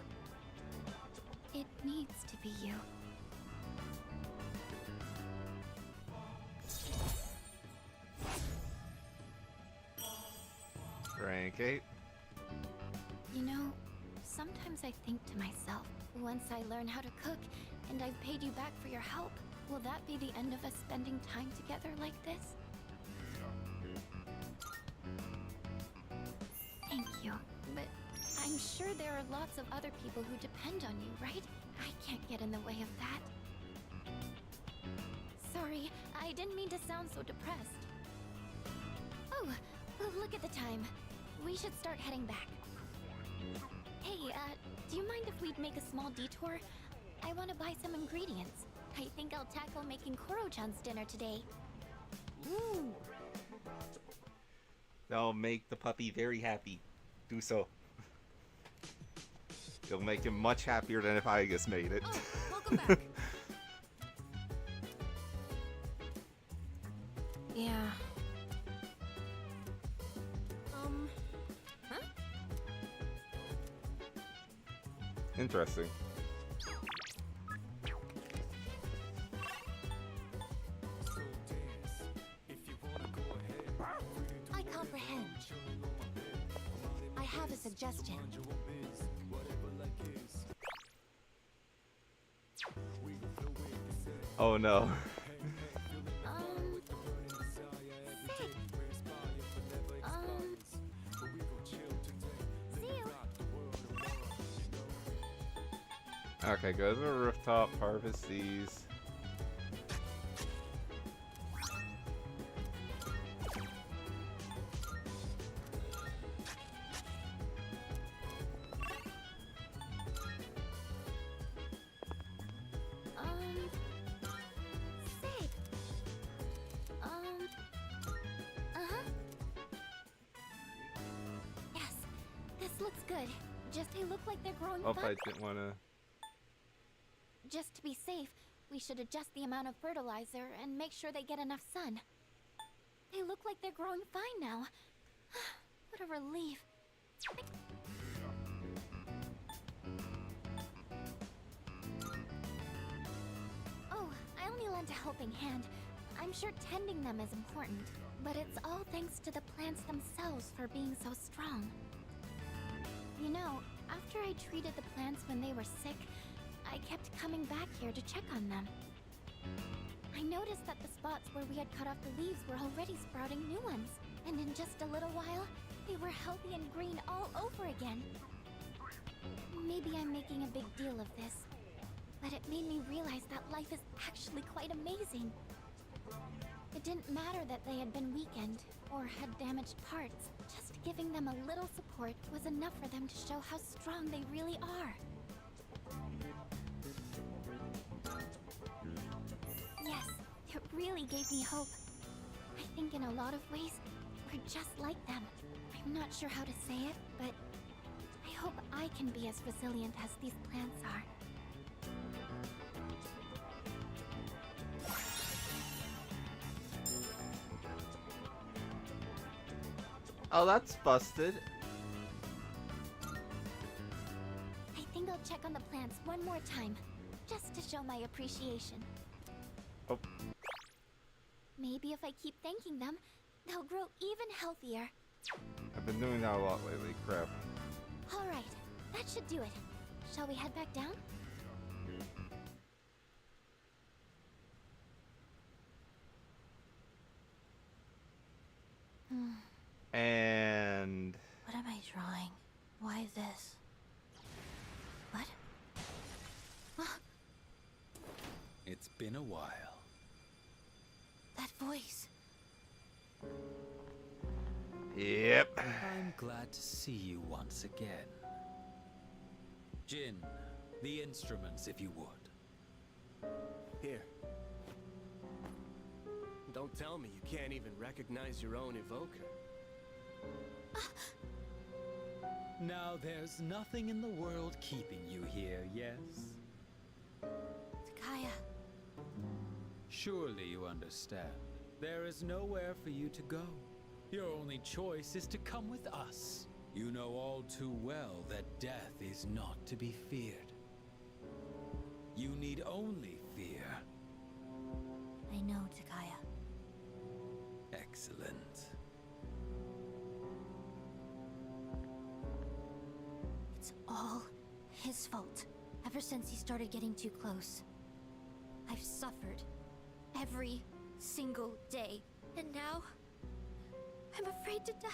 Speaker 5: It needs to be you.
Speaker 1: Rank 8.
Speaker 5: You know, sometimes I think to myself, once I learn how to cook and I've paid you back for your help, will that be the end of us spending time together like this? Thank you, but I'm sure there are lots of other people who depend on you, right? I can't get in the way of that. Sorry, I didn't mean to sound so depressed. Oh, look at the time. We should start heading back. Hey, do you mind if we'd make a small detour? I want to buy some ingredients. I think I'll tackle making Koro-chan's dinner today.
Speaker 1: Woo! That'll make the puppy very happy. Do so. It'll make him much happier than if I just made it.
Speaker 10: Oh, welcome back. Yeah. Huh?
Speaker 1: Interesting.
Speaker 9: I comprehend. I have a suggestion.
Speaker 1: Oh no. Okay, go to the rooftop, harvest these.
Speaker 5: Sick. Yes, this looks good. Just they look like they're growing
Speaker 1: Oh,
Speaker 5: fine.
Speaker 1: I didn't want to.
Speaker 5: Just to be safe, we should adjust the amount of fertilizer and make sure they get enough sun. They look like they're growing fine now. What a relief. Oh, I only lent a helping hand. I'm sure tending them is important, but it's all thanks to the plants themselves for being so strong. You know, after I treated the plants when they were sick, I kept coming back here to check on them. I noticed that the spots where we had cut off the leaves were already sprouting new ones, and in just a little while, they were healthy and green all over again. Maybe I'm making a big deal of this, but it made me realize that life is actually quite amazing. It didn't matter that they had been weakened or had damaged parts. Just giving them a little support was enough for them to show how strong they really are. Yes, it really gave me hope. I think in a lot of ways, we're just like them. I'm not sure how to say it, but I hope I can be as resilient as these plants are.
Speaker 1: Oh, that's busted.
Speaker 5: I think I'll check on the plants one more time, just to show my appreciation.
Speaker 1: Oh.
Speaker 5: Maybe if I keep thanking them, they'll grow even healthier.
Speaker 1: I've been doing that a lot lately. Crap.
Speaker 5: All right, that should do it. Shall we head back down?
Speaker 1: And
Speaker 9: What am I drawing? Why this? What?
Speaker 21: It's been a while.
Speaker 9: That voice.
Speaker 1: Yep.
Speaker 21: I'm glad to see you once again. Jin, the instruments, if you would.
Speaker 16: Here. Don't tell me you can't even recognize your own evoker.
Speaker 21: Now there's nothing in the world keeping you here, yes?
Speaker 9: Takaya.
Speaker 21: Surely you understand. There is nowhere for you to go. Your only choice is to come with us. You know all too well that death is not to be feared. You need only fear.
Speaker 9: I know, Takaya.
Speaker 21: Excellent.
Speaker 16: It
Speaker 5: It's all his fault. Ever since he started getting too close, I've suffered every single day. And now, I'm afraid to die.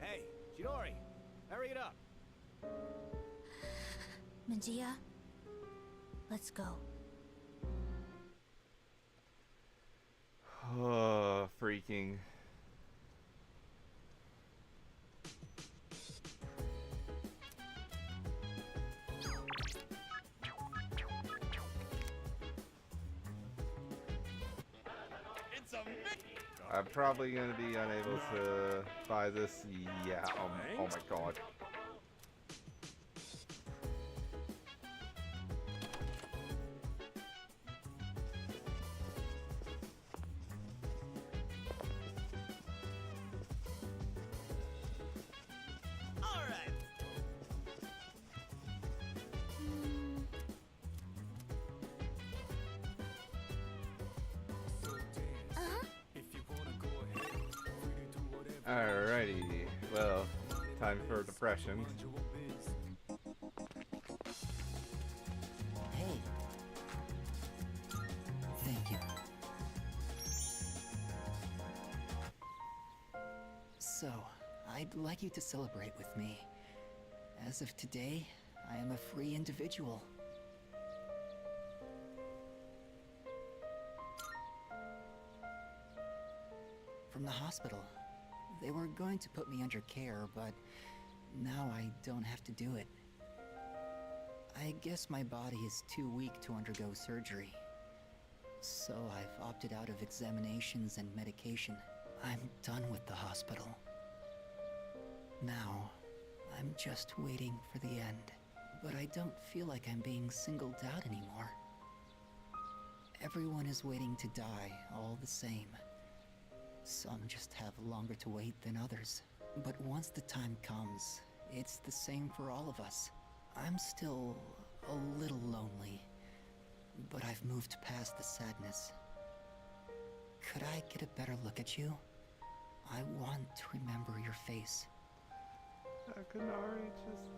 Speaker 17: Hey, Chidori, hurry it up.
Speaker 5: Medea, let's go.
Speaker 1: Oh, freaking.
Speaker 7: It's a victory.
Speaker 1: I'm probably gonna be unable to buy this. Yeah, oh my god.
Speaker 15: All right.
Speaker 1: Alrighty, well, time for depression.
Speaker 2: Hey. Thank you. So, I'd like you to celebrate with me. As of today, I am a free individual. From the hospital. They were going to put me under care, but now I don't have to do it. I guess my body is too weak to undergo surgery. So I've opted out of examinations and medication. I'm done with the hospital. Now, I'm just waiting for the end. But I don't feel like I'm being singled out anymore. Everyone is waiting to die all the same. Some just have longer to wait than others. But once the time comes, it's the same for all of us. I'm still a little lonely, but I've moved past the sadness. Could I get a better look at you? I want to remember your face.
Speaker 1: Akanari just...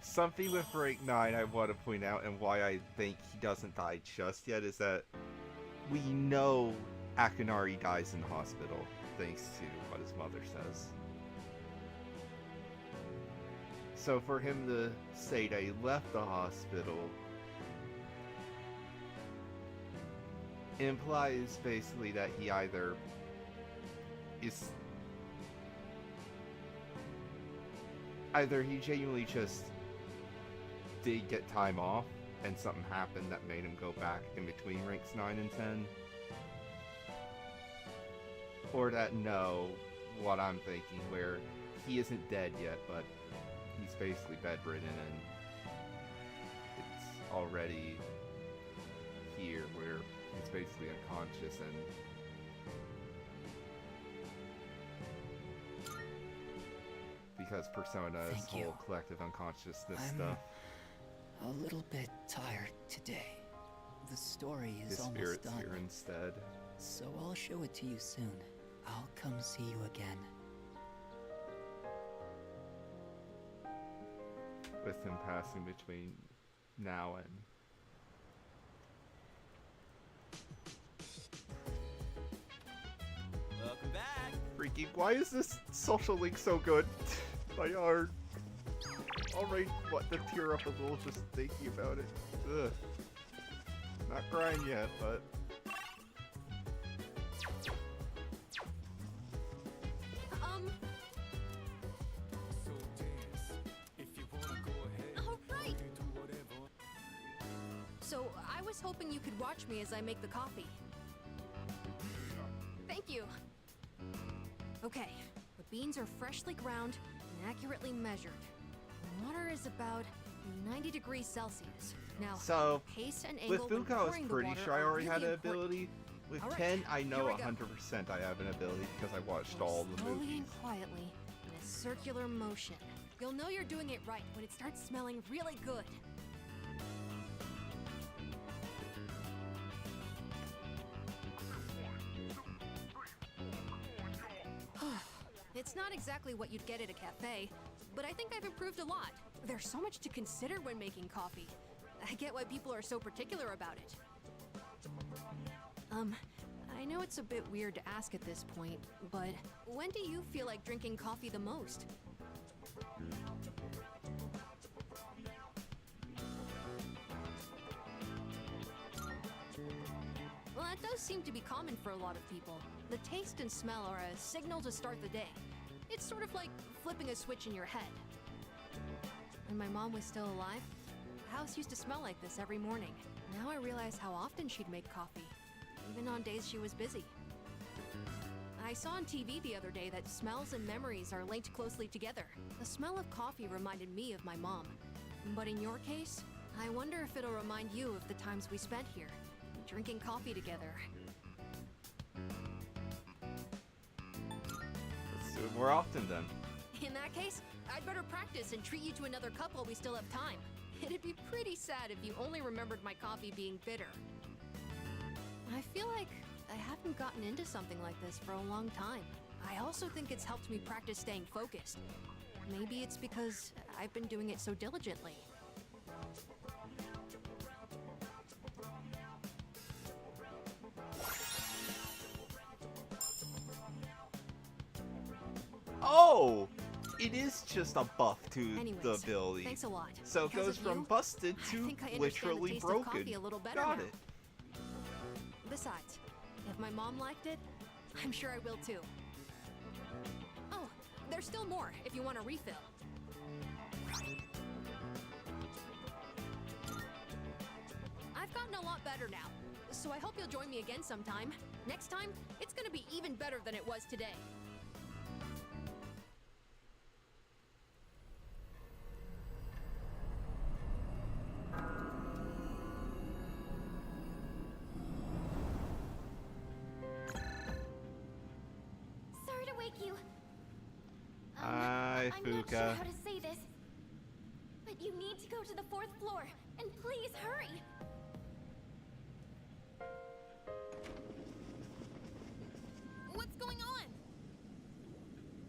Speaker 1: Something with Break 9 I want to point out, and why I think he doesn't die just yet, is that we know Akanari dies in the hospital, thanks to what his mother says. So for him to say that he left the hospital implies basically that he either is... either he genuinely just did get time off, and something happened that made him go back in between ranks 9 and 10. Or that, no, what I'm thinking, where he isn't dead yet, but he's basically bedridden and it's already here where he's basically unconscious and because Persona is whole collective unconsciousness stuff.
Speaker 2: A little bit tired today. The story is
Speaker 1: His
Speaker 2: almost
Speaker 1: spirit's
Speaker 2: done.
Speaker 1: here instead.
Speaker 2: So I'll show it to you soon. I'll come see you again.
Speaker 1: With him passing between now and...
Speaker 15: Welcome back.
Speaker 1: Freaking, why is this social link so good? My heart. Already what to tear up a little just thinking about it. Ugh. Not crying yet, but...
Speaker 10: Alright! So, I was hoping you could watch me as I make the coffee. Thank you! Okay, the beans are freshly ground and accurately measured. The water is about 90 degrees Celsius. Now,
Speaker 1: So,
Speaker 10: pace and
Speaker 1: with
Speaker 10: angle when
Speaker 1: Fuka I was
Speaker 10: pouring the
Speaker 1: pretty
Speaker 10: water
Speaker 1: sure I
Speaker 10: are
Speaker 1: already had
Speaker 10: really
Speaker 1: an ability. With
Speaker 10: Alright,
Speaker 1: 10, I know
Speaker 10: here we go.
Speaker 1: 100% I have an ability because I watched all the
Speaker 10: Slowly
Speaker 1: movies.
Speaker 10: and quietly, in a circular motion. You'll know you're doing it right when it starts smelling really good. It's not exactly what you'd get at a cafe, but I think I've improved a lot. There's so much to consider when making coffee. I get why people are so particular about it. I know it's a bit weird to ask at this point, but when do you feel like drinking coffee the most? Well, that does seem to be common for a lot of people. The taste and smell are a signal to start the day. It's sort of like flipping a switch in your head. When my mom was still alive, the house used to smell like this every morning. Now I realize how often she'd make coffee, even on days she was busy. I saw on TV the other day that smells and memories are linked closely together. The smell of coffee reminded me of my mom. But in your case, I wonder if it'll remind you of the times we spent here, drinking coffee together.
Speaker 1: Let's do it more often then.
Speaker 10: In that case, I'd better practice and treat you to another cup while we still have time. It'd be pretty sad if you only remembered my coffee being bitter. I feel like I haven't gotten into something like this for a long time. I also think it's helped me practice staying focused. Maybe it's because I've been doing it so diligently.
Speaker 1: Oh! It is just a buff to
Speaker 10: Anyways,
Speaker 1: the ability.
Speaker 10: thanks a lot.
Speaker 1: So it
Speaker 10: Because
Speaker 1: goes
Speaker 10: of
Speaker 1: from
Speaker 10: you,
Speaker 1: busted
Speaker 10: I
Speaker 1: to
Speaker 10: think I understand the
Speaker 1: literally
Speaker 10: taste of
Speaker 1: broken.
Speaker 10: coffee a little better
Speaker 1: Got
Speaker 10: now.
Speaker 1: it.
Speaker 10: Besides, if my mom liked it, I'm sure I will too. Oh, there's still more if you want a refill. I've gotten a lot better now, so I hope you'll join me again sometime. Next time, it's gonna be even better than it was today.
Speaker 5: Sorry to wake you.
Speaker 1: Hi,
Speaker 5: I'm not sure
Speaker 1: Fuka.
Speaker 5: how to say this, but you need to go to the 4th floor, and please hurry.
Speaker 10: What's going on?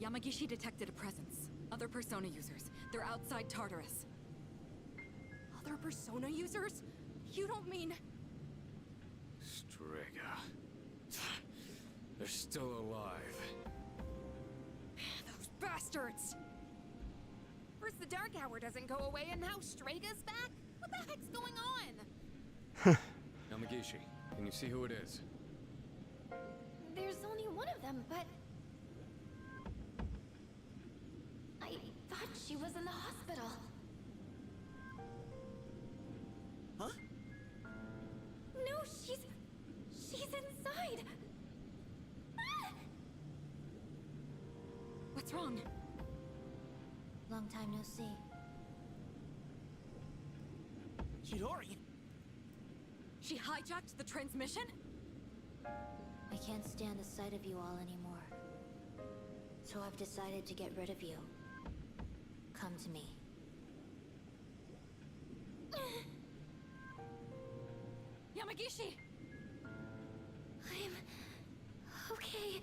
Speaker 11: Yamagishi detected a presence. Other Persona users. They're outside Tartarus.
Speaker 10: Other Persona users? You don't mean...
Speaker 19: Strega. They're still alive.
Speaker 10: Those bastards! First the Dark Hour doesn't go away, and now Strega's back? What the heck's going on?
Speaker 19: Yamagishi, can you see who it is?
Speaker 5: There's only one of them, but... I thought she was in the hospital.
Speaker 8: Huh?
Speaker 5: No, she's inside. Ah!
Speaker 11: What's wrong?
Speaker 5: Long time no see.
Speaker 8: Chidori?
Speaker 11: She hijacked the transmission?
Speaker 5: I can't stand the sight of you all anymore. So I've decided to get rid of you. Come to me.
Speaker 11: Yamagishi!
Speaker 5: I'm... okay.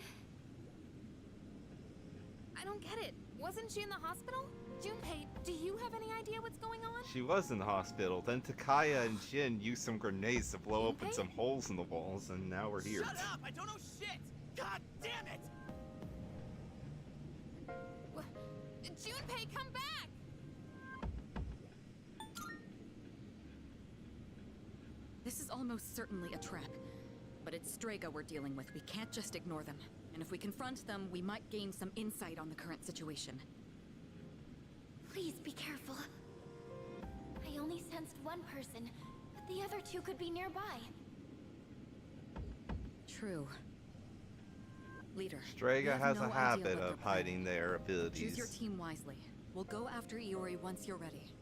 Speaker 10: I don't get it. Wasn't she in the hospital? Junpei, do you have any idea what's going on?
Speaker 1: She was in the hospital. Then Takaya and Jin used some grenades to blow open some holes in the walls, and now we're here.
Speaker 15: Shut up! I don't know shit! God damn it!
Speaker 10: Junpei, come back!
Speaker 11: This is almost certainly a trap. But it's Strega we're dealing with. We can't just ignore them. And if we confront them, we might gain some insight on the current situation.
Speaker 5: Please be careful. I only sensed one person, but the other two could be nearby.
Speaker 11: True. Leader.
Speaker 1: Strega
Speaker 11: you have
Speaker 1: has
Speaker 11: no
Speaker 1: a
Speaker 11: idea
Speaker 1: habit
Speaker 11: what
Speaker 1: of
Speaker 11: they're planning.
Speaker 1: hiding their abilities.
Speaker 11: Choose your team wisely. We'll go after Iori once you're ready.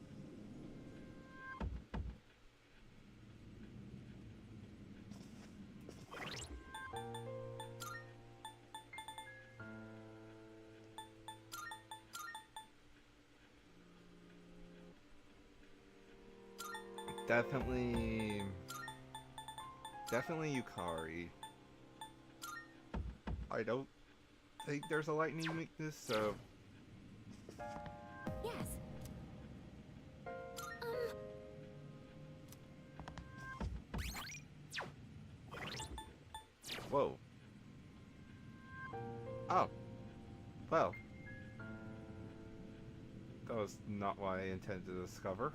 Speaker 1: Definitely Yukari. I don't think there's a lightning weakness, so
Speaker 5: Yes.
Speaker 1: whoa. Oh. Well. That was not what I intended to discover.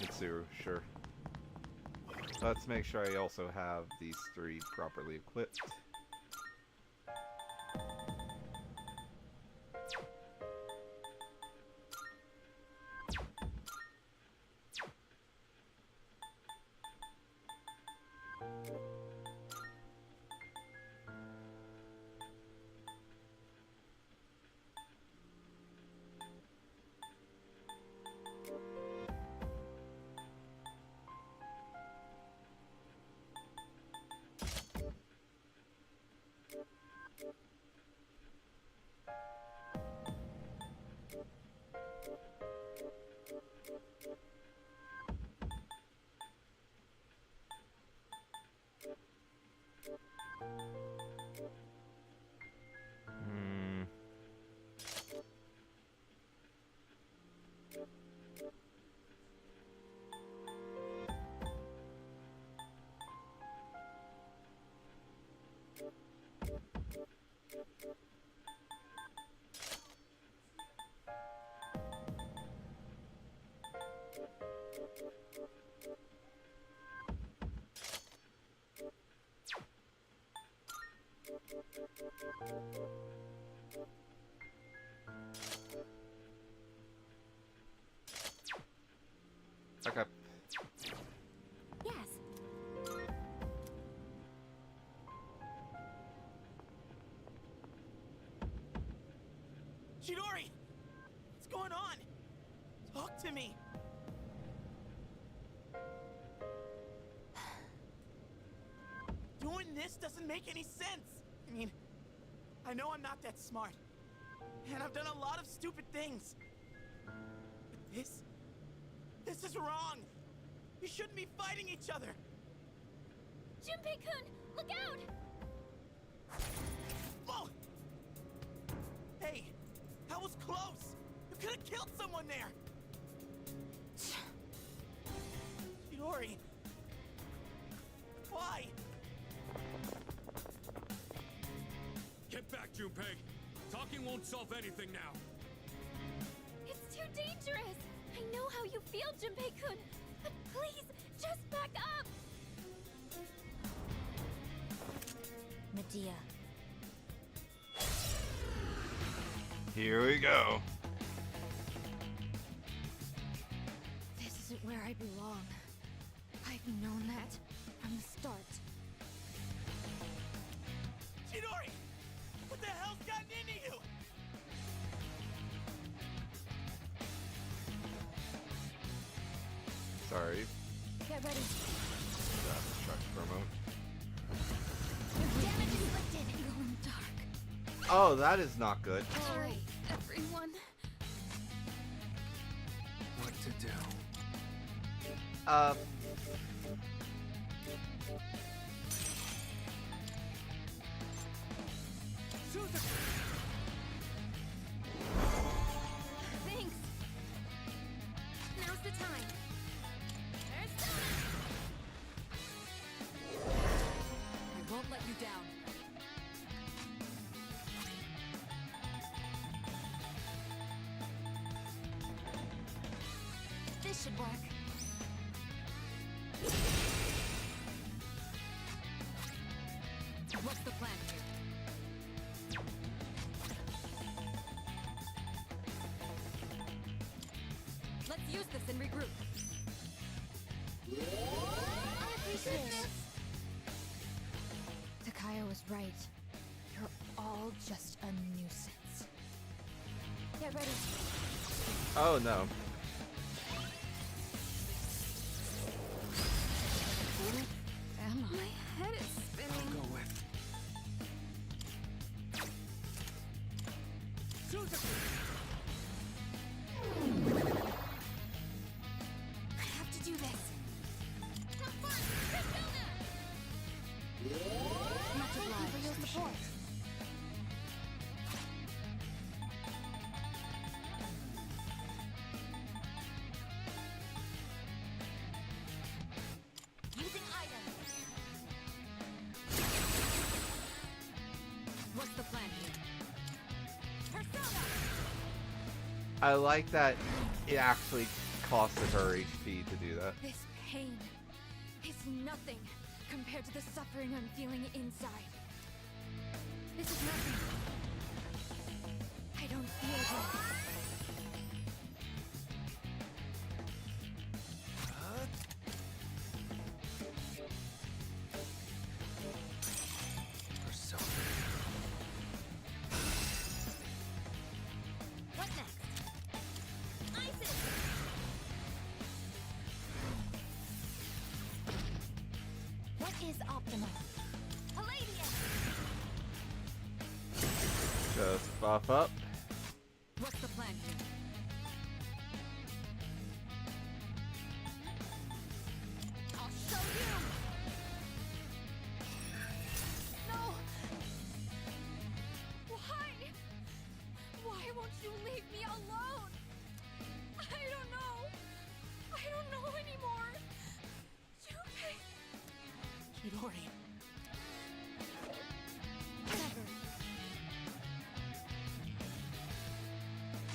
Speaker 1: Mitsuru, sure. Let's make sure I also have these three properly equipped. Okay.
Speaker 5: Yes.
Speaker 15: Chidori! What's going on? Talk to me! Doing this doesn't make any sense! I mean, I know I'm not that smart. And I've done a lot of stupid things. But this is wrong! We shouldn't be fighting each other!
Speaker 5: Junpei-kun, look out!
Speaker 15: Whoa! Hey, that was close! You could have killed someone there! Chidori! Why?
Speaker 19: Get back, Junpei! Talking won't solve anything now!
Speaker 5: It's too dangerous! I know how you feel, Junpei-kun! But please, just back up!
Speaker 9: Medea.
Speaker 1: Here we go.
Speaker 9: This isn't where I belong. I've known that from the start.
Speaker 15: Chidori! What the hell's gotten into you?
Speaker 1: Sorry.
Speaker 9: Get ready.
Speaker 1: Distract for a moment.
Speaker 9: Damage inflicted. Going dark.
Speaker 1: Oh, that is not good.
Speaker 9: All right, everyone.
Speaker 12: What to do?
Speaker 5: Thanks! Now's the time. There's the...
Speaker 6: I won't let you down.
Speaker 9: This should work.
Speaker 6: What's the plan here? Let's use this and regroup.
Speaker 9: I appreciate it. Takaya was right. You're all just a nuisance. Get ready.
Speaker 1: Oh no.
Speaker 9: Am I?
Speaker 5: My head is spinning.
Speaker 12: Go with.
Speaker 5: I have to do this. Not fun.
Speaker 1: I like that it actually costed her HP to do that.
Speaker 9: This pain is nothing compared to the suffering I'm feeling inside. This is nothing. I don't feel good.
Speaker 5: What next? Isis!
Speaker 9: What is optimal?
Speaker 5: Palladium!
Speaker 1: Just buff up.
Speaker 14: What's the plan here?
Speaker 5: I'll show you!
Speaker 9: No! Why? Why won't you leave me alone? I don't know. I don't know anymore. Junpei.
Speaker 8: Chidori.
Speaker 9: Never.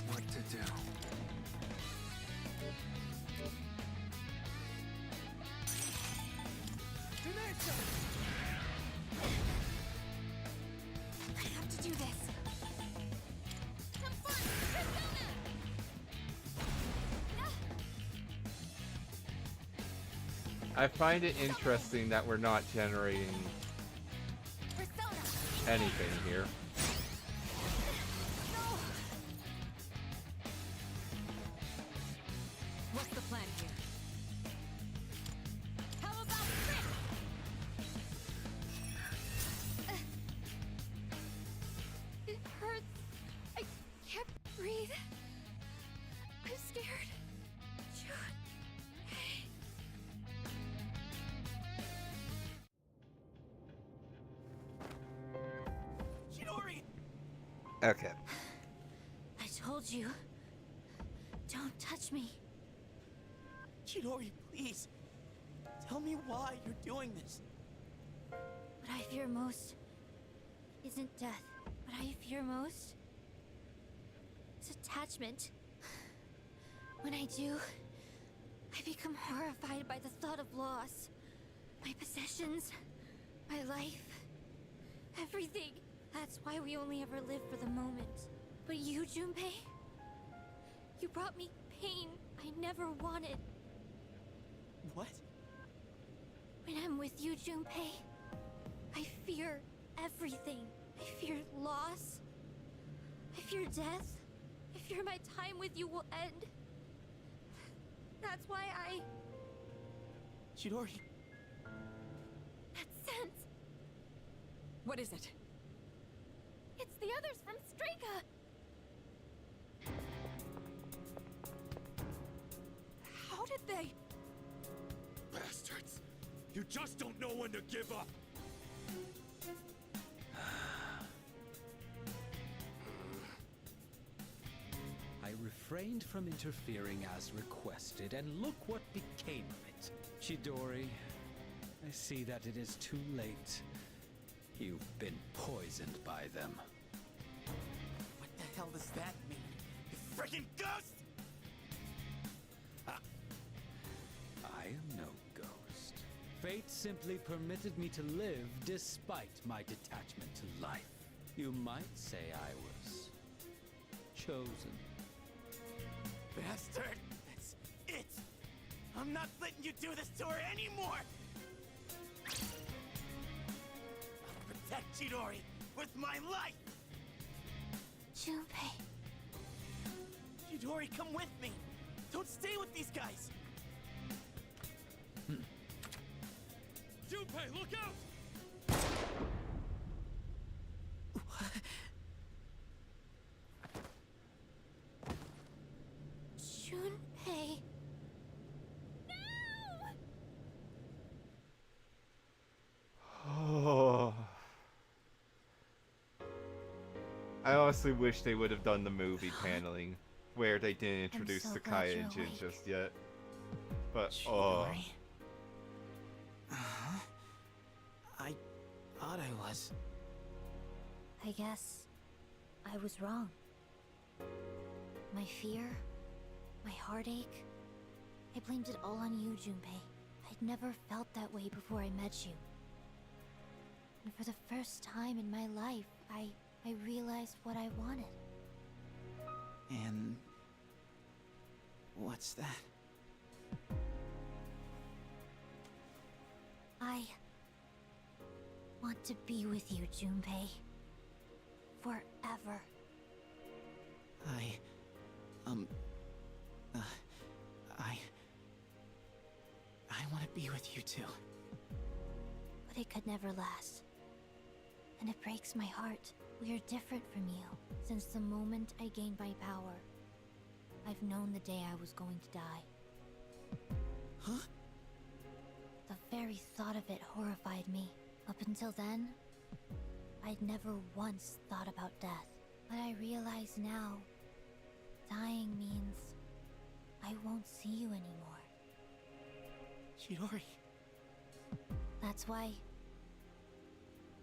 Speaker 12: What to do?
Speaker 9: I have to do this.
Speaker 5: Confront Persona!
Speaker 1: I find it interesting that we're not generating
Speaker 5: Persona!
Speaker 1: anything here.
Speaker 14: What's the plan here?
Speaker 5: How about Trick?
Speaker 9: It hurts. I can't breathe. I'm scared. Junpei.
Speaker 8: Chidori!
Speaker 1: Okay.
Speaker 9: I told you. Don't touch me.
Speaker 8: Chidori, please. Tell me why you're doing this.
Speaker 9: What I fear most isn't death. What I fear most is attachment. When I do, I become horrified by the thought of loss. My possessions, my life, everything. That's why we only ever live for the moment. But you, Junpei, you brought me pain I never wanted.
Speaker 8: What?
Speaker 9: When I'm with you, Junpei, I fear everything. I fear loss. I fear death. I fear my time with you will end. That's why I...
Speaker 8: Chidori.
Speaker 9: That sense.
Speaker 14: What is it?
Speaker 9: It's the others from Strega.
Speaker 14: How did they?
Speaker 7: Bastards! You just don't know when to give up!
Speaker 21: I refrained from interfering as requested, and look what became of it. Chidori, I see that it is too late. You've been poisoned by them.
Speaker 8: What the hell does that mean? You freaking ghost!
Speaker 21: I am no ghost. Fate simply permitted me to live despite my detachment to life. You might say I was chosen.
Speaker 8: Bastard! That's it! I'm not letting you do this to her anymore! I'll protect Chidori with my life!
Speaker 9: Junpei.
Speaker 8: Chidori, come with me! Don't stay with these guys!
Speaker 7: Junpei, look out!
Speaker 9: Junpei.
Speaker 1: Oh. I honestly wish they would have done the movie paneling where they didn't introduce
Speaker 9: so
Speaker 1: the
Speaker 9: glad
Speaker 1: Kai
Speaker 9: you're
Speaker 1: engine
Speaker 9: awake.
Speaker 1: just yet. But oh,
Speaker 8: I thought I was.
Speaker 9: I guess I was wrong. My fear, my heartache, I blamed it all on you, Junpei. I'd never felt that way before I met you. And for the first time in my life, I realized what I wanted.
Speaker 8: And what's that?
Speaker 9: I want to be with you, Junpei. Forever.
Speaker 8: I want to be with you too.
Speaker 9: But it could never last. And it breaks my heart. We are different from you. Since the moment I gained my power, I've known the day I was going to die.
Speaker 8: Huh?
Speaker 9: The very thought of it horrified me. Up until then, I'd never once thought about death. But I realize now, dying means I won't see you anymore.
Speaker 8: Chidori.
Speaker 9: That's why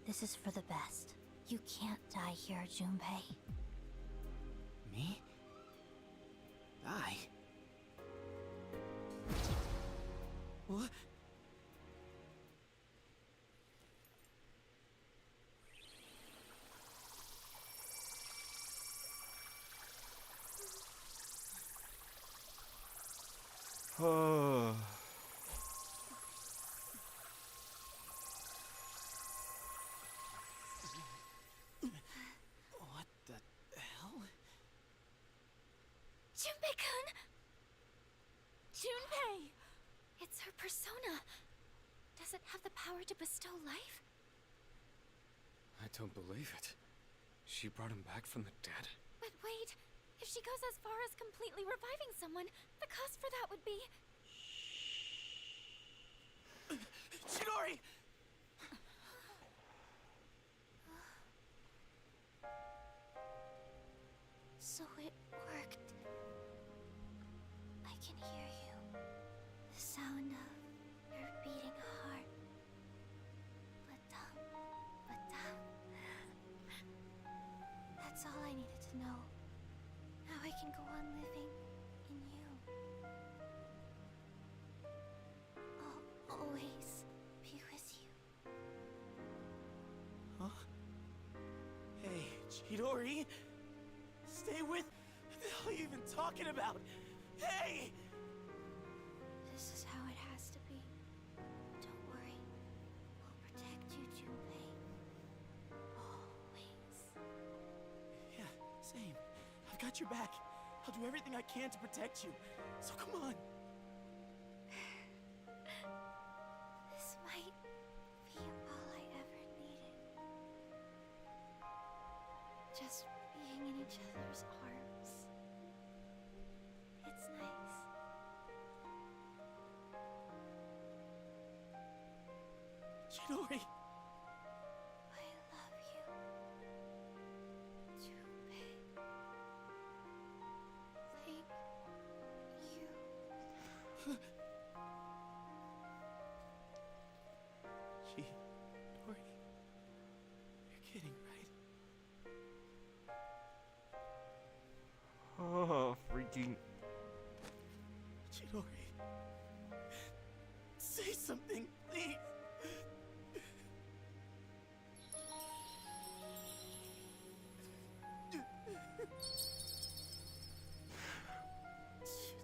Speaker 9: this is for the best. You can't die here, Junpei.
Speaker 8: Me? Die? What?
Speaker 1: Oh.
Speaker 8: What the hell?
Speaker 9: Junpei-kun! Junpei! It's her persona. Does it have the power to bestow life?
Speaker 19: I don't believe it. She brought him back from the dead?
Speaker 9: But wait, if she goes as far as completely reviving someone, the cost for that would be...
Speaker 8: Chidori!
Speaker 9: So it worked. I can hear you. The sound of your beating heart. But that's all I needed to know. Now I can go on living in you. I'll always be with you.
Speaker 8: Huh? Hey, Chidori! Stay with... What the hell are you even talking about? Hey!
Speaker 9: This is how it has to be. Don't worry. I'll protect you, Junpei. Always.
Speaker 8: Yeah, same. I've got your back. I'll do everything I can to protect you. So come on.
Speaker 9: This might be all I ever needed. Just being in each other's arms. It's nice.
Speaker 8: Chidori!
Speaker 9: I love you. Junpei. Thank you.
Speaker 8: Chidori. You're kidding, right?
Speaker 1: Oh, freaking.
Speaker 8: Chidori. Say something, please.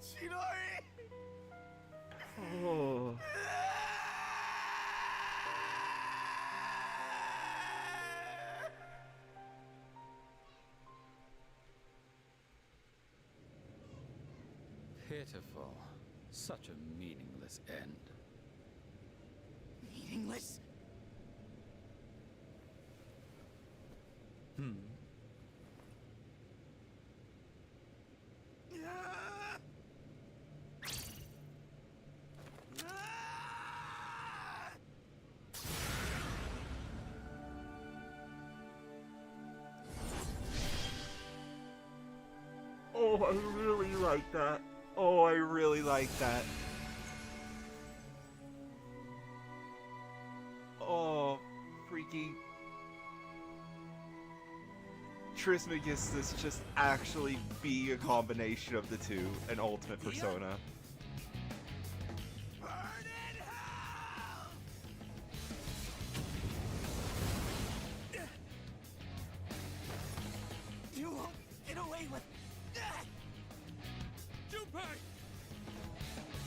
Speaker 8: Chidori!
Speaker 1: Oh.
Speaker 21: Pitiful. Such a meaningless end.
Speaker 8: Meaningless?
Speaker 1: Oh, I really like that. Oh, I really like that. Oh, freaking Trismegistus just actually be a combination of the two, an ultimate persona.
Speaker 8: You won't get away with that!
Speaker 3: Junpei!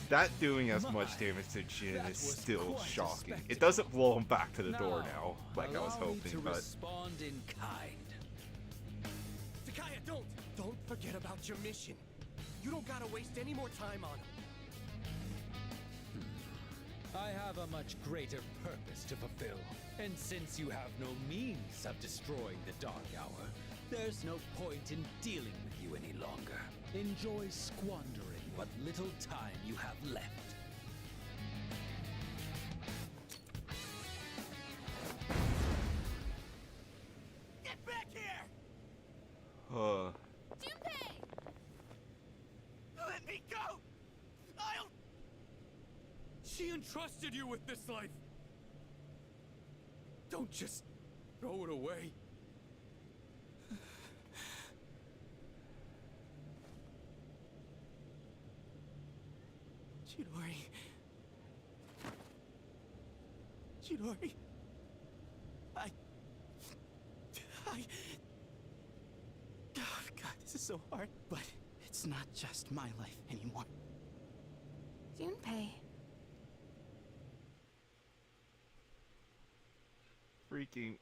Speaker 1: That doing as much damage to Jin is still shocking. It doesn't blow him back to the door now, like I was hoping, but...
Speaker 21: respond in kind.
Speaker 16: Takaya, don't forget about your mission. You don't gotta waste any more time on him.
Speaker 21: I have a much greater purpose to fulfill. And since you have no means of destroying the Dark Hour, there's no point in dealing with you any longer. Enjoy squandering what little time you have left.
Speaker 16: Get back here!
Speaker 5: Junpei!
Speaker 16: Let me go! I'll...
Speaker 3: She entrusted you with this life. Don't just throw it away.
Speaker 8: Chidori. I... Oh, God, this is so hard, but it's not just my life anymore.
Speaker 5: Junpei.
Speaker 1: Freaking...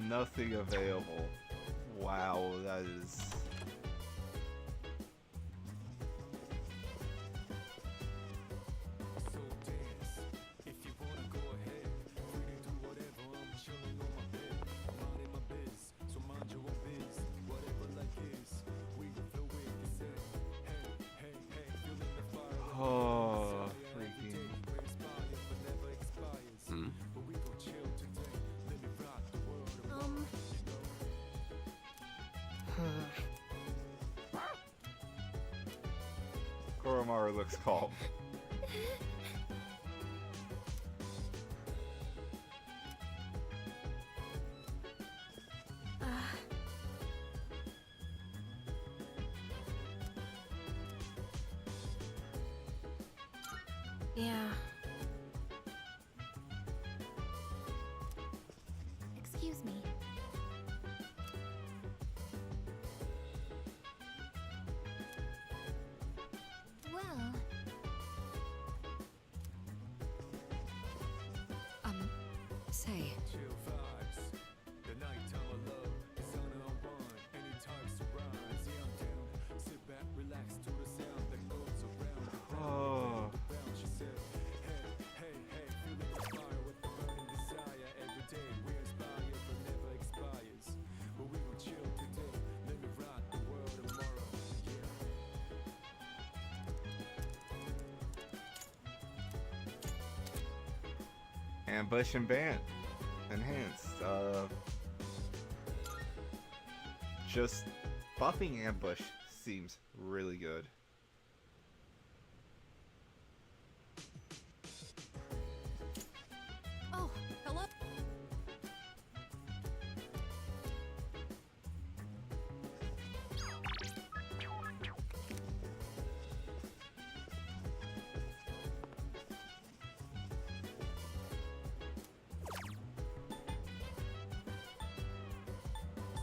Speaker 1: Nothing available. Wow, that is...
Speaker 3: So dance. If you wanna go ahead, free to do whatever. I'm chilling on my bed. I'm minding my biz, so mind your own biz. Whatever life is, we can flow with the set. Hey, hey, hey, feeling the fire.
Speaker 1: Oh, freaking...
Speaker 3: But never expires. But we gon' chill today. Let me rock the world.
Speaker 1: Koromaru looks calm.
Speaker 5: Yeah. Excuse me. Well,
Speaker 10: say.
Speaker 3: Chill vibes. The nighttime of love is on and on. Anytime surprise. Yeah, I'm down. Sit back, relax to the sound that goes around.
Speaker 1: Oh.
Speaker 3: Around, she said, hey, hey, hey, feeling the fire with the burning desire. Every day we inspire, but never expires. But we gon' chill today. Let me rock the world tomorrow. Yeah.
Speaker 1: Ambush and ban. Enhanced. Just buffing ambush seems really good.
Speaker 10: Oh, hello?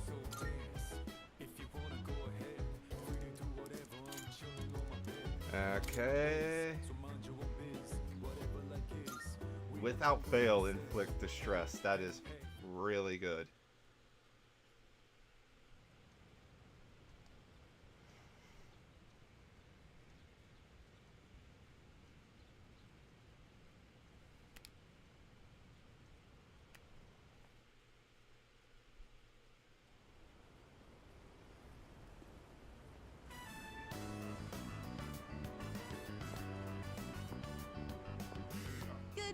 Speaker 3: So dance. If you wanna go ahead, free to do whatever. I'm chilling on my bed.
Speaker 1: Okay.
Speaker 3: So mind your own biz. Whatever life is.
Speaker 1: Without fail, inflict distress. That is really good.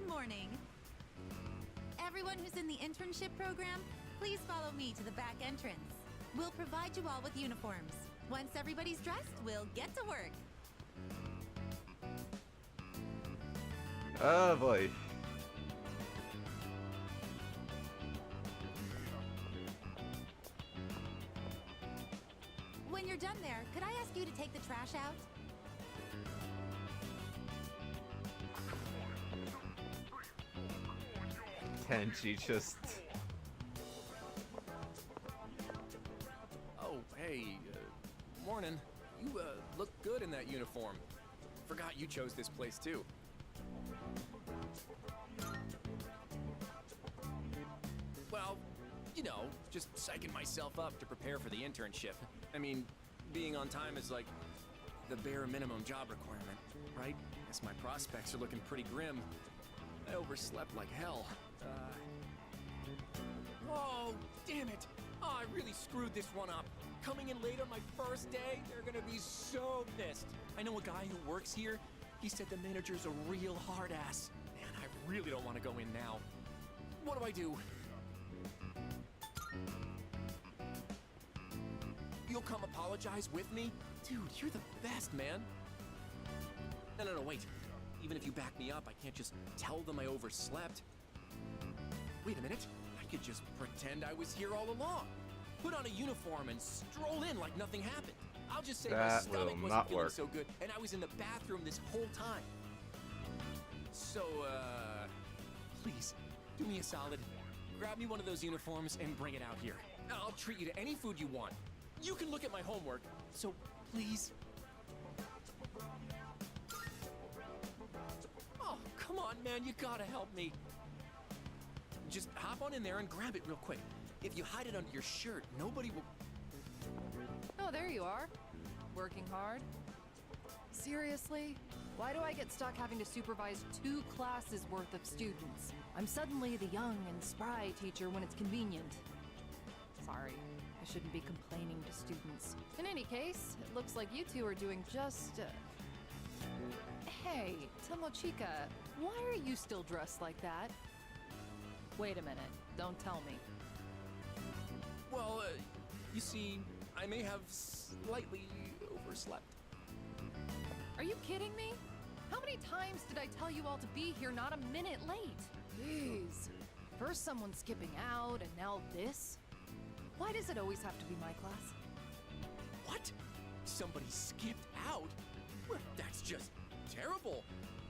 Speaker 13: morning. Everyone who's in the internship program, please follow me to the back entrance. We'll provide you all with uniforms. Once everybody's dressed, we'll get to work.
Speaker 1: Oh boy.
Speaker 13: When you're done there, could I ask you to take the trash out?
Speaker 1: Tenchi just...
Speaker 16: Oh, hey, morning. You, look good in that uniform. Forgot you chose this place, too. Well, you know, just psyching myself up to prepare for the internship. I mean, being on time is like the bare minimum job requirement, right? Guess my prospects are looking pretty grim. I overslept like hell. Oh, damn it! Oh, I really screwed this one up. Coming in late on my first day, they're gonna be so pissed. I know a guy who works here. He said the manager's a real hard ass. Man, I really don't want to go in now. What do I do? You'll come apologize with me? Dude, you're the best, man. No, wait. Even if you back me up, I can't just tell them I overslept. Wait a minute. I could just pretend I was here all along. Put on a uniform and stroll in like nothing happened. I'll just say my stomach wasn't feeling so good, and I was in the bathroom this whole time. So, please, do me a solid. Grab me one of those uniforms and bring it out here. I'll treat you to any food you want. You can look at my homework, so please. Oh, come on, man, you gotta help me. Just hop on in there and grab it real quick. If you hide it under your shirt, nobody will...
Speaker 6: Oh, there you are. Working hard. Seriously? Why do I get stuck having to supervise 2 classes worth of students? I'm suddenly the young and spry teacher when it's convenient. Sorry, I shouldn't be complaining to students. In any case, it looks like you two are doing just... Hey, Tomochika, why are you still dressed like that? Wait a minute, don't tell me.
Speaker 16: Well, you see, I may have slightly overslept.
Speaker 6: Are you kidding me? How many times did I tell you all to be here not a minute late? Jeez. First someone skipping out, and now this? Why does it always have to be my class?
Speaker 16: What? Somebody skipped out? Well, that's just terrible.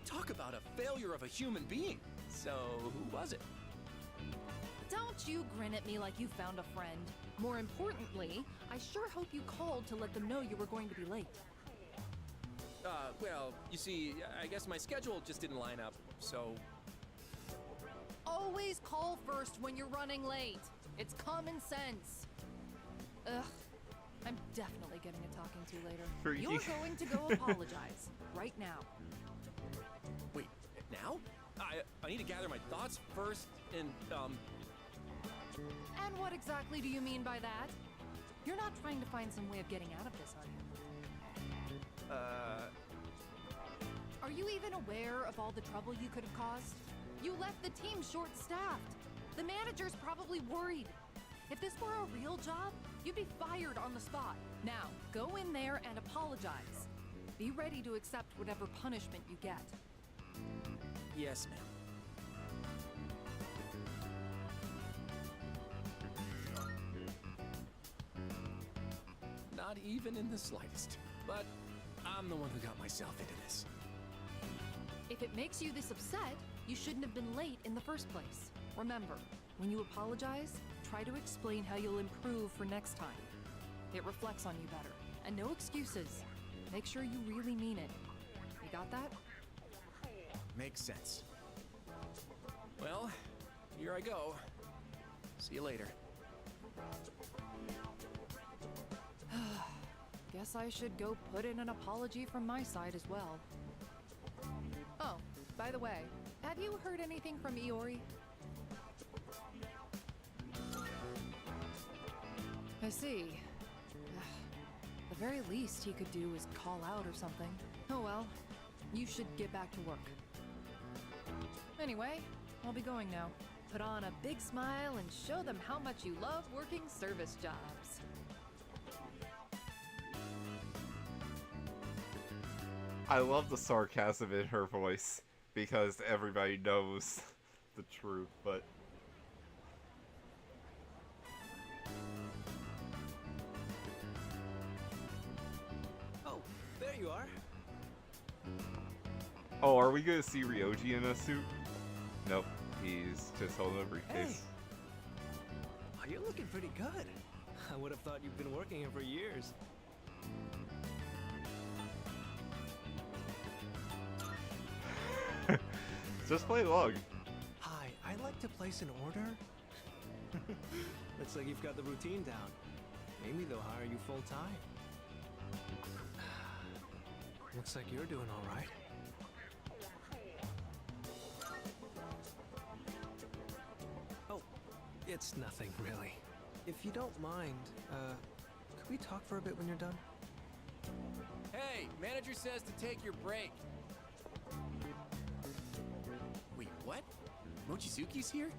Speaker 16: Talk about a failure of a human being. So, who was it?
Speaker 6: Don't you grin at me like you found a friend. More importantly, I sure hope you called to let them know you were going to be late.
Speaker 16: Well, you see, I guess my schedule just didn't line up, so...
Speaker 6: Always call first when you're running late. It's common sense. Ugh. I'm definitely getting a talking to later. You're going to go apologize. Right now.
Speaker 16: Wait, now? I need to gather my thoughts first, and,
Speaker 6: And what exactly do you mean by that? You're not trying to find some way of getting out of this, are you? Are you even aware of all the trouble you could have caused? You left the team short-staffed. The manager's probably worried. If this were a real job, you'd be fired on the spot. Now, go in there and apologize. Be ready to accept whatever punishment you get.
Speaker 16: Yes, ma'am. Not even in the slightest. But I'm the one who got myself into this.
Speaker 6: If it makes you this upset, you shouldn't have been late in the first place. Remember, when you apologize, try to explain how you'll improve for next time. It reflects on you better. And no excuses. Make sure you really mean it. You got that?
Speaker 16: Makes sense. Well, here I go. See you later.
Speaker 6: Guess I should go put in an apology from my side as well. Oh, by the way, have you heard anything from Iori? I see. The very least he could do is call out or something. Oh well, you should get back to work. Anyway, I'll be going now. Put on a big smile and show them how much you love working service jobs.
Speaker 1: I love the sarcasm in her voice because everybody knows the truth, but
Speaker 12: Oh, there you are.
Speaker 1: oh, are we gonna see Ryoji in a suit? Nope, he's just holding a briefcase.
Speaker 12: Oh, you're looking pretty good. I would have thought you've been working here for years.
Speaker 1: Just play along.
Speaker 12: Hi, I'd like to place an order. Looks like you've got the routine down. Maybe they'll hire you full time. Looks like you're doing all right. Oh, it's nothing really. If you don't mind, could we talk for a bit when you're done?
Speaker 16: Hey, manager says to take your break. Wait, what? Mochizuki's here?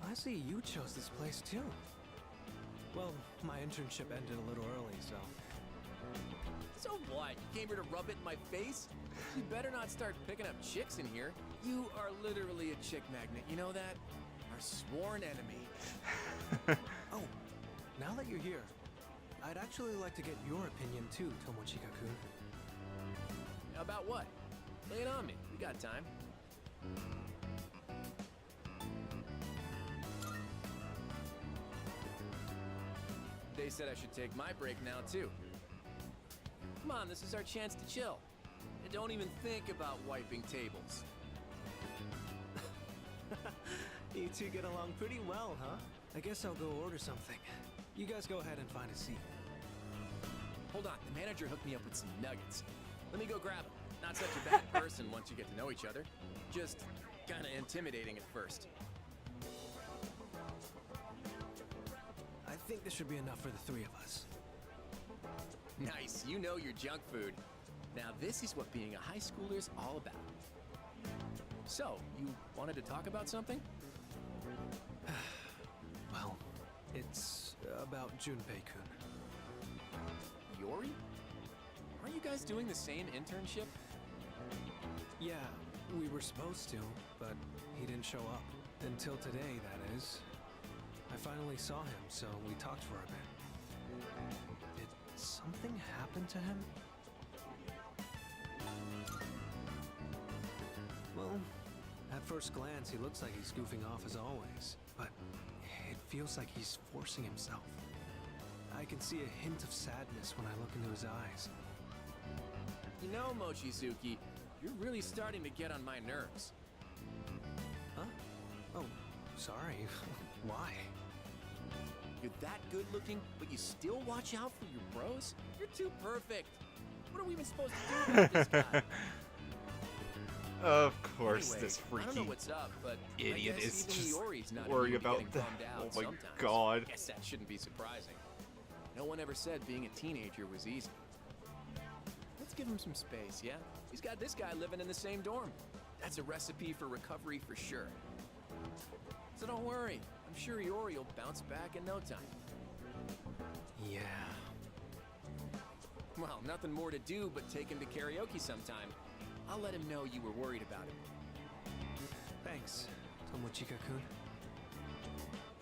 Speaker 12: I see you chose this place too. Well, my internship ended a little early, so...
Speaker 16: So what? You came here to rub it in my face? You better not start picking up chicks in here. You are literally a chick magnet, you know that? Our sworn enemy.
Speaker 12: Oh, now that you're here, I'd actually like to get your opinion too, Tomochika-kun.
Speaker 16: About what? Lay it on me. We got time. They said I should take my break now, too. Come on, this is our chance to chill. And don't even think about wiping tables.
Speaker 12: You two get along pretty well, huh? I guess I'll go order something. You guys go ahead and find a seat.
Speaker 16: Hold on, the manager hooked me up with some nuggets. Let me go grab them. Not such a bad person once you get to know each other. Just kinda intimidating at first.
Speaker 12: I think this should be enough for the three of us.
Speaker 16: Nice, you know your junk food. Now this is what being a high schooler's all about. So, you wanted to talk about something?
Speaker 12: Well, it's about Junpei-kun.
Speaker 16: Yori? Aren't you guys doing the same internship?
Speaker 12: Yeah, we were supposed to, but he didn't show up. Until today, that is. I finally saw him, so we talked for a bit. Did something happen to him? Well, at first glance, he looks like he's goofing off as always, but it feels like he's forcing himself. I can see a hint of sadness when I look into his eyes.
Speaker 16: You know, Mochizuki, you're really starting to get on my nerves.
Speaker 12: Huh? Oh, sorry. Why?
Speaker 16: You're that good looking, but you still watch out for your bros? You're too perfect. What are we even supposed to do about this guy?
Speaker 1: Of course,
Speaker 16: Anyway,
Speaker 1: this
Speaker 16: I don't know
Speaker 1: freaky
Speaker 16: what's up, but
Speaker 1: idiot
Speaker 16: I guess
Speaker 1: is
Speaker 16: even
Speaker 1: just
Speaker 16: Iori's not
Speaker 1: worried
Speaker 16: immune to
Speaker 1: about
Speaker 16: getting
Speaker 1: that.
Speaker 16: bummed out
Speaker 1: Oh my
Speaker 16: sometimes.
Speaker 1: god.
Speaker 16: Guess that shouldn't be surprising. No one ever said being a teenager was easy. Let's give him some space, yeah? He's got this guy living in the same dorm. That's a recipe for recovery for sure. So don't worry. I'm sure Iori will bounce back in no time.
Speaker 12: Yeah.
Speaker 16: Well, nothing more to do but take him to karaoke sometime. I'll let him know you were worried about him.
Speaker 12: Thanks, Tomochika-kun.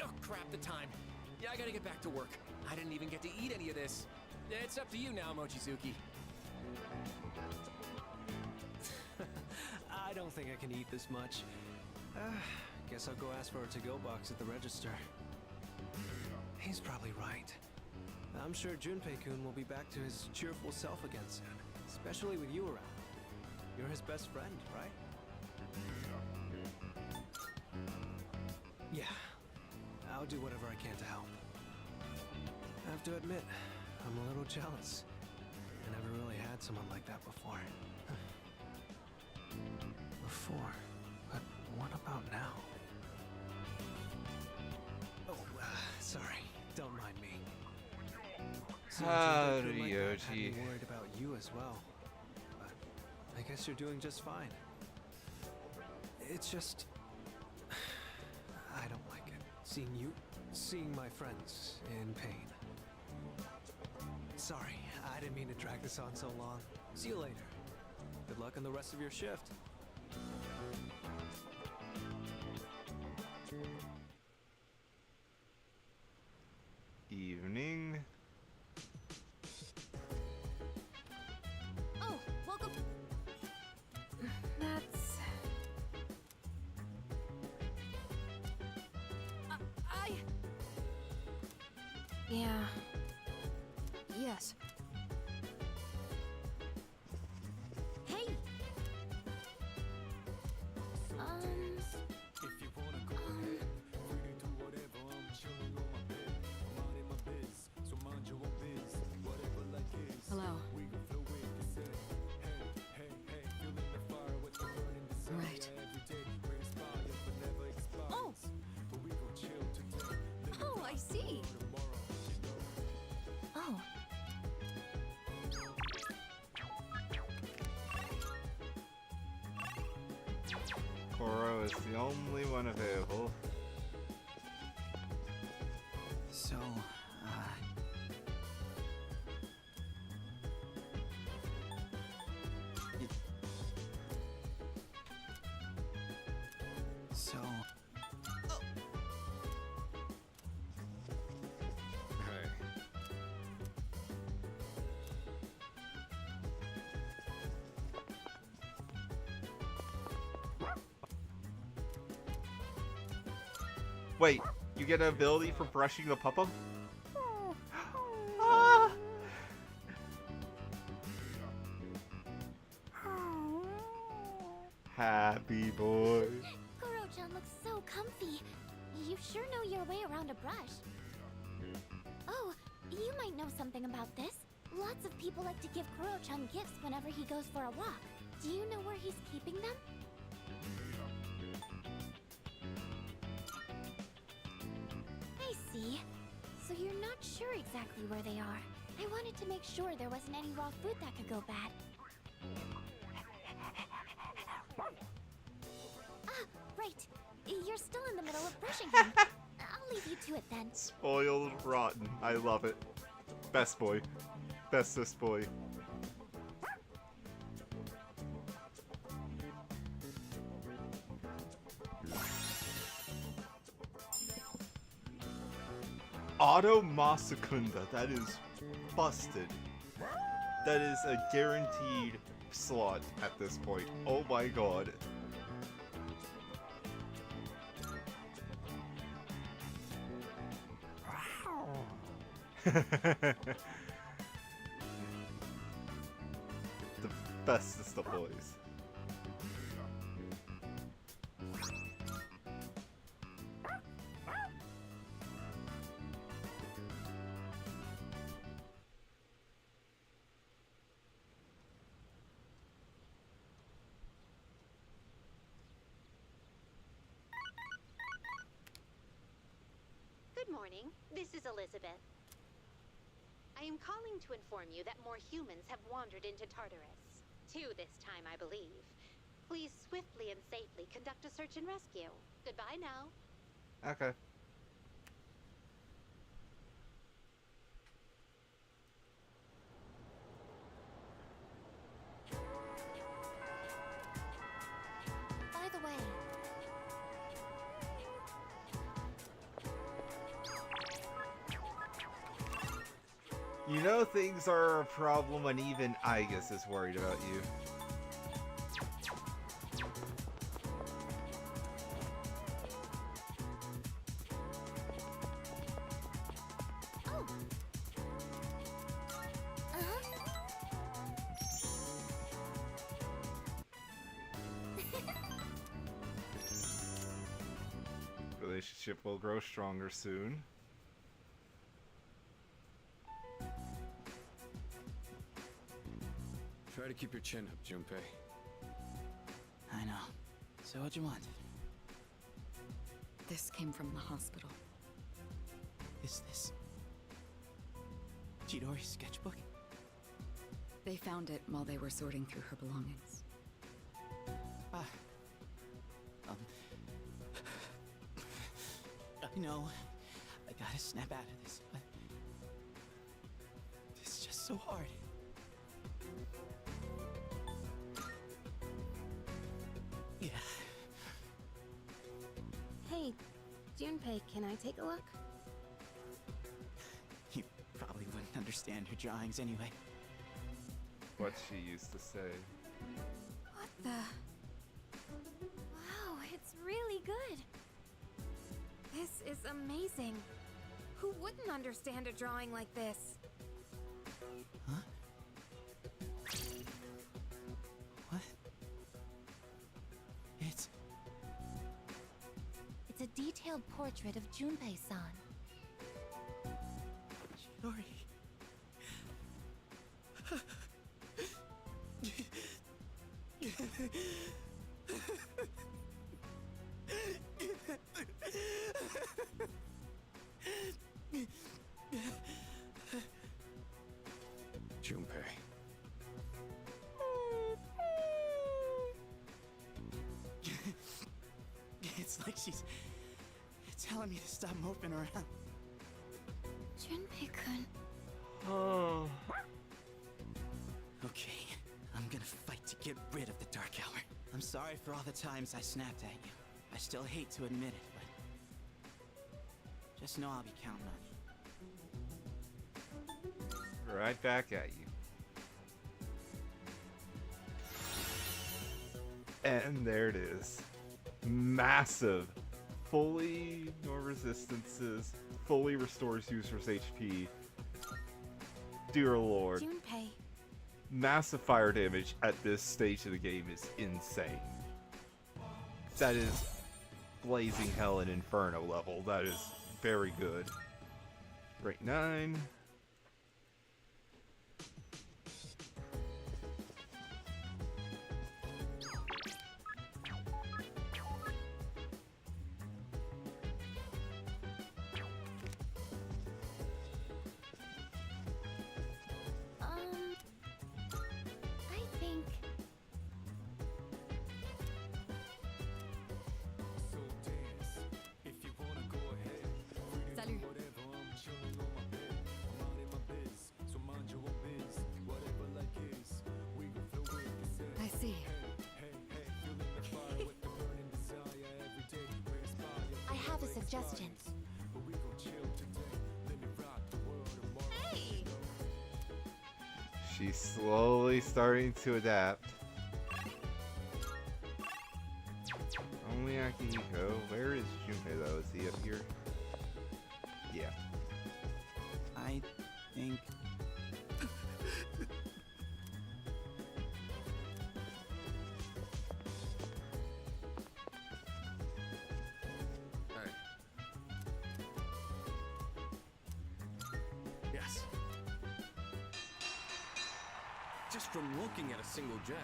Speaker 16: Oh, crap, the time. Yeah, I gotta get back to work. I didn't even get to eat any of this. It's up to you now, Mochizuki.
Speaker 12: I don't think I can eat this much. Guess I'll go ask for a to-go box at the register. He's probably right. I'm sure Junpei-kun will be back to his cheerful self again soon, especially with you around. You're his best friend, right? Yeah, I'll do whatever I can to help. I have to admit, I'm a little jealous. I never really had someone like that before. But what about now? Oh, sorry. Don't mind me. Seems like they might have me worried about you as well. But I guess you're doing just fine. It's just... I don't like it. Seeing my friends in pain. Sorry, I didn't mean to drag this on so long. See you later. Good luck on the rest of your shift.
Speaker 1: Evening.
Speaker 9: Oh, welcome. That's...
Speaker 10: Yeah. Yes.
Speaker 9: Hey!
Speaker 3: If you wanna go ahead, free to do whatever. I'm chilling on my bed. I'm minding my biz, so mind your own biz. Whatever life is.
Speaker 14: Hello.
Speaker 3: We can flow with the set. Hey, hey, hey, feeling the fire with the burning desire.
Speaker 14: Right.
Speaker 3: Every day, we inspire, but never expires.
Speaker 9: Oh.
Speaker 3: But we gon' chill today.
Speaker 9: Oh, I see.
Speaker 3: Tomorrow, you know.
Speaker 9: Oh.
Speaker 1: Koro is the only one available.
Speaker 8: So, So...
Speaker 19: Hey.
Speaker 1: Wait, you get an ability for brushing the puppum? Ah! Happy boy.
Speaker 5: Kuro-chan looks so comfy. You sure know your way around a brush. Oh, you might know something about this. Lots of people like to give Kuro-chan gifts whenever he goes for a walk. Do you know where he's keeping them? I see. So you're not sure exactly where they are. I wanted to make sure there wasn't any raw food that could go bad. Ah, right. You're still in the middle of brushing him. I'll leave you to it then.
Speaker 1: Spoiled rotten. I love it. Best boy. Bestest boy. Auto Masakunda. That is busted. That is a guaranteed slot at this point. Oh my god. The bestest of boys.
Speaker 18: Good morning. This is Elizabeth. I am calling to inform you that more humans have wandered into Tartarus. 2 this time, I believe. Please swiftly and safely conduct a search and rescue. Goodbye now.
Speaker 1: Okay.
Speaker 5: By the way,
Speaker 1: You know things are a problem when even Igus is worried about you. Relationship will grow stronger soon.
Speaker 19: Try to keep your chin up, Junpei.
Speaker 8: I know. So what'd you want?
Speaker 11: This came from the hospital.
Speaker 8: Is this... Chidori's sketchbook?
Speaker 11: They found it while they were sorting through her belongings.
Speaker 8: know, I gotta snap out of this, but it's just so hard. Yeah.
Speaker 5: Hey, Junpei, can I take a look?
Speaker 8: You probably wouldn't understand her drawings anyway.
Speaker 1: What she used to say.
Speaker 5: What the? Wow, it's really good. This is amazing. Who wouldn't understand a drawing like this?
Speaker 8: Huh? What? It's
Speaker 9: a detailed portrait of Junpei-san.
Speaker 8: Shiori.
Speaker 19: Junpei.
Speaker 8: It's like she's telling me to stop moping around.
Speaker 5: Junpei-kun.
Speaker 1: Oh.
Speaker 8: Okay, I'm gonna fight to get rid of the Dark Hour. I'm sorry for all the times I snapped at you. I still hate to admit it, but just know I'll be counting on you.
Speaker 1: Right back at you. And there it is. Massive. Fully no resistances. Fully restores user's HP. Dear Lord.
Speaker 5: Junpei.
Speaker 1: Massive fire damage at this stage of the game is insane. That is blazing hell and inferno level. That is very good. Rank 9.
Speaker 5: I think...
Speaker 14: Salut. I see.
Speaker 9: I have a suggestion.
Speaker 5: Hey!
Speaker 1: She's slowly starting to adapt. Only Akihiko. Where is Junpei though? Is he up here? Yeah.
Speaker 8: I think...
Speaker 19: Hey. Yes. Just from looking at a single jab,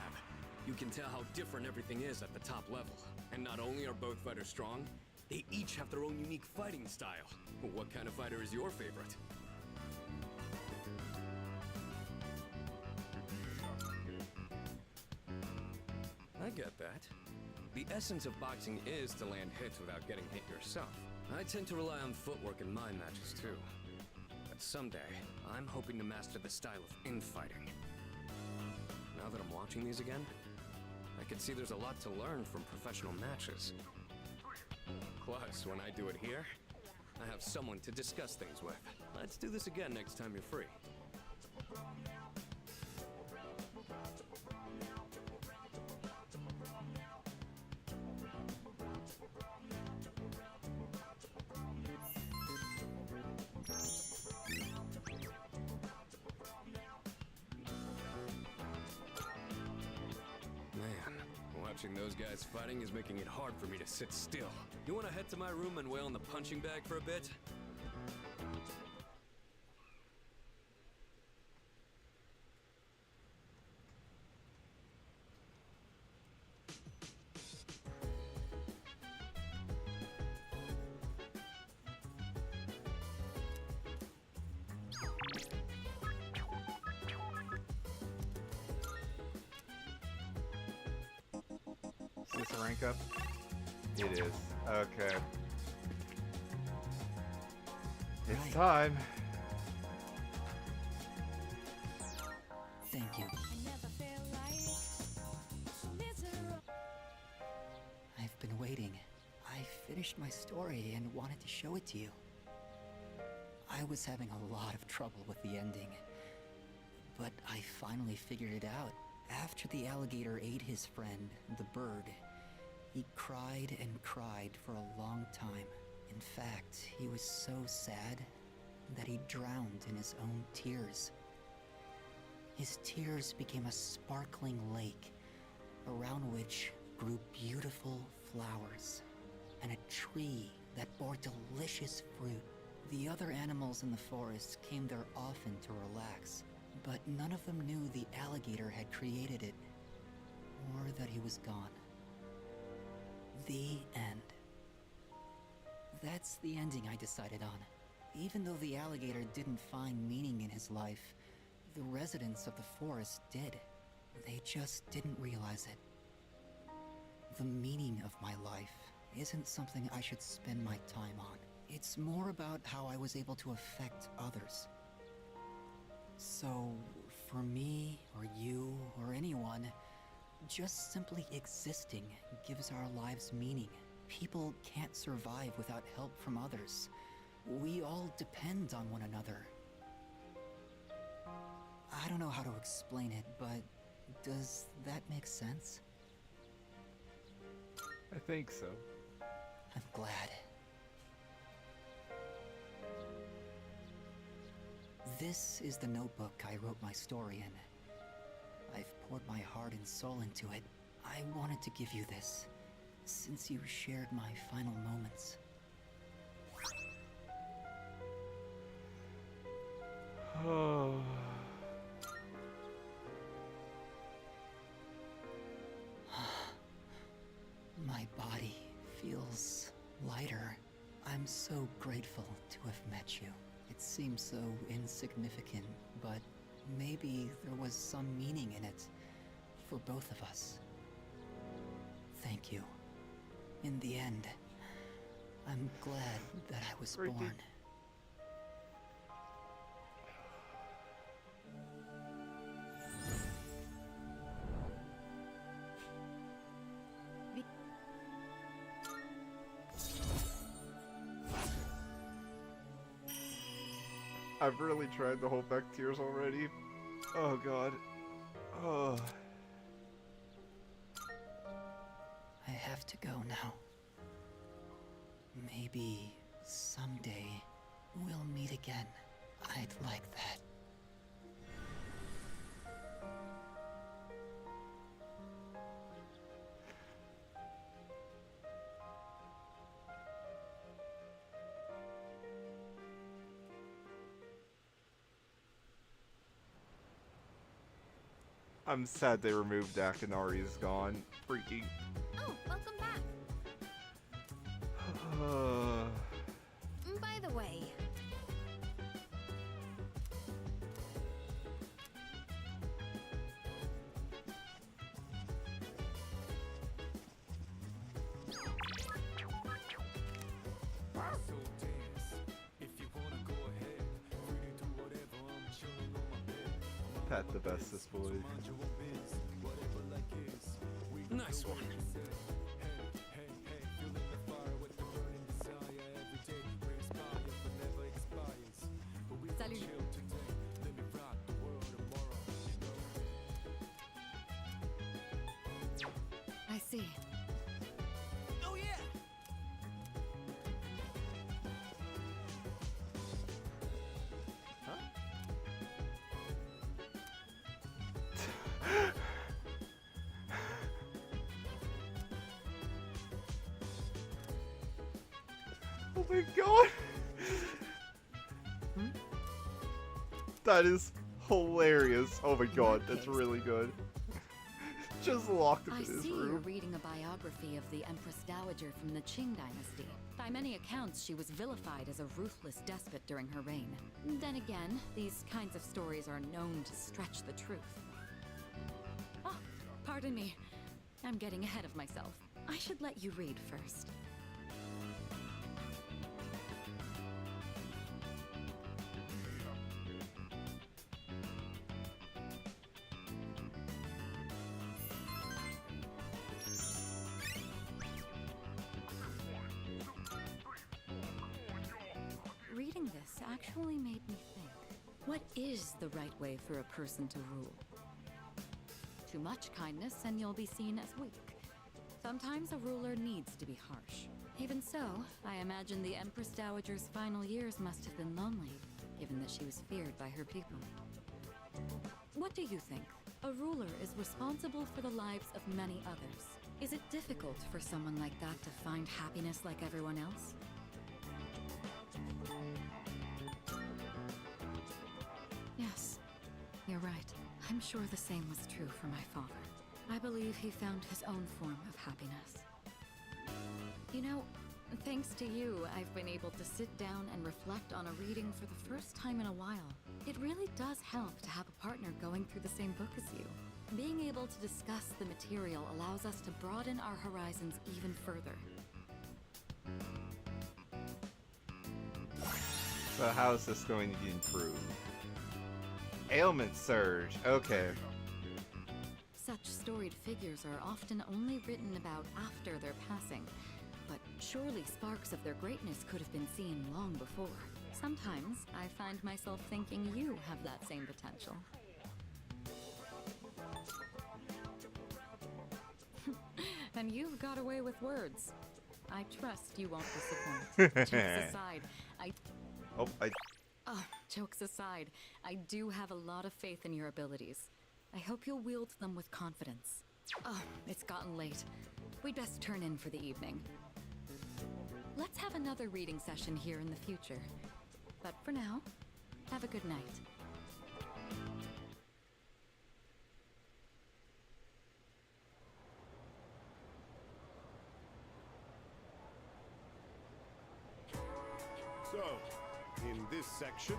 Speaker 19: you can tell how different everything is at the top level. And not only are both fighters strong, they each have their own unique fighting style. What kind of fighter is your favorite? I get that. The essence of boxing is to land hits without getting hit yourself. I tend to rely on footwork in my matches too. But someday, I'm hoping to master the style of infighting. Now that I'm watching these again, I can see there's a lot to learn from professional matches. Plus, when I do it here, I have someone to discuss things with. Let's do this again next time you're free. Watching those guys fighting is making it hard for me to sit still. You want to head to my room and wail on the punching bag for a bit?
Speaker 1: Is this a rank up? It is. Okay. It's time.
Speaker 2: Thank you. I've been waiting. I finished my story and wanted to show it to you. I was having a lot of trouble with the ending, but I finally figured it out. After the alligator ate his friend, the bird, he cried and cried for a long time. In fact, he was so sad that he drowned in his own tears. His tears became a sparkling lake, around which grew beautiful flowers, and a tree that bore delicious fruit. The other animals in the forest came there often to relax, but none of them knew the alligator had created it, or that he was gone. The end. That's the ending I decided on. Even though the alligator didn't find meaning in his life, the residents of the forest did. They just didn't realize it. The meaning of my life isn't something I should spend my time on. It's more about how I was able to affect others. So, for me, or you, or anyone, just simply existing gives our lives meaning. People can't survive without help from others. We all depend on one another. I don't know how to explain it, but does that make sense?
Speaker 1: I think so.
Speaker 2: I'm glad. This is the notebook I wrote my story in. I've poured my heart and soul into it. I wanted to give you this, since you shared my final moments.
Speaker 1: Oh.
Speaker 2: My body feels lighter. I'm so grateful to have met you. It seems so insignificant, but maybe there was some meaning in it for both of us. Thank you. In the end, I'm glad that I was born.
Speaker 1: I've really tried to hold back tears already. Oh god. Oh.
Speaker 2: I have to go now. Maybe someday we'll meet again. I'd like that.
Speaker 1: I'm sad they removed Akinari's gone. Freaking.
Speaker 5: Oh, welcome back. By the way,
Speaker 1: Pat the bestest boy.
Speaker 19: Nice one.
Speaker 14: Salut. I see.
Speaker 8: Oh yeah!
Speaker 1: Oh my god! That is hilarious. Oh my god, that's really good. Just locked him
Speaker 14: I
Speaker 1: in his
Speaker 14: see you're
Speaker 1: room.
Speaker 14: reading a biography of the Empress Dowager from the Qing dynasty. By many accounts, she was vilified as a ruthless despot during her reign. Then again, these kinds of stories are known to stretch the truth. Oh, pardon me. I'm getting ahead of myself. I should let you read first. actually made me think. What is the right way for a person to rule? Too much kindness and you'll be seen as weak. Sometimes a ruler needs to be harsh. Even so, I imagine the Empress Dowager's final years must have been lonely, given that she was feared by her people. What do you think? A ruler is responsible for the lives of many others. Is it difficult for someone like that to find happiness like everyone else? Yes, you're right. I'm sure the same was true for my father. I believe he found his own form of happiness. You know, thanks to you, I've been able to sit down and reflect on a reading for the first time in a while. It really does help to have a partner going through the same book as you. Being able to discuss the material allows us to broaden our horizons even further.
Speaker 1: So how is this going to be improved? Ailment surge. Okay.
Speaker 14: Such storied figures are often only written about after their passing, but surely sparks of their greatness could have been seen long before. Sometimes I find myself thinking you have that same potential. And you've got away with words. I trust you won't disappoint. Jokes aside, jokes aside, I do have a lot of faith in your abilities. I hope you'll wield them with confidence. Oh, it's gotten late. We'd best turn in for the evening. Let's have another reading session here in the future. But for now, have a good night.
Speaker 7: So, in this section,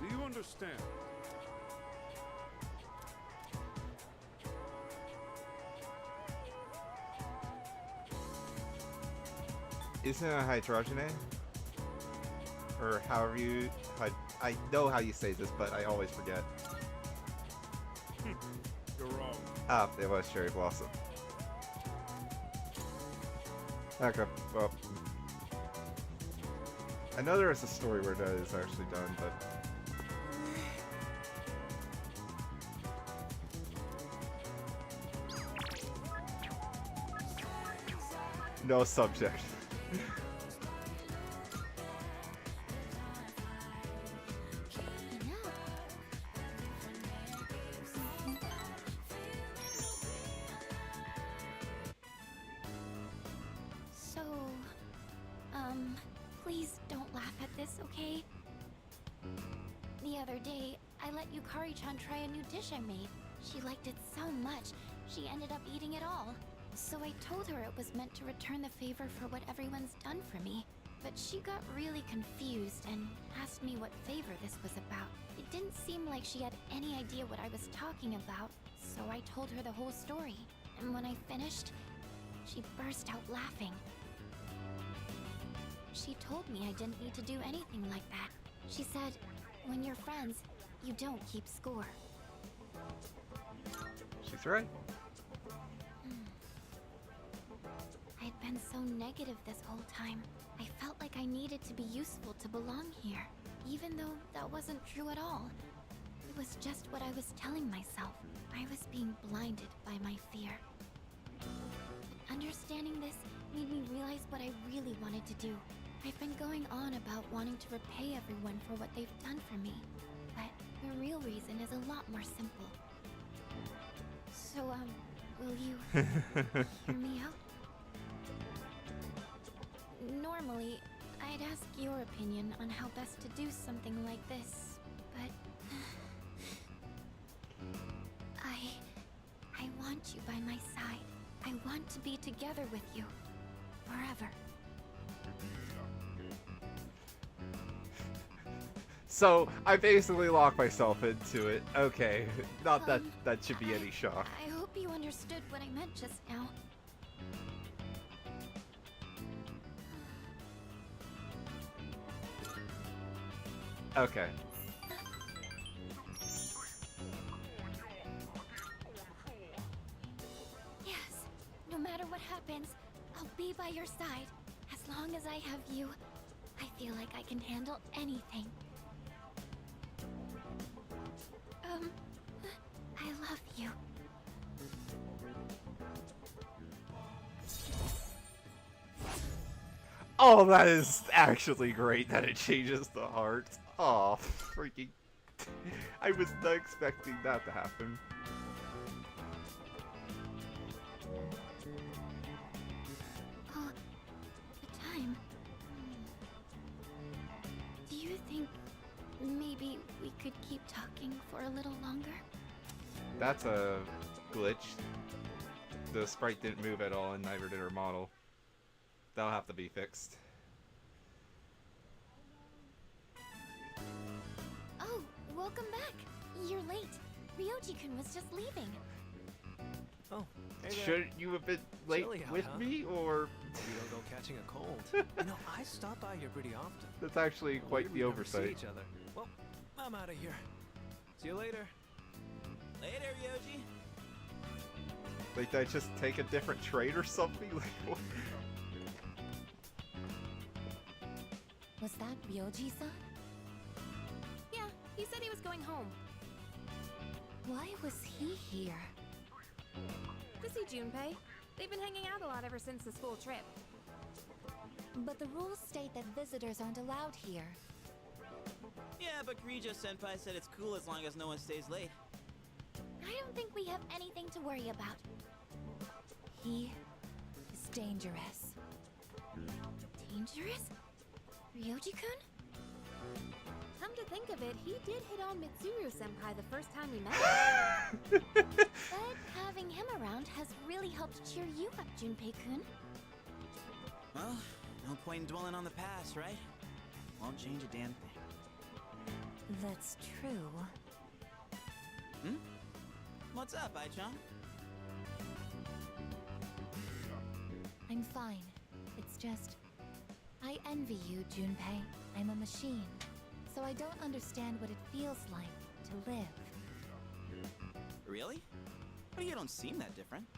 Speaker 7: do you understand?
Speaker 1: Isn't it a hydrogenate? Or however you... I know how you say this, but I always forget.
Speaker 7: You're wrong.
Speaker 1: Ah, it was cherry blossom. Okay, well... I know there is a story where that is actually done, but... No subject.
Speaker 5: So, please don't laugh at this, okay? The other day, I let Yukari-chan try a new dish I made. She liked it so much, she ended up eating it all. So I told her it was meant to return the favor for what everyone's done for me. But she got really confused and asked me what favor this was about. It didn't seem like she had any idea what I was talking about, so I told her the whole story. And when I finished, she burst out laughing. She told me I didn't need to do anything like that. She said, when you're friends, you don't keep score.
Speaker 1: She's right.
Speaker 5: I'd been so negative this whole time. I felt like I needed to be useful to belong here, even though that wasn't true at all. It was just what I was telling myself. I was being blinded by my fear. But understanding this made me realize what I really wanted to do. I've been going on about wanting to repay everyone for what they've done for me, but the real reason is a lot more simple. So, will you hear me out? Normally, I'd ask your opinion on how best to do something like this, but... I want you by my side. I want to be together with you. Forever.
Speaker 1: So, I basically locked myself into it. Okay, not that that should be any shock.
Speaker 5: I hope you understood what I meant just now.
Speaker 1: Okay.
Speaker 5: Yes, no matter what happens, I'll be by your side. As
Speaker 9: As long as I have you, I feel like I can handle anything. I love you.
Speaker 1: Oh, that is actually great that it changes the heart. Oh, freaking... I was not expecting that to happen.
Speaker 9: Oh, the time. Do you think maybe we could keep talking for a little longer?
Speaker 1: That's a glitch. The sprite didn't move at all, and neither did her model. That'll have to be fixed.
Speaker 9: Oh, welcome back. You're late. Ryoji-kun was just leaving.
Speaker 12: Oh, hey there.
Speaker 1: Shouldn't you have been late
Speaker 12: Chilly out,
Speaker 1: with
Speaker 12: huh?
Speaker 1: me, or...
Speaker 12: You don't go catching a cold. You know, I stop by here pretty often.
Speaker 1: That's actually quite the
Speaker 12: We never see
Speaker 1: oversight.
Speaker 12: each other. Well, I'm out of here. See you later.
Speaker 15: Later, Ryoji.
Speaker 1: Like, did I just take a different trade or something? Like, what?
Speaker 9: Was that Ryoji-san?
Speaker 10: Yeah, he said he was going home.
Speaker 9: Why was he here?
Speaker 10: To see Junpei. They've been hanging out a lot ever since the school trip.
Speaker 9: But the rules state that visitors aren't allowed here.
Speaker 15: Yeah, but Kirijo-senpai said it's cool as long as no one stays late.
Speaker 9: I don't think we have anything to worry about. He is dangerous. Dangerous? Ryoji-kun?
Speaker 10: Come to think of it, he did hit on Mitsuru-senpai the first time we met.
Speaker 9: But having him around has really helped cheer you up, Junpei-kun.
Speaker 15: Well, no point in dwelling on the past, right? Won't change a damn thing.
Speaker 9: That's true.
Speaker 15: Hmm? What's up, Ai-chan?
Speaker 9: I'm fine. It's just... I envy you, Junpei. I'm a machine. So I don't understand what it feels like to live.
Speaker 15: Really? Well, you don't seem that different.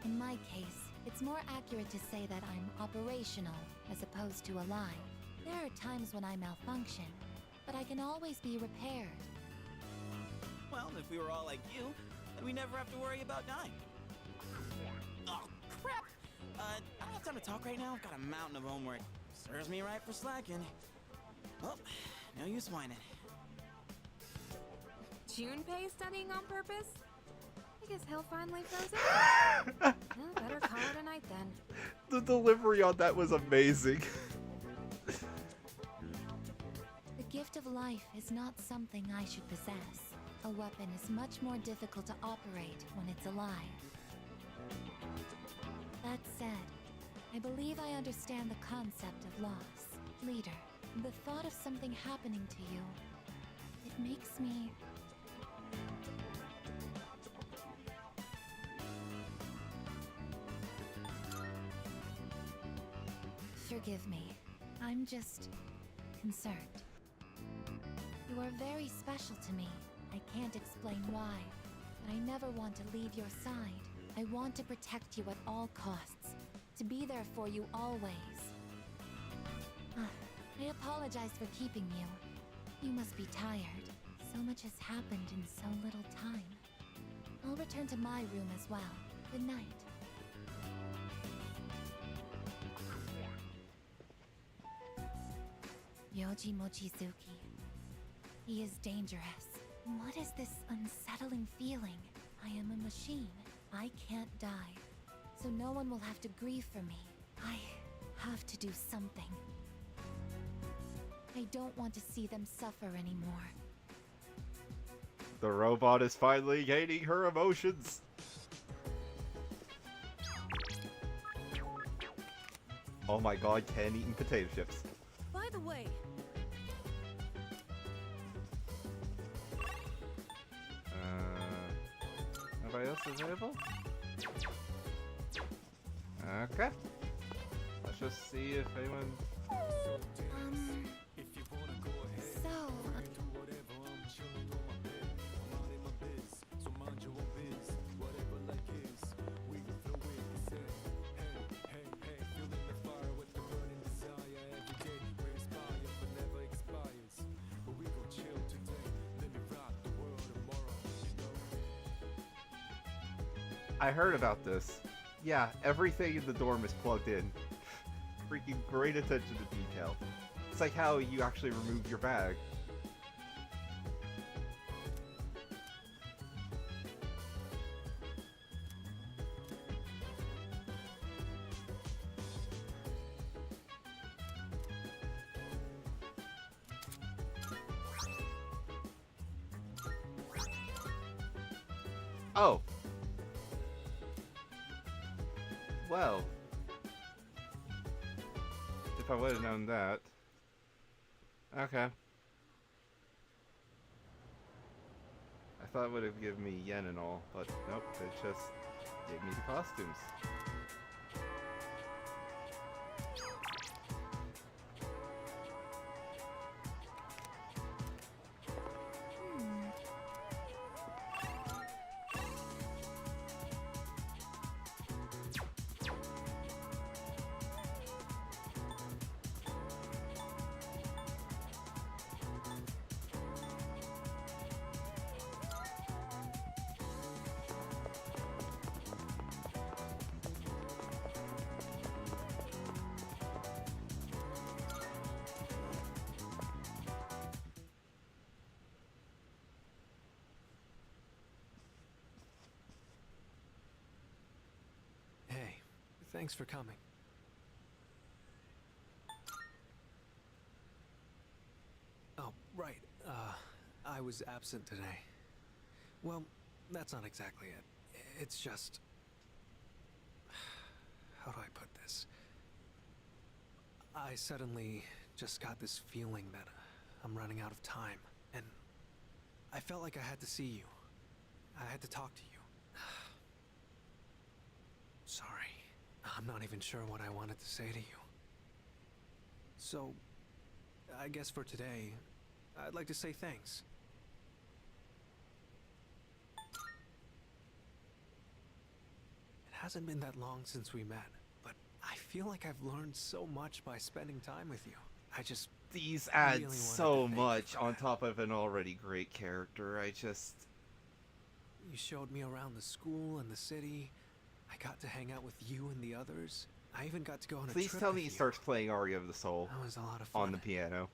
Speaker 9: In my case, it's more accurate to say that I'm operational as opposed to alive. There are times when I malfunction, but I can always be repaired.
Speaker 15: Well, if we were all like you, then we never have to worry about dying. Oh, crap! I don't have time to talk right now. I've got a mountain of homework. Serves me right for slacking. Well, no use whining.
Speaker 10: Junpei studying on purpose? I guess he'll finally frozen. Well, better call it a night then.
Speaker 1: The delivery on that was amazing.
Speaker 9: The gift of life is not something I should possess. A weapon is much more difficult to operate when it's alive. That said, I believe I understand the concept of loss. Leader, the thought of something happening to you, it makes me... Forgive me. I'm just... concerned. You are very special to me. I can't explain why, but I never want to leave your side. I want to protect you at all costs, to be there for you always. I apologize for keeping you. You must be tired. So much has happened in so little time. I'll return to my room as well. Good night. Yoji Mochizuki. He is dangerous. What is this unsettling feeling? I am a machine. I can't die. So no one will have to grieve for me. I have to do something. I don't want to see them suffer anymore.
Speaker 1: The robot is finally gaining her emotions. Oh my god, Ken eating potato chips.
Speaker 10: By the way,
Speaker 1: Anybody else available? Okay. Let's just see if anyone...
Speaker 9: So...
Speaker 1: I heard about this. Yeah, everything in the dorm is plugged in. Freaking great attention to detail. It's like how you actually remove your bag. Oh. Well. If I would have known that. Okay. I thought it would have given me yen and all, but nope, it just gave me the costumes.
Speaker 12: Hey, thanks for coming. Oh, right. I was absent today. Well, that's not exactly it. It's just... How do I put this? I suddenly just got this feeling that I'm running out of time, and I felt like I had to see you. I had to talk to you. Sorry. I'm not even sure what I wanted to say to you. So, I guess for today, I'd like to say thanks. It hasn't been that long since we met, but I feel like I've learned so much by spending time with you. I just...
Speaker 1: These add
Speaker 12: really wanted
Speaker 1: so
Speaker 12: to thank you
Speaker 1: much
Speaker 12: for
Speaker 1: on
Speaker 12: that.
Speaker 1: top of an already great character.
Speaker 12: You showed me around the school and the city. I got to hang out with you and the others. I even got to go on a trip
Speaker 1: Please tell me
Speaker 12: with
Speaker 1: he
Speaker 12: you.
Speaker 1: starts playing Aria of the Soul
Speaker 12: That was a lot of fun.
Speaker 1: on the piano.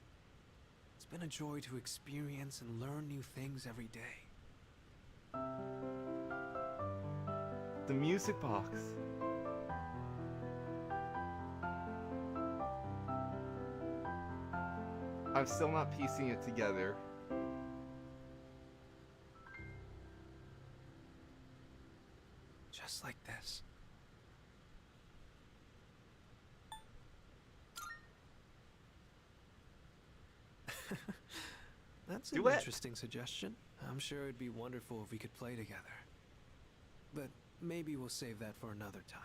Speaker 12: It's been a joy to experience and learn new things every day.
Speaker 1: The music box. I'm still not piecing it together.
Speaker 12: Just like this. That's an
Speaker 1: Duet.
Speaker 12: interesting suggestion. I'm sure it'd be wonderful if we could play together. But maybe we'll save that for another time.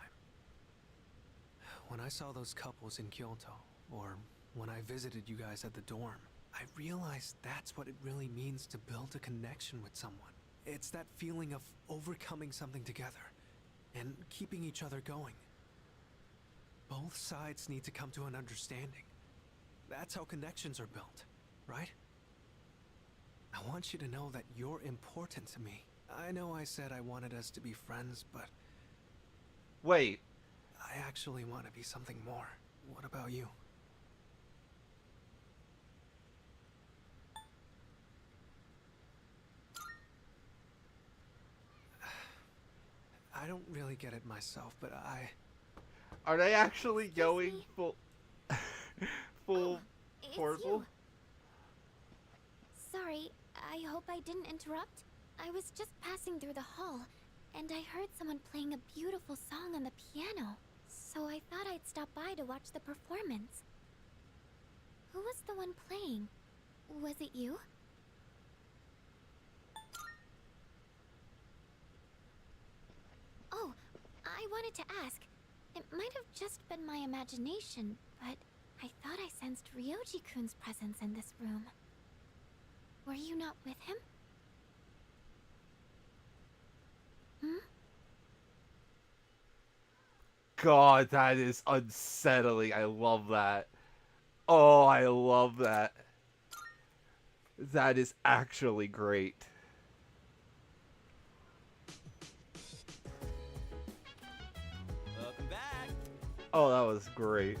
Speaker 12: When I saw those couples in Kyoto, or when I visited you guys at the dorm, I realized that's what it really means to build a connection with someone. It's that feeling of overcoming something together and keeping each other going. Both sides need to come to an understanding. That's how connections are built, right? I want you to know that you're important to me. I know I said I wanted us to be friends, but...
Speaker 1: Wait.
Speaker 12: I actually want to be something more. What about you? I don't really get it myself, but
Speaker 1: Are they actually going full... full
Speaker 5: It's
Speaker 1: portable?
Speaker 5: you. Sorry, I hope I didn't interrupt. I was just passing through the hall, and I heard someone playing a beautiful song on the piano. So I thought I'd stop by to watch the performance. Who was the one playing? Was it you? Oh, I wanted to ask. It might have just been my imagination, but I thought I sensed Ryoji-kun's presence in this room. Were you not with him? Hmm?
Speaker 1: God, that is unsettling. I love that. Oh, I love that. That is actually great. Oh, that was great.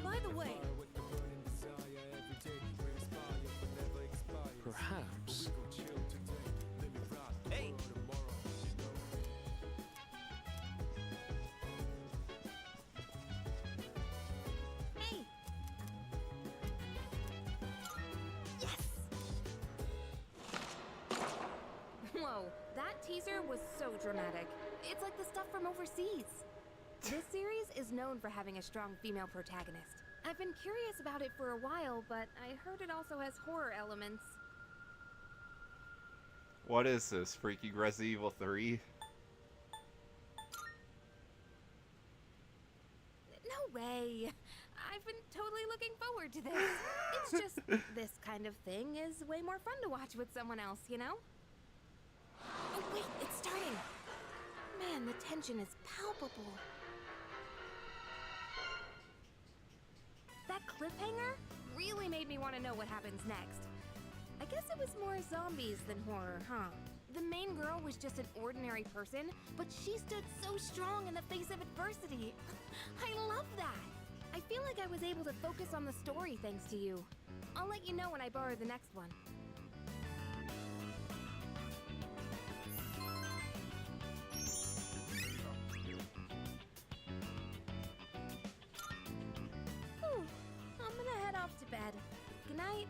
Speaker 10: By the way,
Speaker 19: Perhaps.
Speaker 15: Hey!
Speaker 5: Hey!
Speaker 14: Whoa, that teaser was so dramatic. It's like the stuff from overseas. This series is known for having a strong female protagonist. I've been curious about it for a while, but I heard it also has horror elements.
Speaker 1: What is this? Freaking Resident Evil 3?
Speaker 14: No way! I've been totally looking forward to this. It's just, this kind of thing is way more fun to watch with someone else, you know? Oh wait, it's starting! Man, the tension is palpable. That cliffhanger really made me want to know what happens next. I guess it was more zombies than horror, huh? The main girl was just an ordinary person, but she stood so strong in the face of adversity. I love that! I feel like I was able to focus on the story thanks to you. I'll let you know when I borrow the next one. Whew, I'm gonna head off to bed. Good night.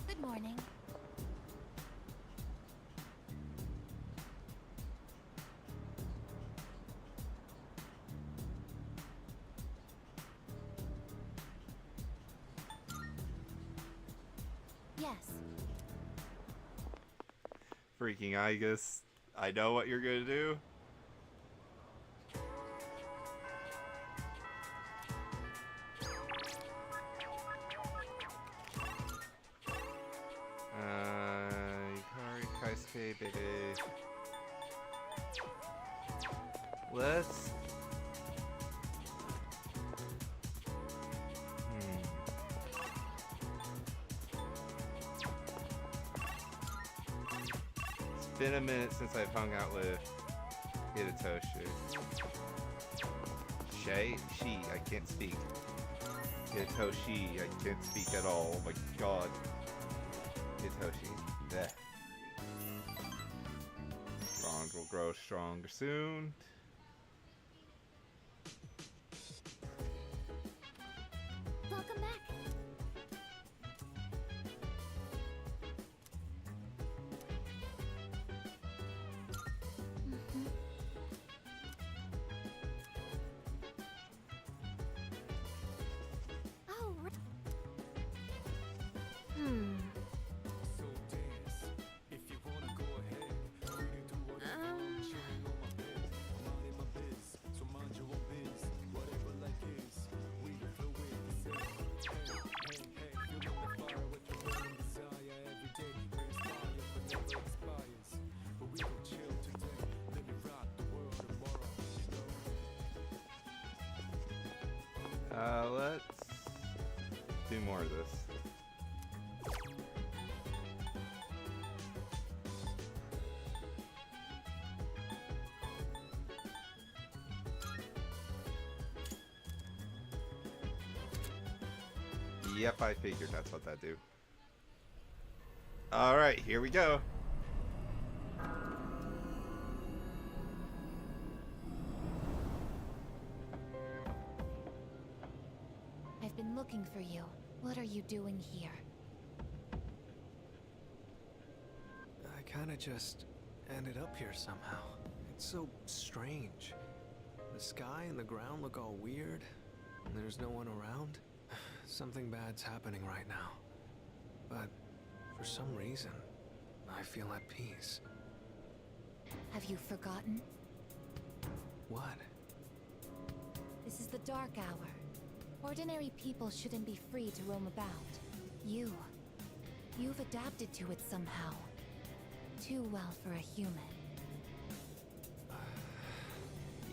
Speaker 9: Good morning. Yes.
Speaker 1: Freaking Igus. I know what you're gonna do. Ikari Kaisuke, baby. Let's... It's been a minute since I've hung out with Hidetoshi. She, I can't speak. Hidetoshi, I can't speak at all. Oh my god. Hidetoshi. Bleh. Strong will grow stronger soon.
Speaker 9: Welcome back.
Speaker 14: Oh,
Speaker 1: Let's do more of this. Yep, I figured that's what that'd do. Alright, here we go.
Speaker 9: I've been looking for you. What are you doing here?
Speaker 12: I kinda just ended up here somehow. It's so strange. The sky and the ground look all weird, and there's no one around. Something bad's happening right now. But For some reason, I feel at peace.
Speaker 9: Have you forgotten?
Speaker 12: What?
Speaker 9: This is the dark hour. Ordinary people shouldn't be free to roam about. You've adapted to it somehow. Too well for a human.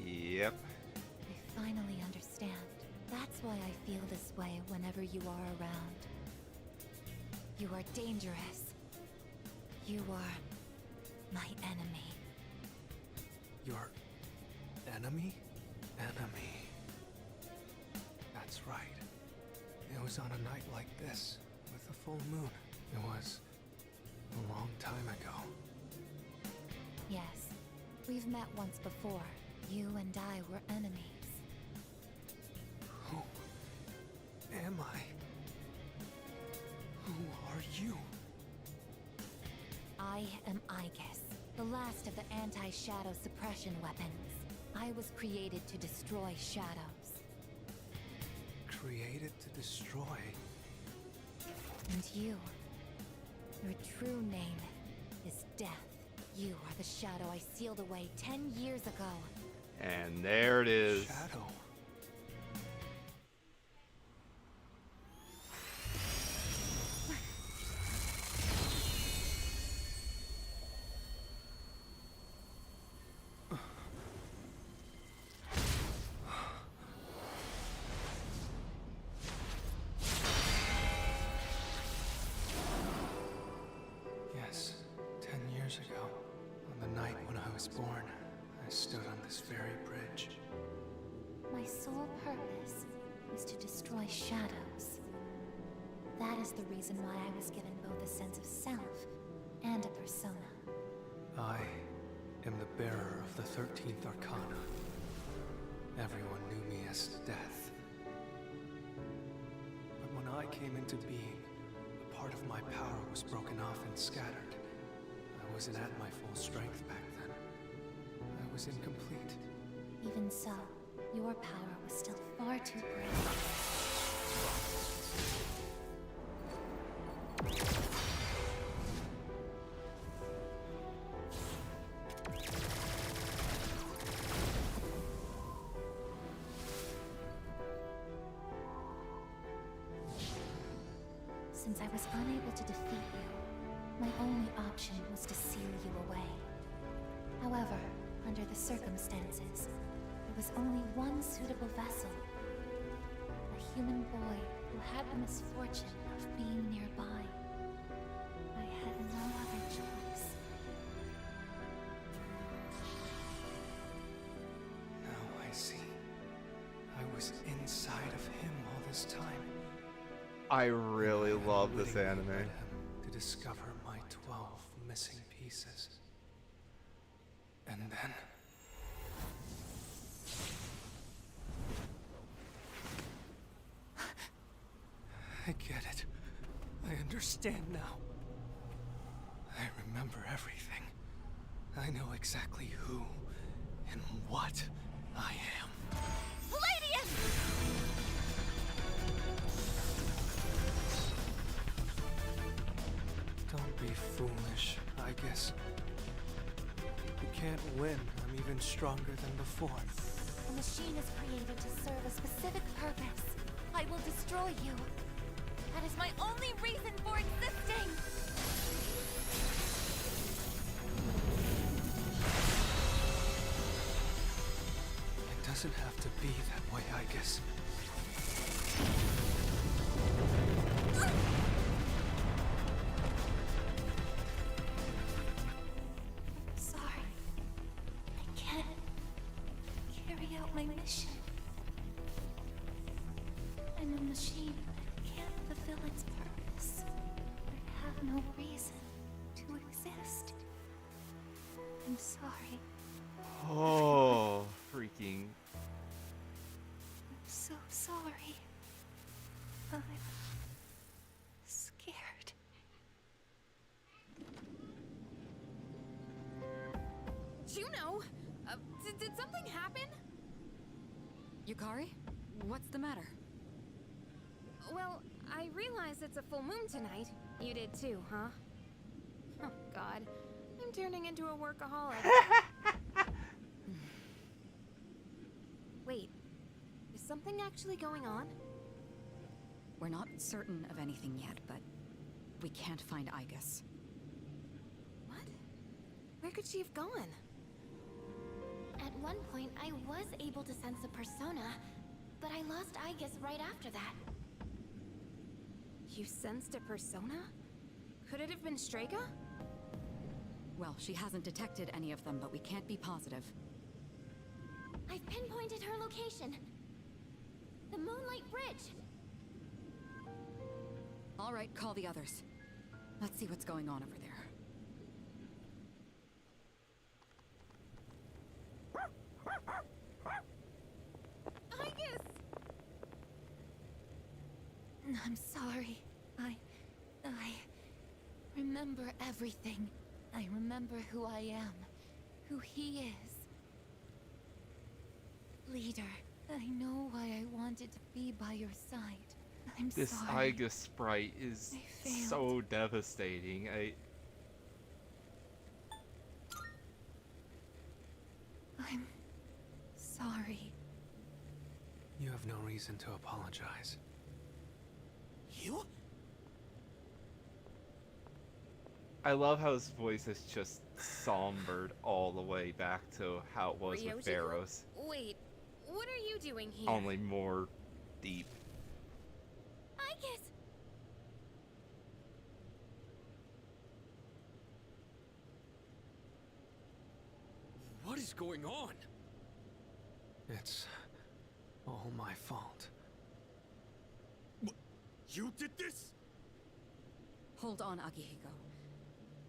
Speaker 1: Yep.
Speaker 9: I finally understand. That's why I feel this way whenever you are around. You are dangerous. You are my enemy.
Speaker 12: Your enemy? Enemy. That's right. It was on a night like this, with a full moon. It was a long time ago.
Speaker 9: Yes, we've met once before. You and I were enemies.
Speaker 12: Who am I? Who are you?
Speaker 9: I am Aegis, the last of the anti-shadow suppression weapons. I was created to destroy shadows.
Speaker 12: Created to destroy?
Speaker 9: And you, your true name is Death. You are the shadow I sealed away 10 years ago.
Speaker 1: And there it is.
Speaker 12: Shadow. Yes, 10 years ago, on the night when I was born, I stood on this very bridge.
Speaker 9: My sole purpose is to destroy shadows. That is the reason why I was given both a sense of self and a persona.
Speaker 12: I am the bearer of the 13th Arcana. Everyone knew me as Death. But when I came into being, a part of my power was broken off and scattered. I wasn't at my full strength back then. I was incomplete.
Speaker 9: Even so, your power was still far too great. Since I was unable to defeat you, my only option was to seal you away. However, under the circumstances, there was only one suitable vessel. A human boy who had the misfortune of being nearby. I had no other choice.
Speaker 12: Now I see. I was inside of him all this time.
Speaker 1: I really love this anime.
Speaker 12: To discover my 12 missing pieces. And then... I get it. I understand now. I remember everything. I know exactly who and what I am.
Speaker 13: Palladium!
Speaker 12: Don't be foolish, I guess. You can't win. I'm even stronger than before.
Speaker 9: The machine is created to serve a specific purpose. I will destroy you. That is my only reason for existing!
Speaker 12: It doesn't have to be that way, I guess.
Speaker 9: Sorry. I can't carry out my mission. I'm a machine that can't fulfill its purpose. I have no reason to exist. I'm sorry.
Speaker 1: Oh, freaking.
Speaker 9: I'm so sorry. I'm scared.
Speaker 6: Juno! Did something happen?
Speaker 14: Yukari? What's the matter?
Speaker 10: Well, I realize it's a full moon tonight, You did too, huh? Oh, God. I'm turning into a workaholic. Wait. Is something actually going on?
Speaker 11: We're not certain of anything yet, but we can't find Igus.
Speaker 10: What? Where could she have gone?
Speaker 9: At one point, I was able to sense a persona, but I lost Igus right after that.
Speaker 10: You sensed a persona? Could it have been Strega?
Speaker 11: Well, she hasn't detected any of them, but we can't be positive.
Speaker 9: I've pinpointed her location. The Moonlight Bridge.
Speaker 11: All right, call the others. Let's see what's going on over there.
Speaker 9: Igus! I'm sorry. I remember everything. I remember who I am, who he is. Leader, I know why I wanted to be by your side. I'm
Speaker 1: This
Speaker 9: sorry.
Speaker 1: Igus sprite is
Speaker 9: I failed.
Speaker 1: so devastating.
Speaker 9: I'm sorry.
Speaker 12: You have no reason to apologize.
Speaker 15: You?
Speaker 1: I love how his voice is just sombered all the way back to how it was with
Speaker 10: Ryoji?
Speaker 1: Barrows.
Speaker 10: Wait, what are you doing here?
Speaker 1: Only more deep.
Speaker 9: Igus!
Speaker 19: What is going on?
Speaker 12: It's all my fault.
Speaker 19: You did this?
Speaker 11: Hold on, Akihiko.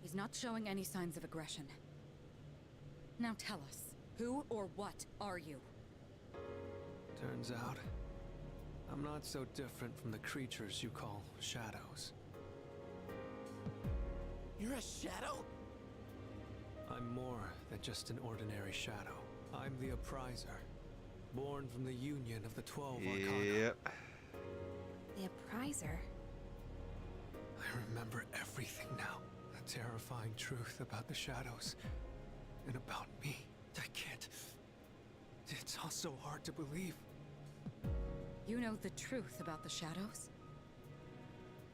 Speaker 11: He's not showing any signs of aggression. Now tell us, who or what are you?
Speaker 12: Turns out, I'm not so different from the creatures you call shadows.
Speaker 15: You're a shadow?
Speaker 12: I'm more than just an ordinary shadow. I'm the Appriser, born from the union of the 12 Arcana.
Speaker 1: Yep.
Speaker 10: The Appriser?
Speaker 12: I remember everything now. The terrifying truth about the shadows and about me. I can't. It's all so hard to believe.
Speaker 11: You know the truth about the shadows?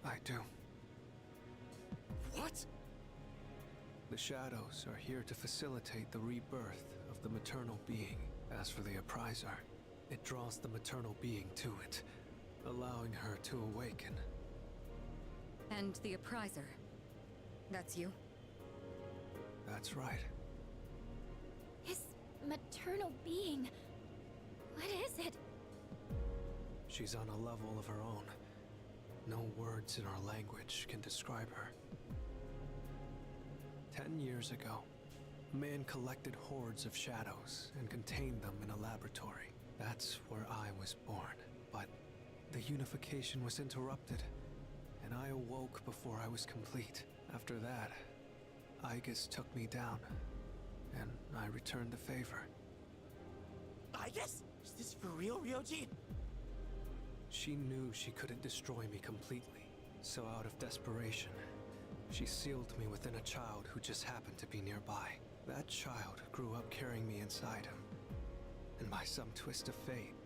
Speaker 12: I do.
Speaker 19: What?
Speaker 12: The shadows are here to facilitate the rebirth of the maternal being. As for the Appriser, it draws the maternal being to it, allowing her to awaken.
Speaker 11: And the Appriser. That's you?
Speaker 12: That's right.
Speaker 9: His maternal being. What is it?
Speaker 12: She's on a level of her own. No words in our language can describe her. 10 years ago, a man collected hordes of shadows and contained them in a laboratory. That's where I was born. But the unification was interrupted, and I awoke before I was complete. After that, Igus took me down, and I returned the favor.
Speaker 15: Igus? Is this for real, Ryoji?
Speaker 12: She knew she couldn't destroy me completely, so out of desperation, she sealed me within a child who just happened to be nearby. That child grew up carrying me inside him, and by some twist of fate,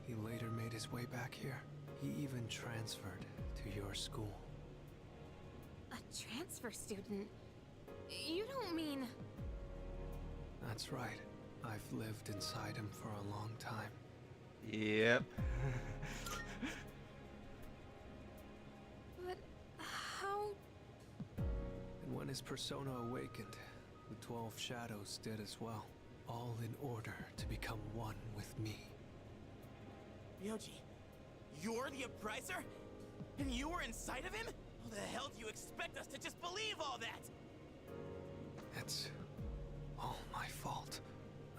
Speaker 12: he later made his way back here. He even transferred to your school.
Speaker 10: A transfer student? You don't mean...
Speaker 12: That's right. I've lived inside him for a long time.
Speaker 1: Yep.
Speaker 10: But how...
Speaker 12: And when his persona awakened, the 12 shadows did as well, all in order to become one with me.
Speaker 15: Ryoji, you're the Appriser? And you were inside of him? How the hell do you expect us to just believe all that?
Speaker 12: It's all my fault.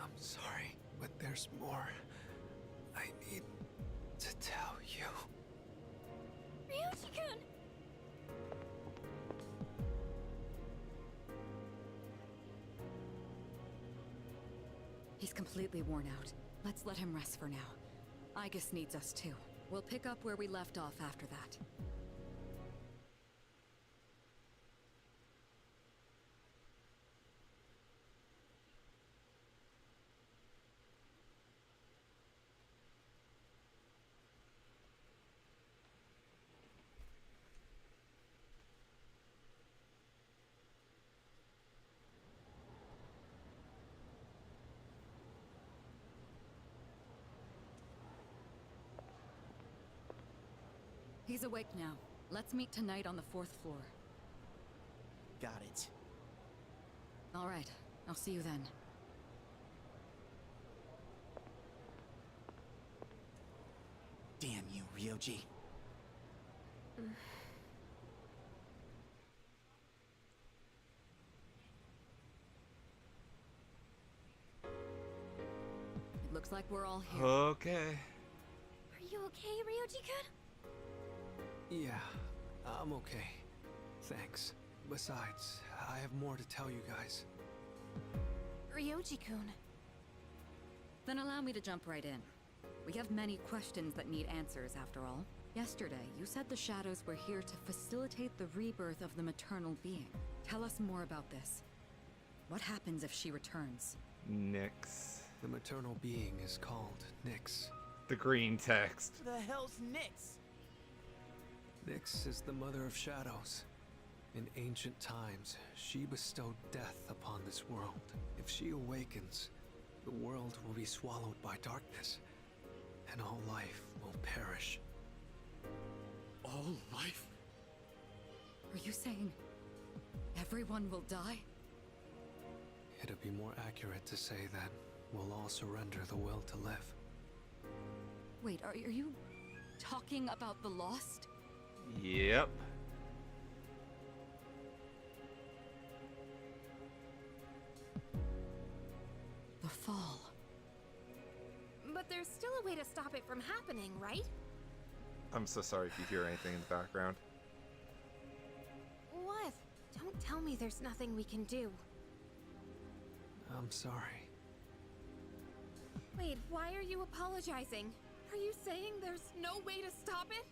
Speaker 12: I'm sorry, but there's more I need to tell you.
Speaker 9: Ryoji-kun!
Speaker 11: He's completely worn out. Let's let him rest for now. Igus needs us too. We'll pick up where we left off after that. He's awake now. Let's meet tonight on the 4th floor.
Speaker 15: Got it.
Speaker 11: All right. I'll see you then.
Speaker 15: Damn you, Ryoji.
Speaker 11: It looks like we're all here.
Speaker 1: Okay.
Speaker 5: Are you okay, Ryoji-kun?
Speaker 12: Yeah, I'm okay. Thanks. Besides, I have more to tell you guys.
Speaker 5: Ryoji-kun.
Speaker 11: Then allow me to jump right in. We have many questions that need answers, after all. Yesterday, you said the shadows were here to facilitate the rebirth of the maternal being. Tell us more about this. What happens if she returns?
Speaker 1: Nyx.
Speaker 12: The maternal being is called Nyx.
Speaker 1: The green text.
Speaker 15: Who the hell's Nyx?
Speaker 12: Nyx is the mother of shadows. In ancient times, she bestowed death upon this world. If she awakens, the world will be swallowed by darkness, and all life will perish.
Speaker 16: All life?
Speaker 11: Are you saying everyone will die?
Speaker 12: It'd be more accurate to say that we'll all surrender the will to live.
Speaker 11: Wait, are you talking about the Lost?
Speaker 1: Yep.
Speaker 11: The Fall.
Speaker 5: But there's still a way to stop it from happening, right?
Speaker 1: I'm so sorry if you hear anything in the background.
Speaker 5: What? Don't tell me there's nothing we can do.
Speaker 12: I'm sorry.
Speaker 5: Wait, why are you apologizing? Are you saying there's no way to stop it?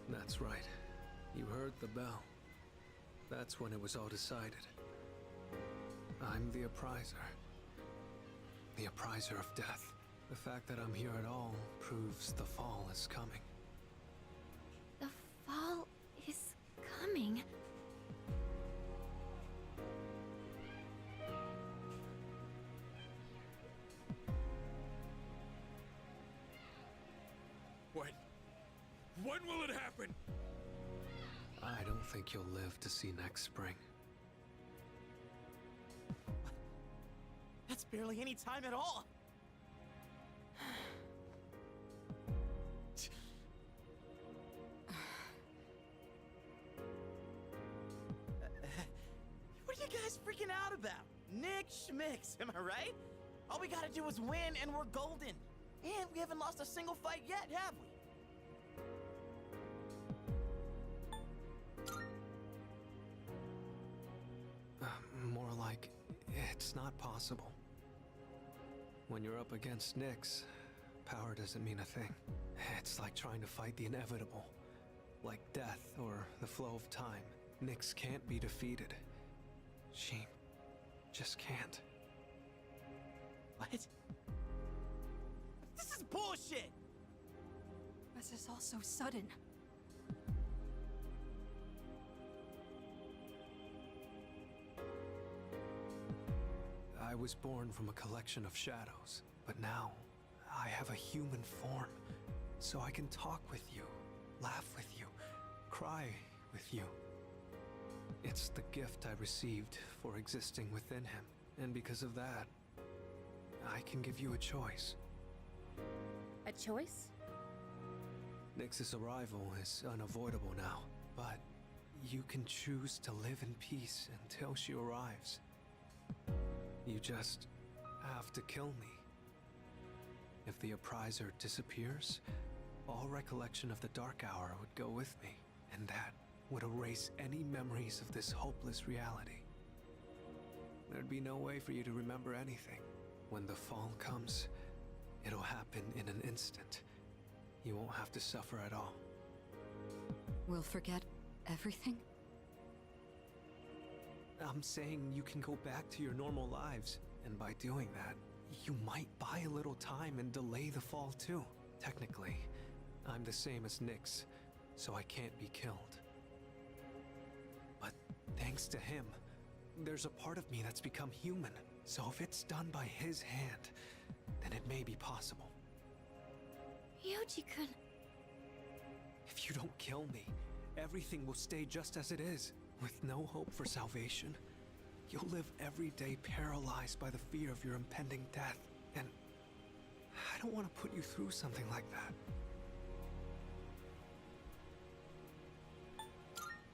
Speaker 12: That's right. You heard the bell. That's when it was all decided. I'm the appriser. The appriser of death. The fact that I'm here at all proves the fall is coming.
Speaker 5: The fall is coming.
Speaker 16: When will it happen?
Speaker 12: I don't think you'll live to see next spring.
Speaker 15: That's barely any time at all. What are you guys freaking out about? Nick Schmicks, am I right? All we gotta do is win and we're golden. And we haven't lost a single fight yet, have we?
Speaker 12: More like, it's not possible. When you're up against Nyx, power doesn't mean a thing. It's like trying to fight the inevitable. Like death or the flow of time. Nyx can't be defeated. She just can't.
Speaker 15: What? This is bullshit!
Speaker 10: This is all so sudden.
Speaker 12: I was born from a collection of shadows, but now I have a human form, so I can talk with you, laugh with you, cry with you. It's the gift I received for existing within him, and because of that, I can give you a choice.
Speaker 5: A choice?
Speaker 12: Nyx's arrival is unavoidable now, but you can choose to live in peace until she arrives. You just have to kill me. If the appriser disappears, all recollection of the Dark Hour would go with me, and that would erase any memories of this hopeless reality. There'd be no way for you to remember anything. When the fall comes, it'll happen in an instant. You won't have to suffer at all.
Speaker 11: We'll forget everything?
Speaker 12: I'm saying you can go back to your normal lives, and by doing that, you might buy a little time and delay the fall too. Technically, I'm the same as Nyx, so I can't be killed. But thanks to him, there's a part of me that's become human. So if it's done by his hand, then it may be possible.
Speaker 5: Ryoji-kun.
Speaker 12: If If you don't kill me, everything will stay just as it is. With no hope for salvation, you'll live every day paralyzed by the fear of your impending death. And I don't want to put you through something like that.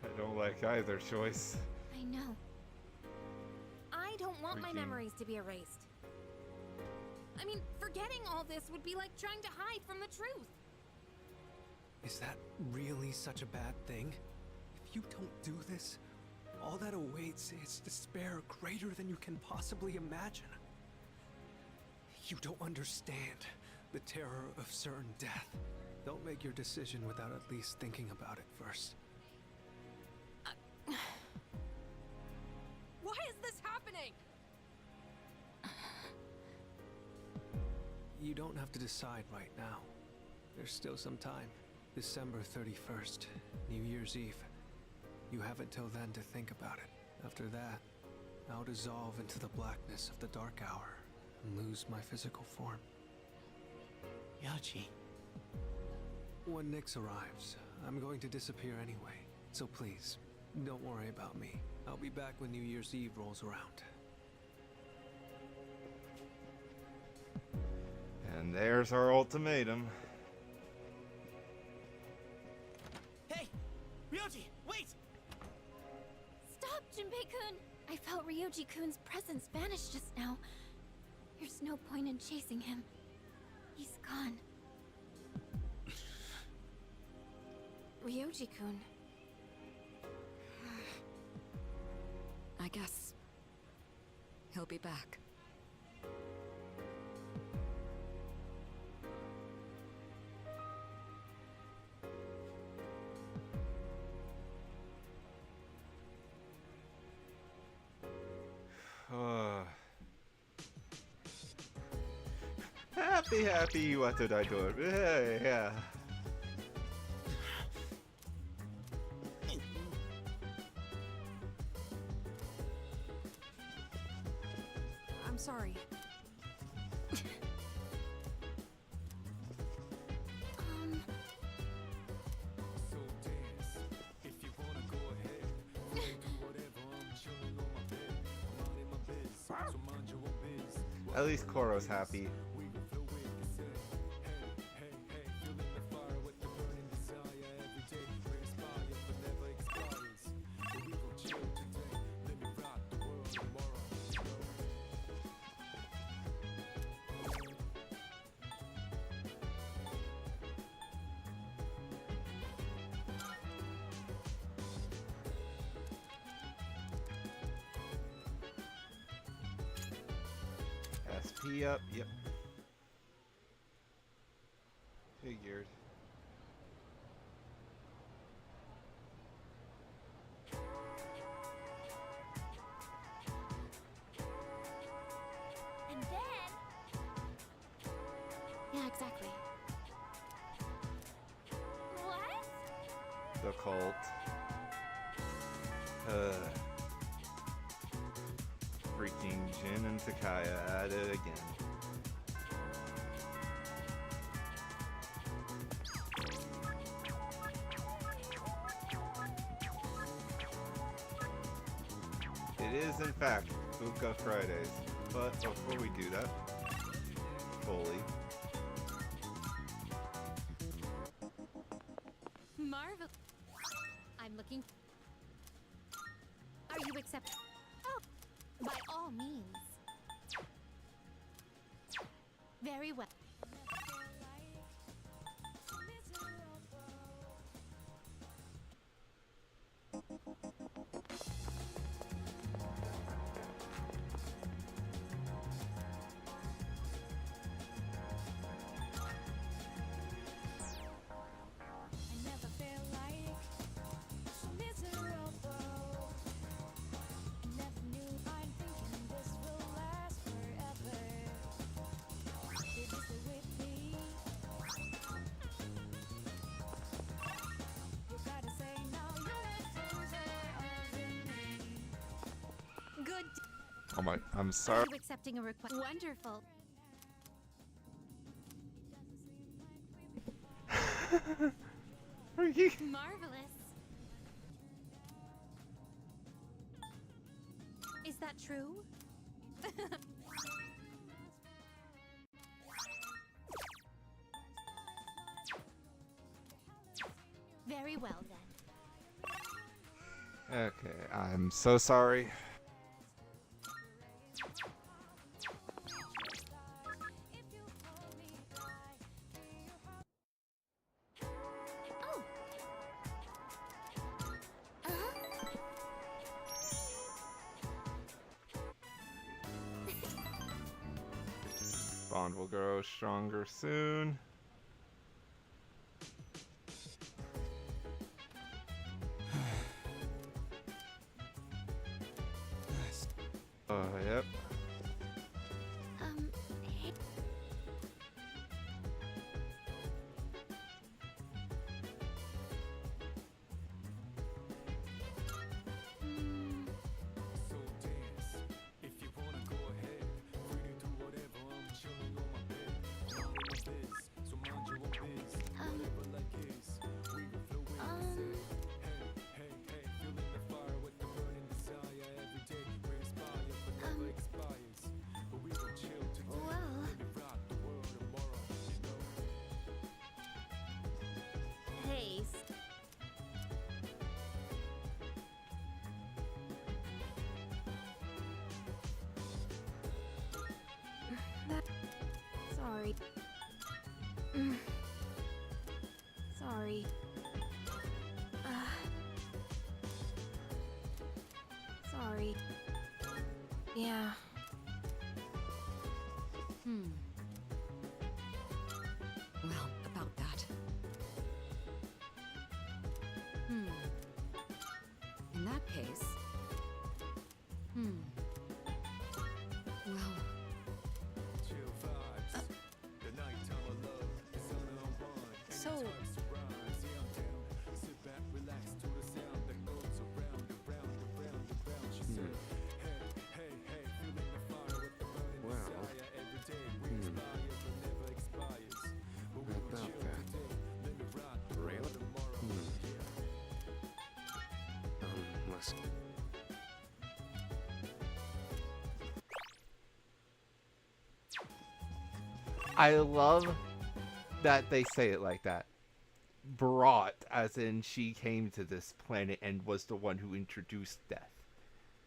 Speaker 1: I don't like either choice.
Speaker 5: I know. I don't want my
Speaker 1: Freaking-
Speaker 5: memories to be erased. I mean, forgetting all this would be like trying to hide from the truth.
Speaker 12: Is that really such a bad thing? If you don't do this, all that awaits is despair greater than you can possibly imagine. You don't understand the terror of certain death. Don't make your decision without at least thinking about it first.
Speaker 6: Why is this happening?
Speaker 12: You don't have to decide right now. There's still some time. December 31st, New Year's Eve. You have until then to think about it. After that, I'll dissolve into the blackness of the dark hour and lose my physical form.
Speaker 8: Yoji.
Speaker 12: When Nyx arrives, I'm going to disappear anyway. So please, don't worry about me. I'll be back when New Year's Eve rolls around.
Speaker 1: And there's our ultimatum.
Speaker 8: Hey! Ryoji, wait!
Speaker 5: Stop, Junpei-kun! I felt Ryoji-kun's presence vanish just now. There's no point in chasing him. He's gone.
Speaker 6: Ryoji-kun. I guess he'll be back.
Speaker 1: Happy, what did I do? Yeah.
Speaker 6: I'm sorry.
Speaker 3: So dance, if you wanna go ahead. Do whatever, I'm chilling on my bed. I'm out in my biz, so mind your own biz.
Speaker 1: At least Koro's happy.
Speaker 3: We will flow with the set. Hey, feeling the fire with the burning desire. Every day we inspire, but never expires. But we gon' chill today. Let me rock the world tomorrow.
Speaker 1: SP up, yep. Figured.
Speaker 5: And then... Yeah, exactly. What?
Speaker 1: The cult. Freaking Jin and Takaya at it again. It is in fact Fuka Fridays, but before we do that, fully,
Speaker 5: Marvel. I'm looking. Are you accept? Oh, by all means. Very well. Good.
Speaker 1: oh my, I'm
Speaker 5: Are
Speaker 1: sorry.
Speaker 5: you accepting a request? Wonderful.
Speaker 1: Are freaky.
Speaker 5: Marvelous. Is that true? Very well then.
Speaker 1: Okay, I'm so sorry. Bond will grow stronger soon. Yep.
Speaker 5: Hey.
Speaker 3: So dance. If you wanna go ahead, free to do whatever. I'm chilling on my bed. Minding my biz, so mind your own biz. Whatever like is, we will flow in the set. Hey, hey, hey, feeling the fire with the burning desire. Every day we inspire, but never expires. But we will chill today. Let me rock the world tomorrow, you know.
Speaker 5: Hey. Sorry. Sorry. Sorry. Yeah.
Speaker 11: Well, about that. In that case... Well...
Speaker 3: Chill vibes. The nighttime of love is on and on.
Speaker 5: So...
Speaker 3: Types of rhymes, yeah, I'm down. Sit back, relax to the sound that goes around, around, around, around. She said, hey, hey, hey, feeling the fire with the burning desire. Every day we inspire, but never expires. But we will chill today. Let me rock the world tomorrow.
Speaker 19: Listen.
Speaker 1: I love that they say it like that. Brought, as in she came to this planet and was the one who introduced death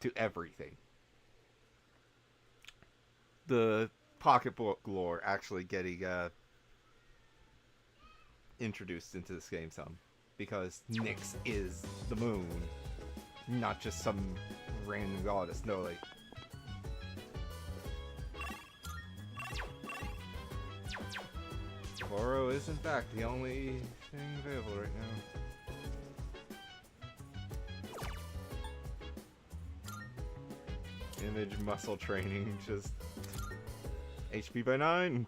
Speaker 1: to everything. The pocketbook lore actually getting introduced into this game some. Because Nyx is the moon. Not just some random goddess. No, like... Goro is in fact the only thing available right now. Image muscle training, just HP by 9.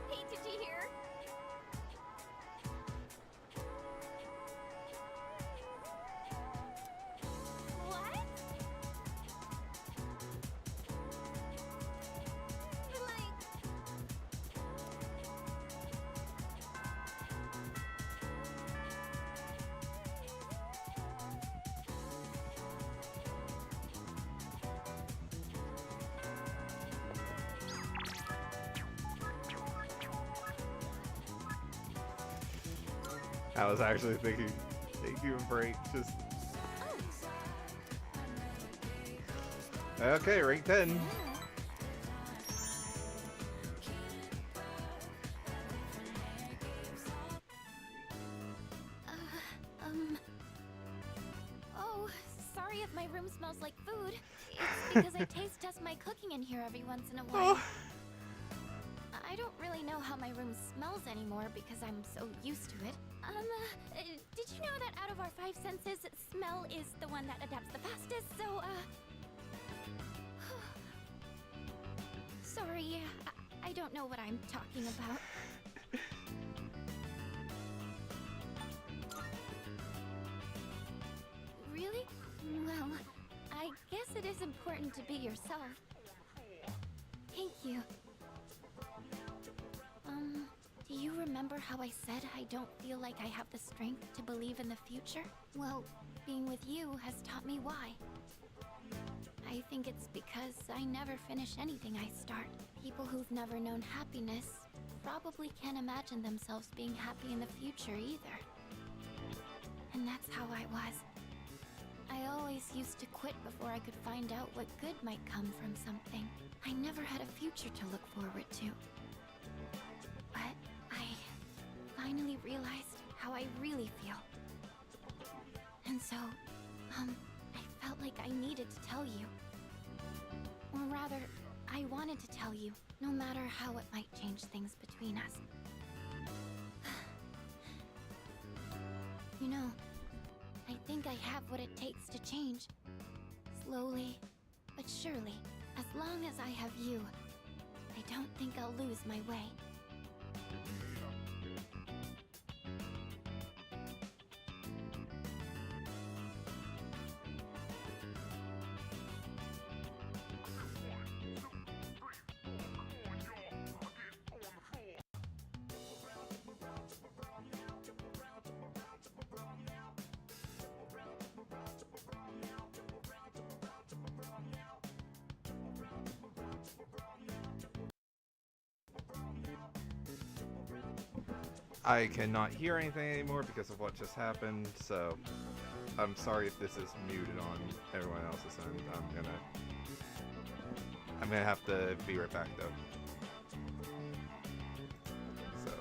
Speaker 5: Hey, did you hear? What? Like...
Speaker 1: I was actually thinking, take you a break, just... Okay, rank 10.
Speaker 5: Oh, sorry if my room smells like food. It's because I taste test my cooking in here every once in a while. I don't really know how my room smells anymore because I'm so used to it. Did you know that out of our 5 senses, smell is the one that adapts the fastest? So, sorry, I don't know what I'm talking about.
Speaker 9: it is important to be yourself. Thank you. Do you remember how I said I don't feel like I have the strength to believe in the future? Well, being with you has taught me why. I think it's because I never finish anything I start. People who've never known happiness probably can't imagine themselves being happy in the future either. And that's how I was. I always used to quit before I could find out what good might come from something. I never had a future to look forward to. But I finally realized how I really feel. And so, I felt like I needed to tell you. Or rather, I wanted to tell you, no matter how it might change things between us. You know, I think I have what it takes to change. Slowly, but surely. As long as I have you, I don't think I'll lose my way.
Speaker 1: I cannot hear anything anymore because of what just happened, so I'm sorry if this is muted on everyone else's end. I'm gonna have to be right back though. So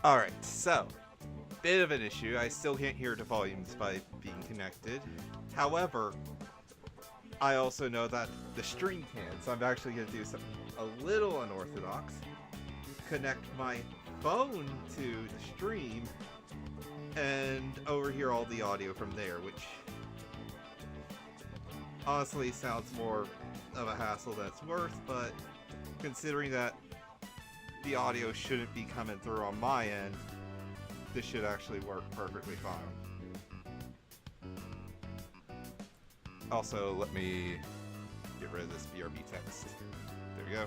Speaker 1: Alright, so, bit of an issue. I still can't hear the volumes by being connected. However, I also know that the stream can, so I'm actually going to do something a little unorthodox. Connect my phone to the stream and overhear all the audio from there, which honestly sounds more of a hassle than it's worth, but considering that the audio shouldn't be coming through on my end, this should actually work perfectly fine. Also, let me get rid of this BRB text. There we go.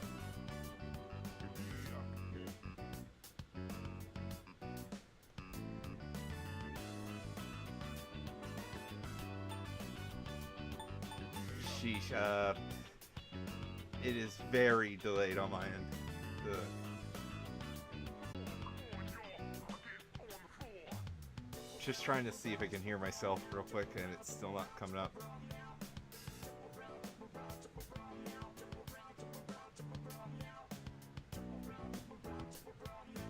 Speaker 1: Sheesh, it is very delayed on my end. Just trying to see if I can hear myself real quick, and it's still not coming up.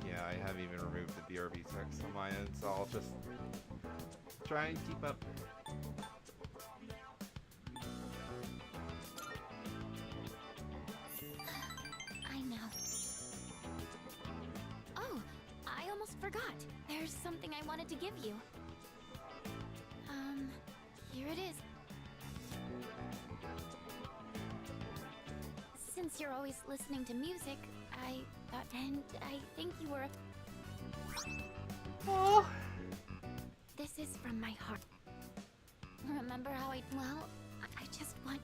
Speaker 1: Yeah, I haven't even removed the BRB text on my end, so I'll just try and keep up.
Speaker 9: I know. Oh, I almost forgot. There's something I wanted to give you. Here it is. Since you're always listening to music, I thought, and I think you were a...
Speaker 1: Oh.
Speaker 9: This is from my heart. Remember how well, I just want...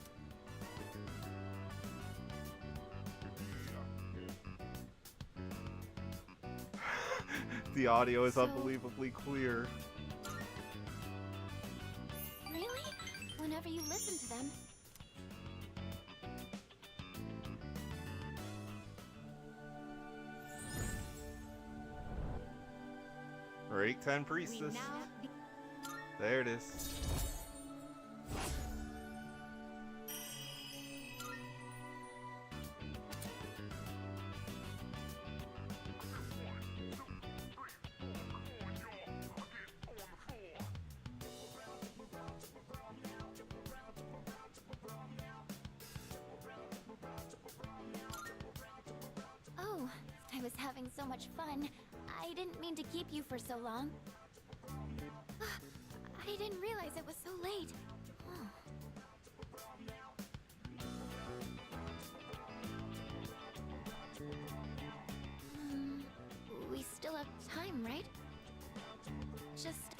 Speaker 1: The audio is unbelievably clear.
Speaker 9: Really? Whenever you listen to them.
Speaker 1: Break 10 Priestess. There it is.
Speaker 9: Oh, I was having so much fun. I didn't mean to keep you for so long. I didn't realize it was so late. We still have time, right? Just